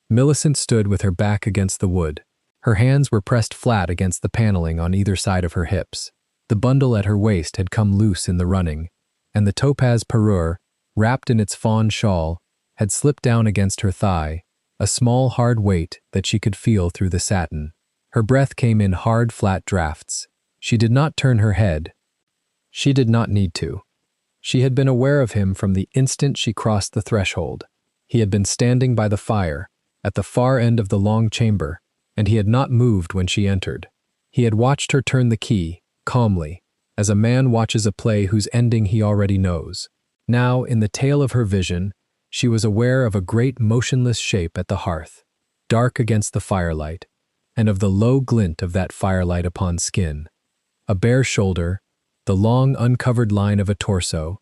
Millicent stood with her back against the wood. Her hands were pressed flat against the paneling on either side of her hips. The bundle at her waist had come loose in the running, and the topaz parure, wrapped in its fawn shawl, had slipped down against her thigh, a small hard weight that she could feel through the satin. Her breath came in hard, flat drafts. She did not turn her head. She did not need to. She had been aware of him from the instant she crossed the threshold. He had been standing by the fire, at the far end of the long chamber, and he had not moved when she entered. He had watched her turn the key, calmly, as a man watches a play whose ending he already knows. Now, in the tail of her vision, she was aware of a great motionless shape at the hearth, dark against the firelight, and of the low glint of that firelight upon skin. A bare shoulder, the long uncovered line of a torso,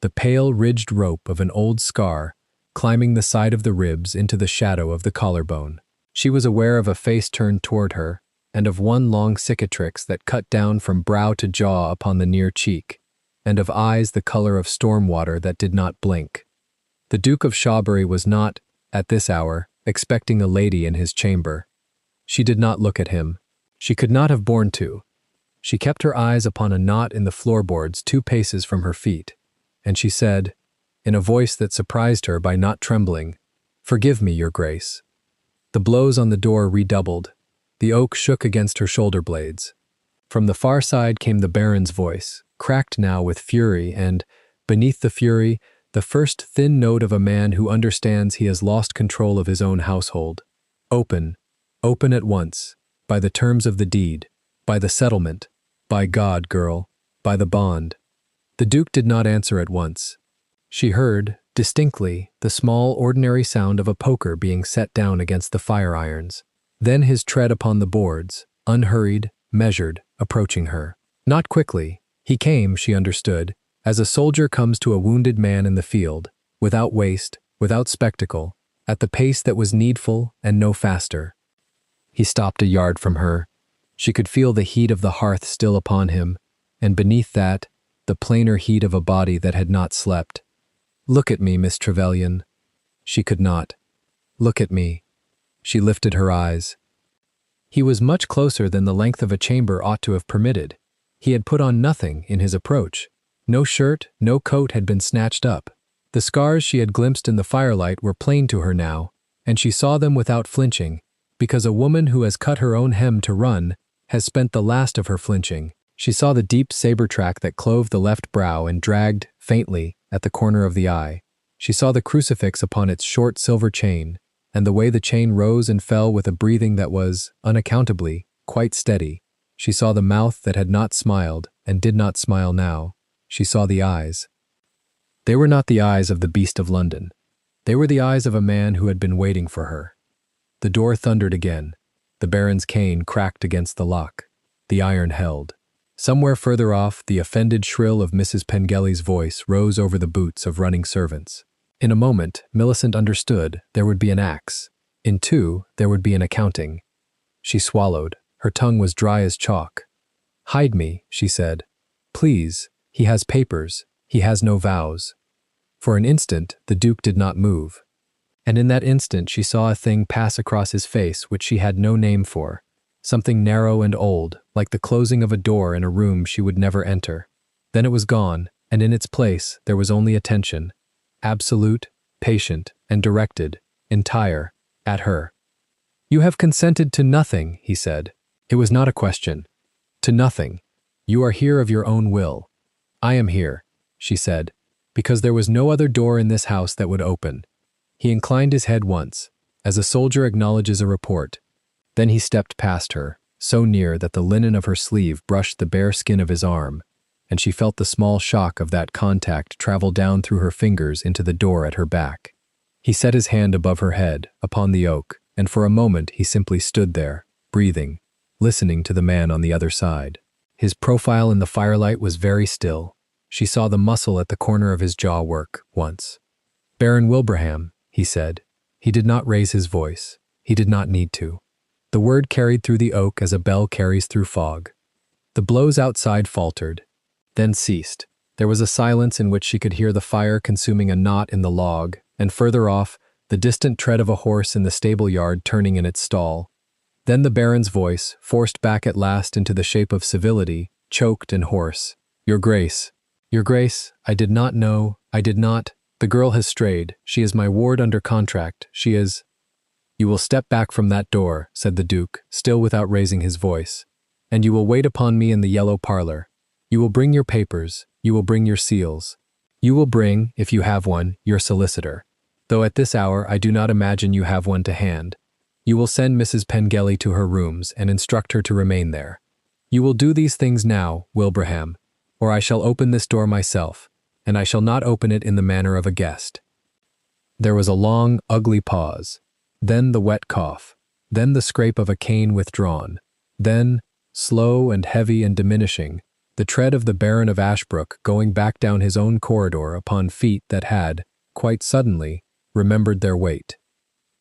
the pale ridged rope of an old scar climbing the side of the ribs into the shadow of the collarbone. She was aware of a face turned toward her, and of one long cicatrix that cut down from brow to jaw upon the near cheek, and of eyes the color of storm water that did not blink. The Duke of Shawbury was not, at this hour, expecting a lady in his chamber. She did not look at him. She could not have borne to. She kept her eyes upon a knot in the floorboards 2 paces from her feet, and she said, in a voice that surprised her by not trembling, "Forgive me, your grace." The blows on the door redoubled. The oak shook against her shoulder blades. From the far side came the Baron's voice, cracked now with fury, and, beneath the fury, the first thin note of a man who understands he has lost control of his own household. "Open. Open at once. By the terms of the deed. By the settlement. By God, girl. By the bond." The Duke did not answer at once. She heard, distinctly, the small, ordinary sound of a poker being set down against the fire irons. Then his tread upon the boards, unhurried, measured, approaching her. Not quickly. He came, she understood, as a soldier comes to a wounded man in the field, without waste, without spectacle, at the pace that was needful and no faster. He stopped a yard from her. She could feel the heat of the hearth still upon him, and beneath that, the plainer heat of a body that had not slept. "Look at me, Miss Trevelyan." She could not. "Look at me." She lifted her eyes. He was much closer than the length of a chamber ought to have permitted. He had put on nothing in his approach. No shirt, no coat had been snatched up. The scars she had glimpsed in the firelight were plain to her now, and she saw them without flinching, because a woman who has cut her own hem to run has spent the last of her flinching. She saw the deep saber track that clove the left brow and dragged, faintly, at the corner of the eye. She saw the crucifix upon its short silver chain, and the way the chain rose and fell with a breathing that was, unaccountably, quite steady. She saw the mouth that had not smiled and did not smile now. She saw the eyes. They were not the eyes of the Beast of London. They were the eyes of a man who had been waiting for her. The door thundered again. The Baron's cane cracked against the lock. The iron held. Somewhere further off, the offended shrill of Mrs. Pengelly's voice rose over the boots of running servants. In a moment, Millicent understood there would be an axe. In 2, there would be an accounting. She swallowed. Her tongue was dry as chalk. "Hide me," she said. "Please, he has papers. He has no vows." For an instant, the Duke did not move. And in that instant, she saw a thing pass across his face which she had no name for. Something narrow and old, like the closing of a door in a room she would never enter. Then it was gone, and in its place there was only attention, absolute, patient, and directed, entire, at her. "You have consented to nothing," he said. It was not a question. "To nothing. You are here of your own will." "I am here," she said, "because there was no other door in this house that would open." He inclined his head once, as a soldier acknowledges a report. Then he stepped past her. so near that the linen of her sleeve brushed the bare skin of his arm, and she felt the small shock of that contact travel down through her fingers into the door at her back. He set his hand above her head, upon the oak, and for a moment he simply stood there, breathing, listening to the man on the other side. His profile in the firelight was very still. She saw the muscle at the corner of his jaw work, once. "Baron Wilbraham," he said. He did not raise his voice. He did not need to. The word carried through the oak as a bell carries through fog. The blows outside faltered, then ceased. There was a silence in which she could hear the fire consuming a knot in the log, and further off, the distant tread of a horse in the stable yard turning in its stall. Then the Baron's voice, forced back at last into the shape of civility, choked and hoarse. "Your Grace. Your Grace, I did not know, I did not. The girl has strayed. She is my ward under contract. She is—" "You will step back from that door," said the Duke, still without raising his voice, "and you will wait upon me in the yellow parlor. You will bring your papers, you will bring your seals. You will bring, if you have one, your solicitor, though at this hour I do not imagine you have one to hand. You will send Mrs. Pengelly to her rooms and instruct her to remain there. You will do these things now, Wilbraham, or I shall open this door myself, and I shall not open it in the manner of a guest." There was a long, ugly pause, then the wet cough, then the scrape of a cane withdrawn, then, slow and heavy and diminishing, the tread of the Baron of Ashbrook going back down his own corridor upon feet that had, quite suddenly, remembered their weight.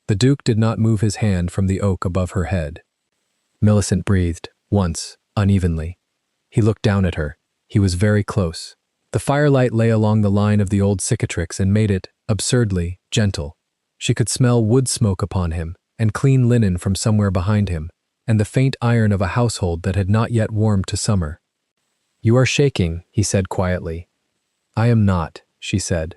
The Duke did not move his hand from the oak above her head. Millicent breathed, once, unevenly. He looked down at her. He was very close. The firelight lay along the line of the old cicatrix and made it, absurdly, gentle. She could smell wood smoke upon him, and clean linen from somewhere behind him, and the faint iron of a household that had not yet warmed to summer. "You are shaking," he said quietly. "I am not," she said.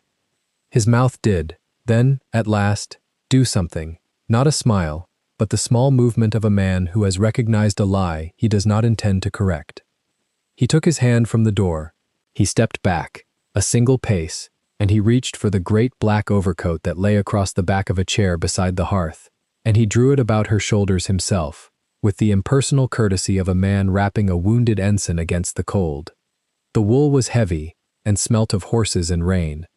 His mouth did, then, at last, do something, not a smile, but the small movement of a man who has recognized a lie he does not intend to correct. He took his hand from the door. He stepped back, a single pace, and he reached for the great black overcoat that lay across the back of a chair beside the hearth, and he drew it about her shoulders himself, with the impersonal courtesy of a man wrapping a wounded ensign against the cold. The wool was heavy, and smelt of horses and rain.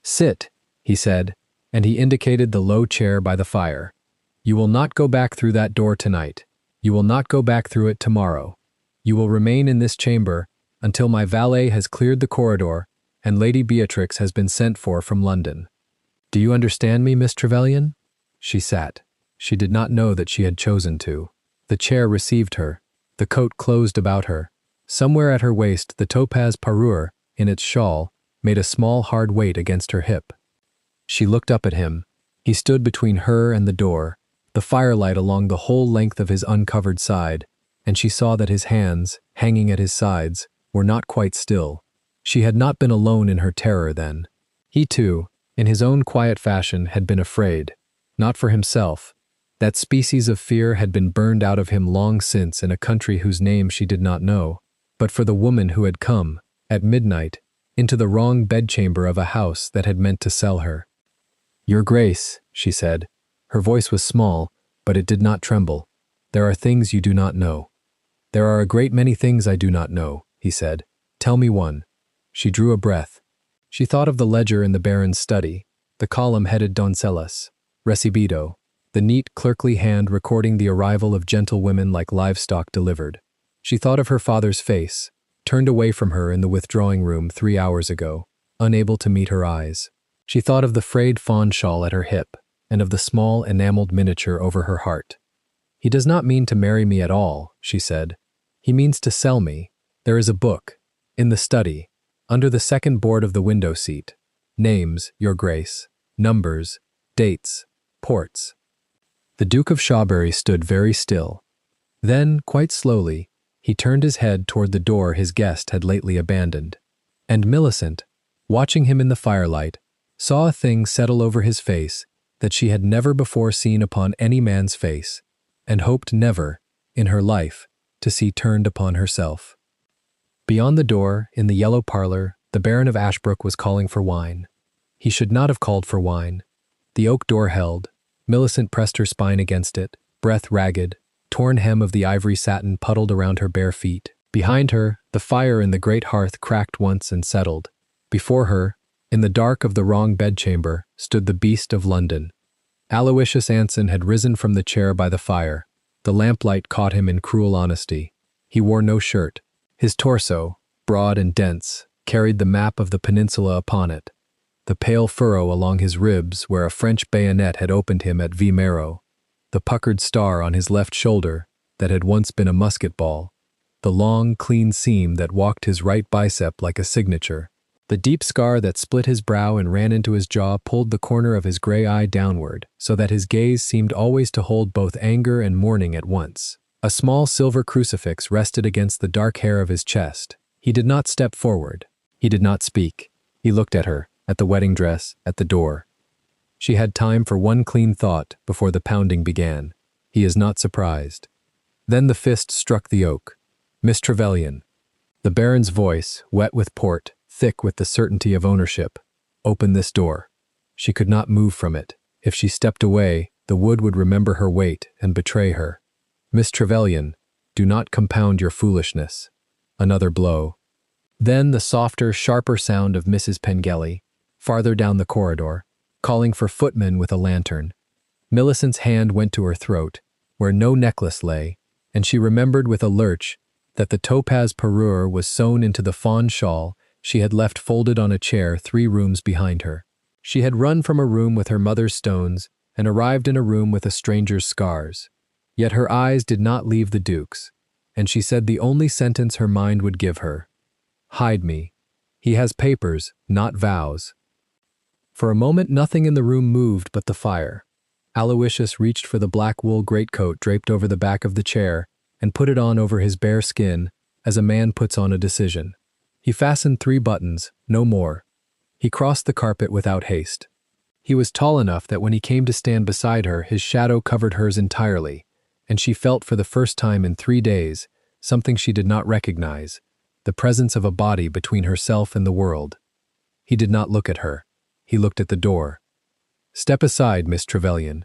"Sit," he said, and he indicated the low chair by the fire. "You will not go back through that door tonight. You will not go back through it tomorrow. You will remain in this chamber until my valet has cleared the corridor and Lady Beatrix has been sent for from London. Do you understand me, Miss Trevelyan?" She sat. She did not know that she had chosen to. The chair received her. The coat closed about her. Somewhere at her waist the topaz parure, in its shawl, made a small hard weight against her hip. She looked up at him. He stood between her and the door, the firelight along the whole length of his uncovered side, and she saw that his hands, hanging at his sides, were not quite still. She had not been alone in her terror then. He too, in his own quiet fashion, had been afraid. Not for himself. That species of fear had been burned out of him long since in a country whose name she did not know, but for the woman who had come, at midnight, into the wrong bedchamber of a house that had meant to sell her. "Your Grace," she said. Her voice was small, but it did not tremble. "There are things you do not know." "There are a great many things I do not know," he said. "Tell me one." She drew a breath. She thought of the ledger in the Baron's study, the column headed Doncellas, Recibido, the neat clerkly hand recording the arrival of gentlewomen like livestock delivered. She thought of her father's face, turned away from her in the withdrawing room 3 hours ago, unable to meet her eyes. She thought of the frayed fawn shawl at her hip, and of the small enameled miniature over her heart. "He does not mean to marry me at all," she said. "He means to sell me. There is a book, in the study, under the second board of the window seat. Names, Your Grace, numbers, dates, ports." The Duke of Shawbury stood very still. Then, quite slowly, he turned his head toward the door his guest had lately abandoned. And Millicent, watching him in the firelight, saw a thing settle over his face that she had never before seen upon any man's face, and hoped never, in her life, to see turned upon herself. Beyond the door, in the yellow parlor, the Baron of Ashbrook was calling for wine. He should not have called for wine. The oak door held. Millicent pressed her spine against it, breath ragged, torn hem of the ivory satin puddled around her bare feet. Behind her, the fire in the great hearth cracked once and settled. Before her, in the dark of the wrong bedchamber, stood the beast of London. Aloysius Anson had risen from the chair by the fire. The lamplight caught him in cruel honesty. He wore no shirt. His torso, broad and dense, carried the map of the peninsula upon it. The pale furrow along his ribs where a French bayonet had opened him at Vimeiro. The puckered star on his left shoulder that had once been a musket ball. The long, clean seam that walked his right bicep like a signature. The deep scar that split his brow and ran into his jaw pulled the corner of his gray eye downward, so that his gaze seemed always to hold both anger and mourning at once. A small silver crucifix rested against the dark hair of his chest. He did not step forward. He did not speak. He looked at her, at the wedding dress, at the door. She had time for one clean thought before the pounding began. He is not surprised. Then the fist struck the oak. Miss Trevelyan. The Baron's voice, wet with port, thick with the certainty of ownership. Open this door. She could not move from it. If she stepped away, the wood would remember her weight and betray her. Miss Trevelyan, do not compound your foolishness. Another blow. Then the softer, sharper sound of Mrs. Pengelly, farther down the corridor, calling for footmen with a lantern. Millicent's hand went to her throat, where no necklace lay, and she remembered with a lurch that the topaz parure was sewn into the fawn shawl she had left folded on a chair 3 rooms behind her. She had run from a room with her mother's stones and arrived in a room with a stranger's scars. Yet her eyes did not leave the Duke's, and she said the only sentence her mind would give her. Hide me. He has papers, not vows. For a moment nothing in the room moved but the fire. Aloysius reached for the black wool greatcoat draped over the back of the chair and put it on over his bare skin as a man puts on a decision. He fastened 3 buttons, no more. He crossed the carpet without haste. He was tall enough that when he came to stand beside her, his shadow covered hers entirely, and she felt for the first time in 3 days something she did not recognize, the presence of a body between herself and the world. He did not look at her. He looked at the door. Step aside, Miss Trevelyan.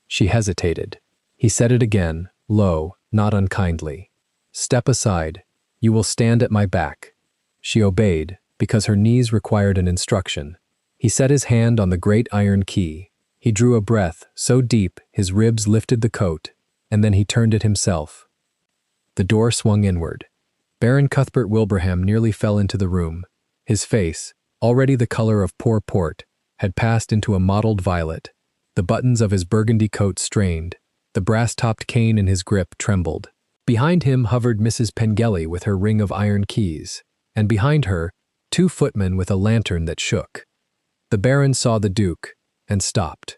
She hesitated. He said it again, low, not unkindly. Step aside. You will stand at my back. She obeyed, because her knees required an instruction. He set his hand on the great iron key. He drew a breath so deep his ribs lifted the coat, and then he turned it himself. The door swung inward. Baron Cuthbert Wilbraham nearly fell into the room. His face, already the color of poor port, had passed into a mottled violet. The buttons of his burgundy coat strained. The brass-topped cane in his grip trembled. Behind him hovered Mrs. Pengelly with her ring of iron keys, and behind her, 2 footmen with a lantern that shook. The Baron saw the Duke, and stopped.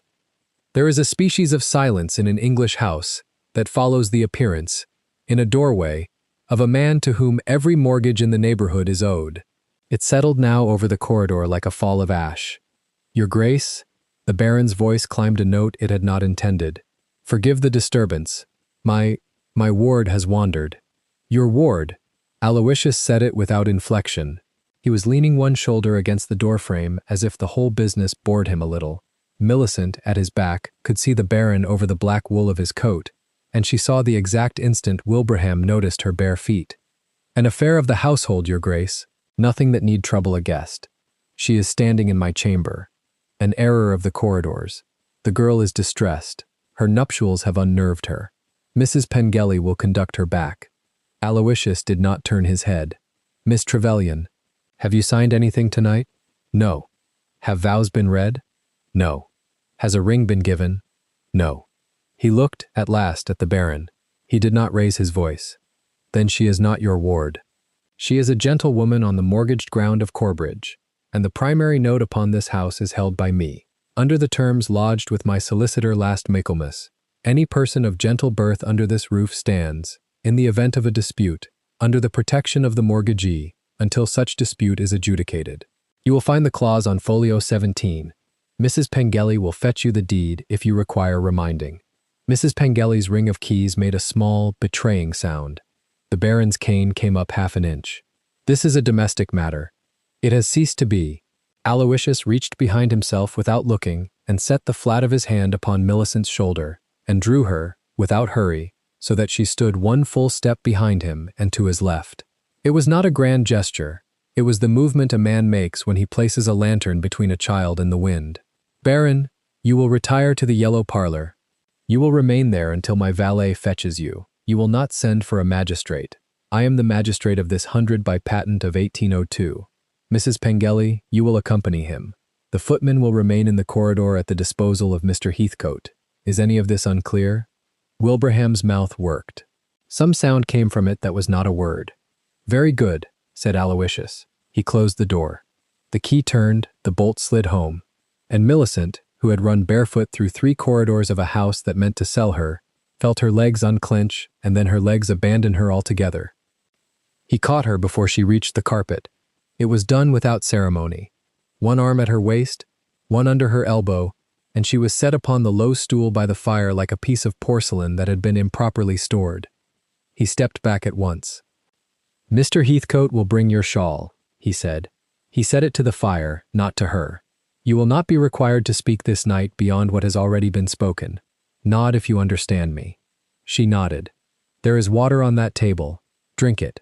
There is a species of silence in an English house that follows the appearance, in a doorway, of a man to whom every mortgage in the neighborhood is owed. It settled now over the corridor like a fall of ash. Your Grace, the Baron's voice climbed a note it had not intended. Forgive the disturbance. My ward has wandered. Your ward. Aloysius said it without inflection. He was leaning one shoulder against the doorframe as if the whole business bored him a little. Millicent, at his back, could see the Baron over the black wool of his coat, and she saw the exact instant Wilbraham noticed her bare feet. An affair of the household, Your Grace. Nothing that need trouble a guest. She is standing in my chamber. An error of the corridors. The girl is distressed. Her nuptials have unnerved her. Mrs. Pengelly will conduct her back. Aloysius did not turn his head. Miss Trevelyan, have you signed anything tonight? No. Have vows been read? No. Has a ring been given? No. He looked, at last, at the Baron. He did not raise his voice. Then she is not your ward. She is a gentlewoman on the mortgaged ground of Corbridge, and the primary note upon this house is held by me. Under the terms lodged with my solicitor last Michaelmas, any person of gentle birth under this roof stands, in the event of a dispute, under the protection of the mortgagee, until such dispute is adjudicated. You will find the clause on folio 17. Mrs. Pengelly will fetch you the deed if you require reminding. Mrs. Pengelly's ring of keys made a small, betraying sound. The Baron's cane came up 1/2 inch. This is a domestic matter. It has ceased to be. Aloysius reached behind himself without looking and set the flat of his hand upon Millicent's shoulder, and drew her, without hurry, so that she stood one full step behind him and to his left. It was not a grand gesture. It was the movement a man makes when he places a lantern between a child and the wind. "Baron, you will retire to the yellow parlor. You will remain there until my valet fetches you. You will not send for a magistrate. I am the magistrate of this 100 by patent of 1802. Mrs. Pengelly, you will accompany him. The footman will remain in the corridor at the disposal of Mr. Heathcote. Is any of this unclear?" Wilbraham's mouth worked. Some sound came from it that was not a word. "Very good," said Aloysius. He closed the door. The key turned, the bolt slid home, and Millicent, who had run barefoot through 3 corridors of a house that meant to sell her, felt her legs unclench and then her legs abandon her altogether. He caught her before she reached the carpet. It was done without ceremony. One arm at her waist, one under her elbow, and she was set upon the low stool by the fire like a piece of porcelain that had been improperly stored. He stepped back at once. "Mr. Heathcote will bring your shawl," he said. He said it to the fire, not to her. "You will not be required to speak this night beyond what has already been spoken. Nod if you understand me." She nodded. "There is water on that table. Drink it."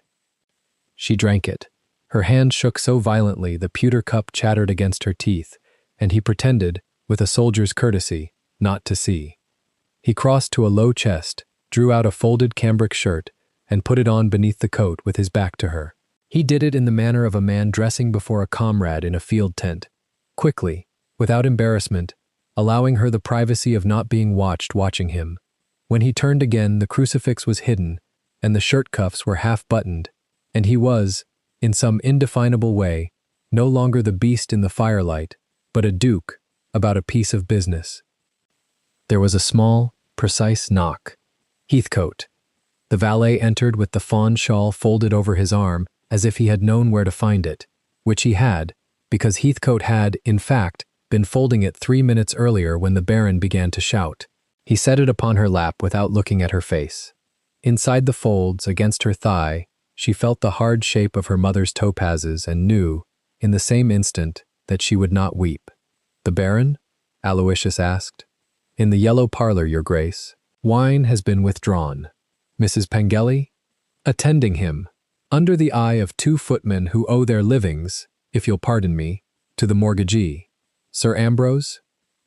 She drank it. Her hand shook so violently the pewter cup chattered against her teeth, and he pretended, with a soldier's courtesy, not to see. He crossed to a low chest, drew out a folded cambric shirt, and put it on beneath the coat with his back to her. He did it in the manner of a man dressing before a comrade in a field tent, quickly, without embarrassment, allowing her the privacy of not being watching him. When he turned again, the crucifix was hidden, and the shirt cuffs were half-buttoned, and he was, in some indefinable way, no longer the beast in the firelight, but a duke about a piece of business. There was a small, precise knock. Heathcote. The valet entered with the fawn shawl folded over his arm as if he had known where to find it, which he had, because Heathcote had, in fact, been folding it 3 minutes earlier when the Baron began to shout. He set it upon her lap without looking at her face. Inside the folds, against her thigh, she felt the hard shape of her mother's topazes and knew, in the same instant, that she would not weep. "The Baron?" Aloysius asked. "In the yellow parlor, your grace. Wine has been withdrawn. Mrs. Pengelly?" "Attending him, under the eye of 2 footmen who owe their livings, if you'll pardon me, to the mortgagee. Sir Ambrose?"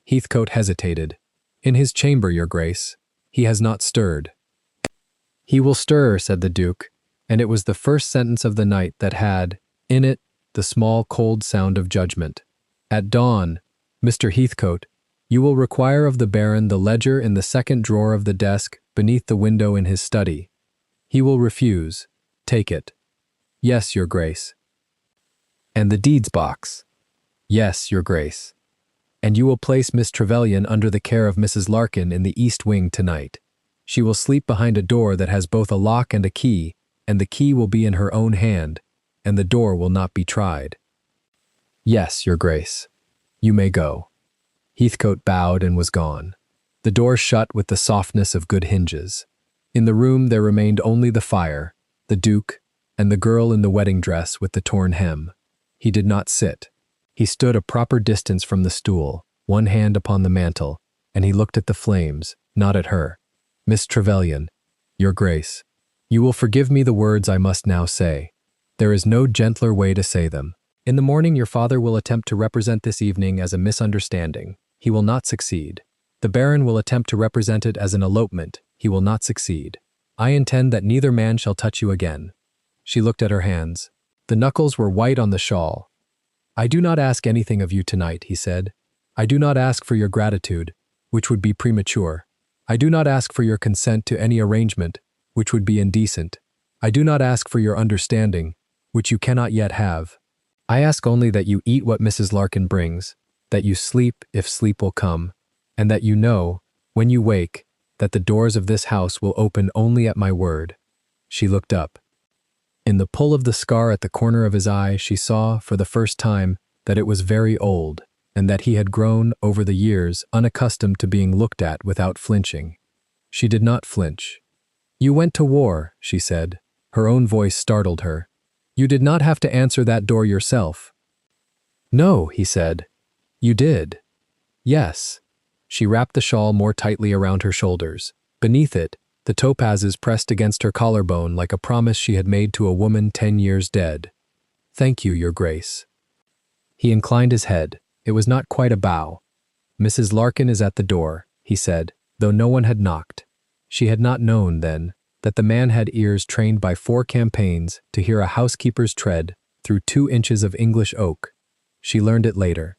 Heathcote hesitated. "In his chamber, your grace. He has not stirred." "He will stir," said the Duke, and it was the first sentence of the night that had, in it, the small cold sound of judgment. "At dawn, Mr. Heathcote, you will require of the Baron the ledger in the second drawer of the desk beneath the window in his study. He will refuse. Take it." "Yes, your grace." "And the deeds box." "Yes, your grace." "And you will place Miss Trevelyan under the care of Mrs. Larkin in the east wing tonight. She will sleep behind a door that has both a lock and a key, and the key will be in her own hand, and the door will not be tried." "Yes, your grace. You may go." Heathcote bowed and was gone. The door shut with the softness of good hinges. In the room there remained only the fire, the Duke, and the girl in the wedding dress with the torn hem. He did not sit. He stood a proper distance from the stool, one hand upon the mantel, and he looked at the flames, not at her. "Miss Trevelyan, your grace, you will forgive me the words I must now say. There is no gentler way to say them. In the morning your father will attempt to represent this evening as a misunderstanding. He will not succeed. The Baron will attempt to represent it as an elopement. He will not succeed. I intend that neither man shall touch you again." She looked at her hands. The knuckles were white on the shawl. "I do not ask anything of you tonight," he said. "I do not ask for your gratitude, which would be premature. I do not ask for your consent to any arrangement, which would be indecent. I do not ask for your understanding, which you cannot yet have. I ask only that you eat what Mrs. Larkin brings, that you sleep if sleep will come, and that you know, when you wake, that the doors of this house will open only at my word." She looked up. In the pull of the scar at the corner of his eye, she saw, for the first time, that it was very old, and that he had grown, over the years, unaccustomed to being looked at without flinching. She did not flinch. "You went to war," she said. Her own voice startled her. "You did not have to answer that door yourself." "No," he said. "You did." "Yes." She wrapped the shawl more tightly around her shoulders. Beneath it, the topazes pressed against her collarbone like a promise she had made to a woman 10 years dead. "Thank you, Your Grace." He inclined his head. It was not quite a bow. "Mrs. Larkin is at the door," he said, though no one had knocked. She had not known, then, that the man had ears trained by 4 campaigns to hear a housekeeper's tread through 2 inches of English oak. She learned it later.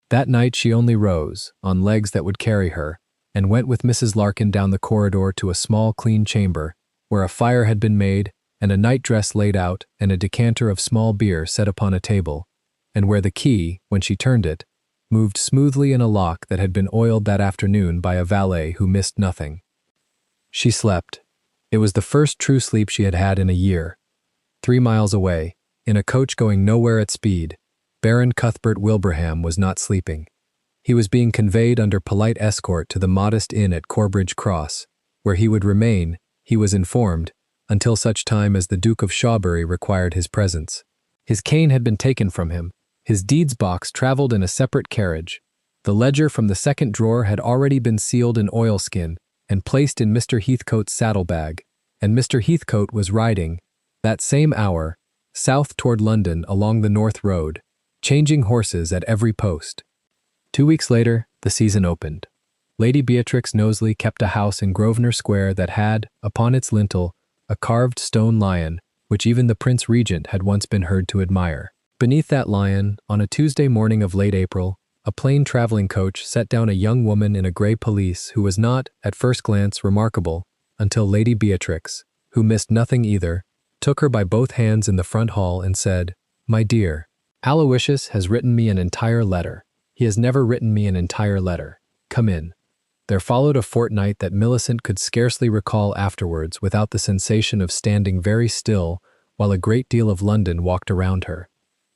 That night she only rose, on legs that would carry her, and went with Mrs. Larkin down the corridor to a small clean chamber, where a fire had been made and a nightdress laid out and a decanter of small beer set upon a table, and where the key, when she turned it, moved smoothly in a lock that had been oiled that afternoon by a valet who missed nothing. She slept. It was the first true sleep she had had in a year. 3 miles away, in a coach going nowhere at speed, Baron Cuthbert Wilbraham was not sleeping. He was being conveyed under polite escort to the modest inn at Corbridge Cross, where he would remain, he was informed, until such time as the Duke of Shawbury required his presence. His cane had been taken from him. His deeds box travelled in a separate carriage. The ledger from the second drawer had already been sealed in oilskin and placed in Mr. Heathcote's saddlebag, and Mr. Heathcote was riding, that same hour, south toward London along the North Road, changing horses at every post. 2 weeks later, the season opened. Lady Beatrix Knowsley kept a house in Grosvenor Square that had, upon its lintel, a carved stone lion, which even the Prince Regent had once been heard to admire. Beneath that lion, on a Tuesday morning of late April, a plain traveling coach set down a young woman in a grey pelisse who was not, at first glance, remarkable, until Lady Beatrix, who missed nothing either, took her by both hands in the front hall and said, "My dear, Aloysius has written me an entire letter. He has never written me an entire letter. Come in." There followed a fortnight that Millicent could scarcely recall afterwards without the sensation of standing very still while a great deal of London walked around her.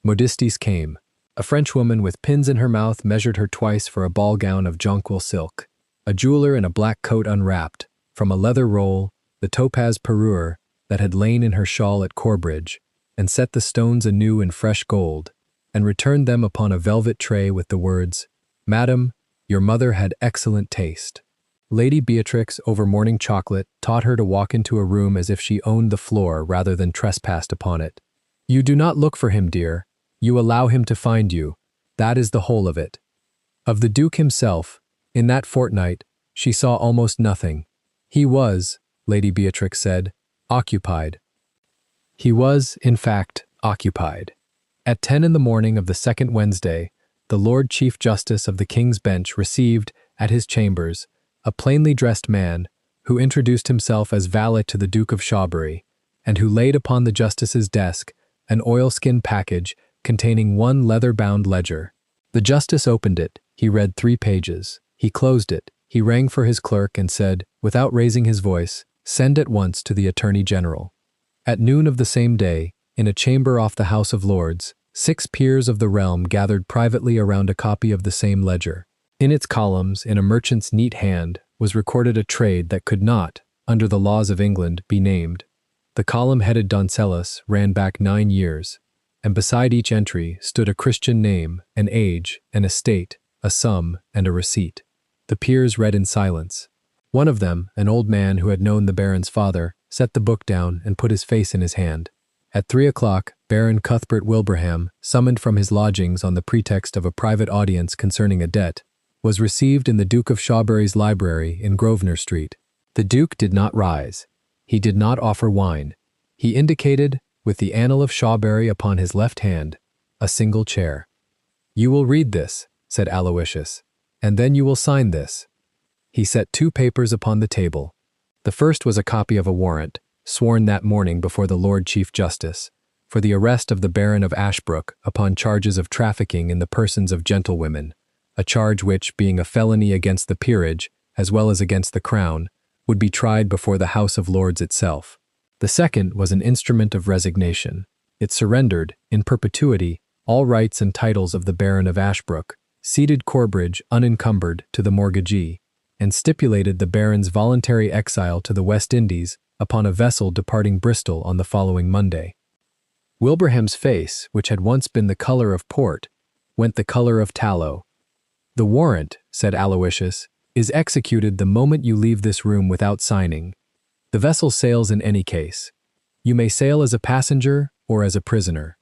Modestis came. A Frenchwoman with pins in her mouth measured her twice for a ball gown of jonquil silk. A jeweler in a black coat unwrapped, from a leather roll, the topaz parure that had lain in her shawl at Corbridge, and set the stones anew in fresh gold, and returned them upon a velvet tray with the words, "Madam, your mother had excellent taste." Lady Beatrix, over morning chocolate, taught her to walk into a room as if she owned the floor rather than trespassed upon it. "You do not look for him, dear. You allow him to find you. That is the whole of it." Of the Duke himself, in that fortnight, she saw almost nothing. He was, Lady Beatrix said, occupied. He was, in fact, occupied. At 10 in the morning of the second Wednesday, the Lord Chief Justice of the King's Bench received, at his chambers, a plainly dressed man, who introduced himself as valet to the Duke of Shawbury, and who laid upon the Justice's desk an oilskin package containing 1 leather-bound ledger. The Justice opened it. He read 3 pages. He closed it. He rang for his clerk and said, without raising his voice, "Send at once to the Attorney General." At noon of the same day, in a chamber off the House of Lords, 6 peers of the realm gathered privately around a copy of the same ledger. In its columns, in a merchant's neat hand, was recorded a trade that could not, under the laws of England, be named. The column-headed Doncellas ran back 9 years, and beside each entry stood a Christian name, an age, an estate, a sum, and a receipt. The peers read in silence. One of them, an old man who had known the Baron's father, set the book down and put his face in his hand. At 3 o'clock, Baron Cuthbert Wilbraham, summoned from his lodgings on the pretext of a private audience concerning a debt, was received in the Duke of Shawbury's library in Grosvenor Street. The Duke did not rise. He did not offer wine. He indicated, with the Annal of Shawbury upon his left hand, a single chair. "You will read this," said Aloysius, "and then you will sign this." He set 2 papers upon the table. The first was a copy of a warrant, sworn that morning before the Lord Chief Justice, for the arrest of the Baron of Ashbrook upon charges of trafficking in the persons of gentlewomen, a charge which, being a felony against the peerage, as well as against the Crown, would be tried before the House of Lords itself. The second was an instrument of resignation. It surrendered, in perpetuity, all rights and titles of the Baron of Ashbrook, ceded Corbridge unencumbered to the mortgagee, and stipulated the Baron's voluntary exile to the West Indies upon a vessel departing Bristol on the following Monday. Wilbraham's face, which had once been the color of port, went the color of tallow. "The warrant," said Aloysius, "is executed the moment you leave this room without signing. The vessel sails in any case. You may sail as a passenger or as a prisoner.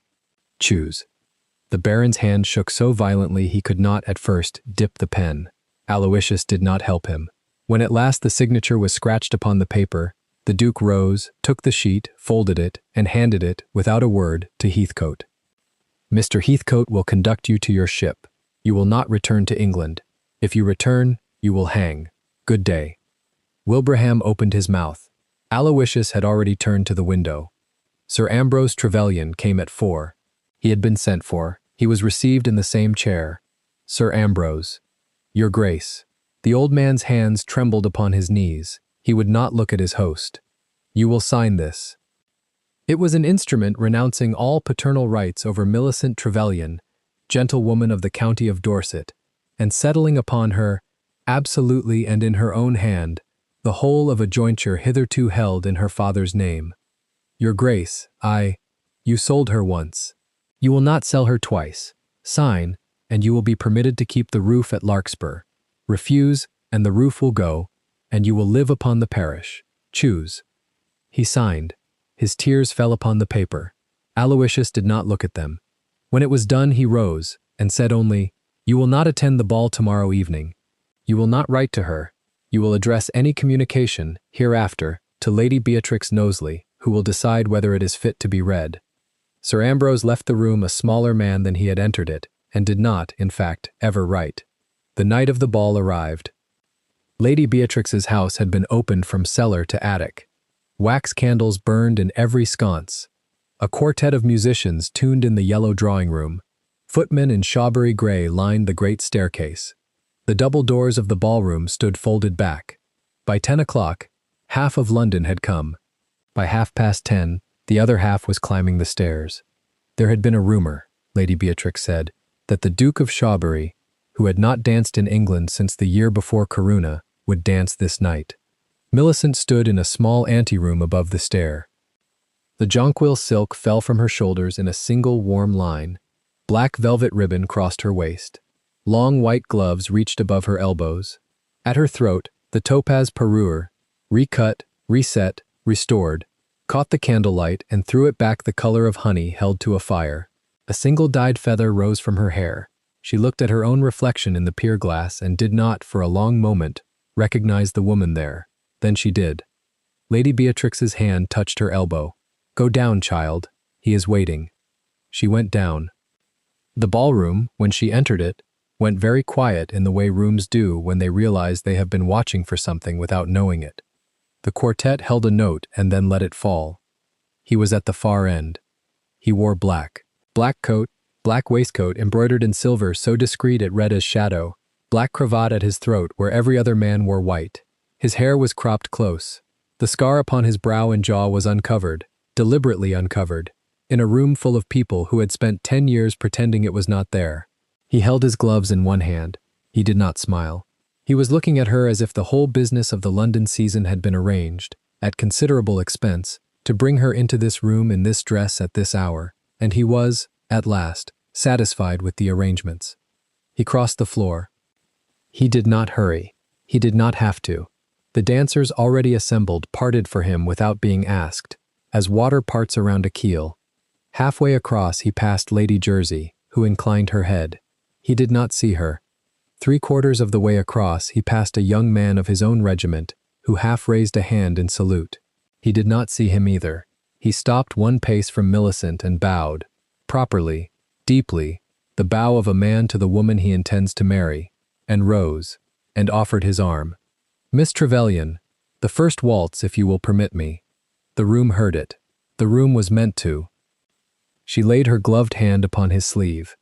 Choose. The Baron's hand shook so violently he could not, at first, dip the pen. Aloysius did not help him. When at last the signature was scratched upon the paper, the Duke rose, took the sheet, folded it, and handed it, without a word, to Heathcote. Mr. Heathcote will conduct you to your ship. You will not return to England. If you return, you will hang. Good day. Wilbraham opened his mouth. Aloysius had already turned to the window. Sir Ambrose Trevelyan came at 4. He had been sent for. He was received in the same chair. Sir Ambrose. Your Grace. The old man's hands trembled upon his knees. He would not look at his host. You will sign this. It was an instrument renouncing all paternal rights over Millicent Trevelyan, gentlewoman of the county of Dorset, and settling upon her, absolutely and in her own hand, the whole of a jointure hitherto held in her father's name. Your Grace, you sold her once. You will not sell her twice. Sign, and you will be permitted to keep the roof at Larkspur. Refuse, and the roof will go, and you will live upon the parish. Choose. He signed. His tears fell upon the paper. Aloysius did not look at them. When it was done, he rose, and said only, You will not attend the ball tomorrow evening. You will not write to her. You will address any communication, hereafter, to Lady Beatrix Knowsley, who will decide whether it is fit to be read. Sir Ambrose left the room a smaller man than he had entered it, and did not, in fact, ever write. The night of the ball arrived. Lady Beatrix's house had been opened from cellar to attic. Wax candles burned in every sconce. A quartet of musicians tuned in the yellow drawing-room. Footmen in shawbury grey lined the great staircase. The double doors of the ballroom stood folded back. By 10 o'clock, half of London had come. By 10:30, the other half was climbing the stairs. There had been a rumor, Lady Beatrix said, that the Duke of Shawbury, who had not danced in England since the year before Corunna, would dance this night. Millicent stood in a small anteroom above the stair. The jonquil silk fell from her shoulders in a single warm line. Black velvet ribbon crossed her waist. Long white gloves reached above her elbows. At her throat, the topaz parure, recut, reset, restored, caught the candlelight and threw it back the color of honey held to a fire. A single dyed feather rose from her hair. She looked at her own reflection in the pier glass and did not, for a long moment, recognize the woman there. Then she did. Lady Beatrix's hand touched her elbow. Go down, child. He is waiting. She went down. The ballroom, when she entered it, went very quiet in the way rooms do when they realize they have been watching for something without knowing it. The quartet held a note and then let it fall. He was at the far end. He wore black. Black coat, black waistcoat embroidered in silver so discreet it read as shadow, black cravat at his throat where every other man wore white. His hair was cropped close. The scar upon his brow and jaw was uncovered, deliberately uncovered, in a room full of people who had spent 10 years pretending it was not there. He held his gloves in one hand. He did not smile. He was looking at her as if the whole business of the London season had been arranged, at considerable expense, to bring her into this room in this dress at this hour, and he was, at last, satisfied with the arrangements. He crossed the floor. He did not hurry. He did not have to. The dancers already assembled parted for him without being asked, as water parts around a keel. Halfway across he passed Lady Jersey, who inclined her head. He did not see her. 3/4 of the way across he passed a young man of his own regiment, who half raised a hand in salute. He did not see him either. He stopped 1 pace from Millicent and bowed, properly, deeply, the bow of a man to the woman he intends to marry, and rose, and offered his arm. Miss Trevelyan, the first waltz, if you will permit me. The room heard it. The room was meant to. She laid her gloved hand upon his sleeve.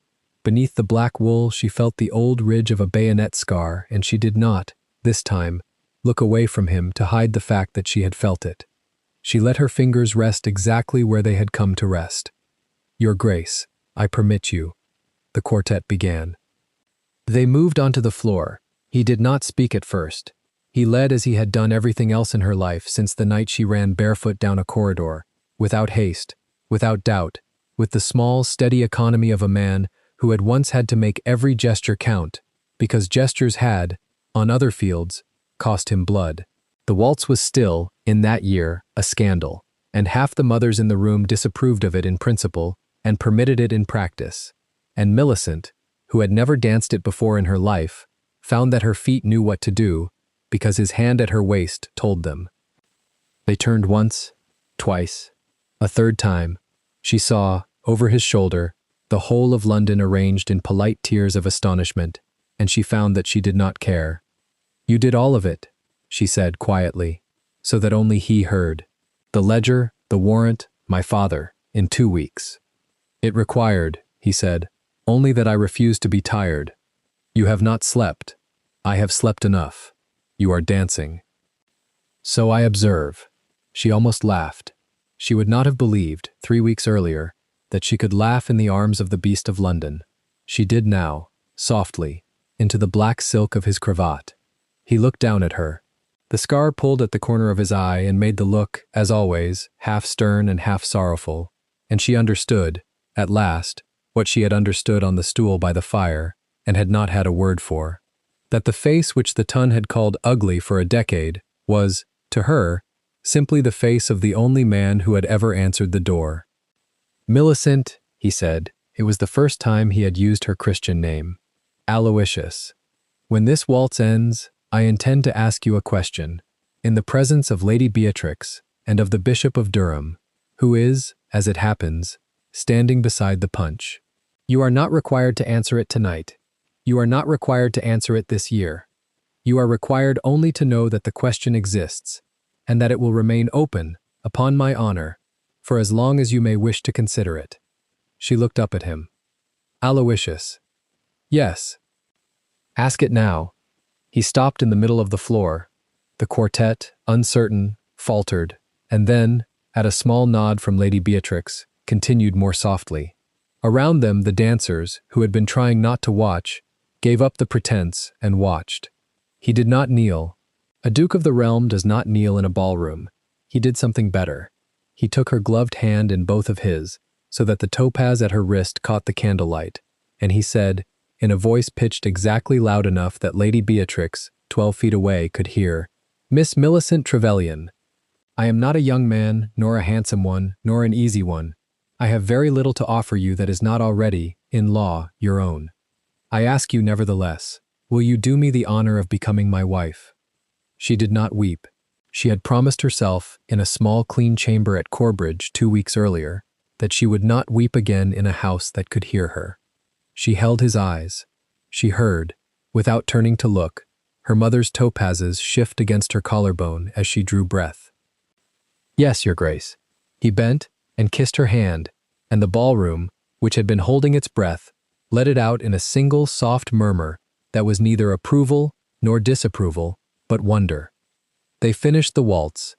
Beneath the black wool she felt the old ridge of a bayonet scar, and she did not, this time, look away from him to hide the fact that she had felt it. She let her fingers rest exactly where they had come to rest. Your Grace, I permit you, the quartet began. They moved onto the floor. He did not speak at first. He led as he had done everything else in her life since the night she ran barefoot down a corridor, without haste, without doubt, with the small, steady economy of a man who had once had to make every gesture count, because gestures had, on other fields, cost him blood. The waltz was still, in that year, a scandal, and half the mothers in the room disapproved of it in principle and permitted it in practice. And Millicent, who had never danced it before in her life, found that her feet knew what to do because his hand at her waist told them. They turned once, twice, a third time. She saw, over his shoulder, the whole of London arranged in polite tears of astonishment, and she found that she did not care. "You did all of it," she said quietly, so that only he heard. "The ledger, the warrant, my father, in 2 weeks. It required," he said, "only that I refused to be tired. You have not slept. I have slept enough. You are dancing." "So I observe." She almost laughed. She would not have believed, 3 weeks earlier, that she could laugh in the arms of the beast of London. She did now, softly, into the black silk of his cravat. He looked down at her. The scar pulled at the corner of his eye and made the look, as always, half stern and half sorrowful, and she understood, at last, what she had understood on the stool by the fire, and had not had a word for. That the face which the Tun had called ugly for a decade was, to her, simply the face of the only man who had ever answered the door. "Millicent," he said. It was the first time he had used her Christian name. "Aloysius. When this waltz ends, I intend to ask you a question, in the presence of Lady Beatrix and of the Bishop of Durham, who is, as it happens, standing beside the punch. You are not required to answer it tonight. You are not required to answer it this year. You are required only to know that the question exists, and that it will remain open, upon my honor, for as long as you may wish to consider it." She looked up at him. "Aloysius." "Yes." "Ask it now." He stopped in the middle of the floor. The quartet, uncertain, faltered, and then, at a small nod from Lady Beatrix, continued more softly. Around them the dancers, who had been trying not to watch, gave up the pretense and watched. He did not kneel. A duke of the realm does not kneel in a ballroom. He did something better. He took her gloved hand in both of his, so that the topaz at her wrist caught the candlelight, and he said, in a voice pitched exactly loud enough that Lady Beatrix, 12 feet away, could hear, "Miss Millicent Trevelyan, I am not a young man, nor a handsome one, nor an easy one. I have very little to offer you that is not already, in law, your own. I ask you nevertheless, will you do me the honor of becoming my wife?" She did not weep. She had promised herself, in a small clean chamber at Corbridge 2 weeks earlier, that she would not weep again in a house that could hear her. She held his eyes. She heard, without turning to look, her mother's topazes shift against her collarbone as she drew breath. "Yes, your grace." He bent and kissed her hand, and the ballroom, which had been holding its breath, let it out in a single soft murmur that was neither approval nor disapproval, but wonder. They finished the waltz.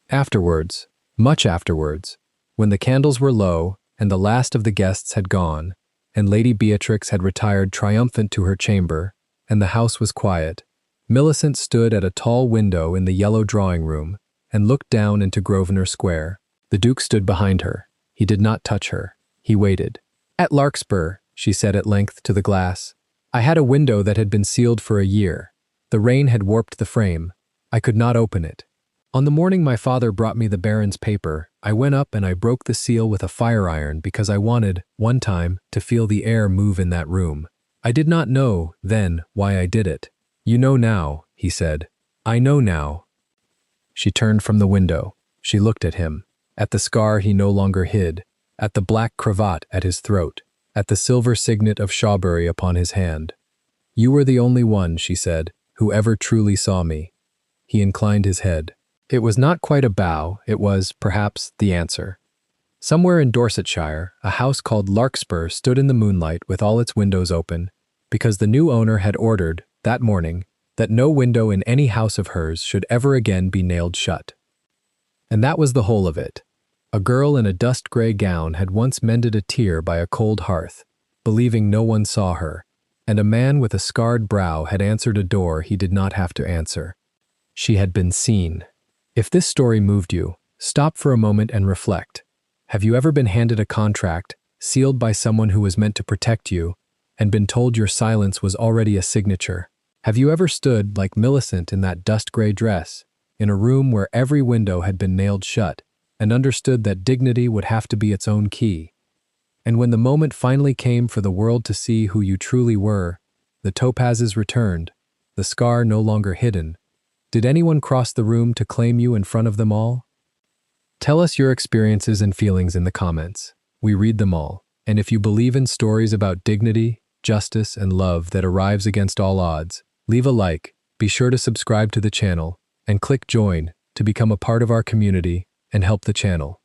Afterwards, much afterwards, when the candles were low and the last of the guests had gone, and Lady Beatrix had retired triumphant to her chamber, and the house was quiet, Millicent stood at a tall window in the yellow drawing-room and looked down into Grosvenor Square. The Duke stood behind her. He did not touch her. He waited. "At Larkspur," she said at length to the glass, "I had a window that had been sealed for a year. The rain had warped the frame. I could not open it. On the morning my father brought me the Baron's paper, I went up and I broke the seal with a fire iron because I wanted, one time, to feel the air move in that room. I did not know, then, why I did it. You know now," he said. "I know now." She turned from the window. She looked at him, at the scar he no longer hid, at the black cravat at his throat, at the silver signet of Shawbury upon his hand. "You were the only one," she said, "who ever truly saw me." He inclined his head. It was not quite a bow, it was, perhaps, the answer. Somewhere in Dorsetshire, a house called Larkspur stood in the moonlight with all its windows open, because the new owner had ordered, that morning, that no window in any house of hers should ever again be nailed shut. And that was the whole of it. A girl in a dust-gray gown had once mended a tear by a cold hearth, believing no one saw her, and a man with a scarred brow had answered a door he did not have to answer. She had been seen. If this story moved you, stop for a moment and reflect. Have you ever been handed a contract, sealed by someone who was meant to protect you, and been told your silence was already a signature? Have you ever stood like Millicent in that dust-gray dress, in a room where every window had been nailed shut, and understood that dignity would have to be its own key? And when the moment finally came for the world to see who you truly were, the topazes returned, the scar no longer hidden. Did anyone cross the room to claim you in front of them all? Tell us your experiences and feelings in the comments. We read them all. And if you believe in stories about dignity, justice, and love that arrives against all odds, leave a like, be sure to subscribe to the channel, and click join to become a part of our community and help the channel.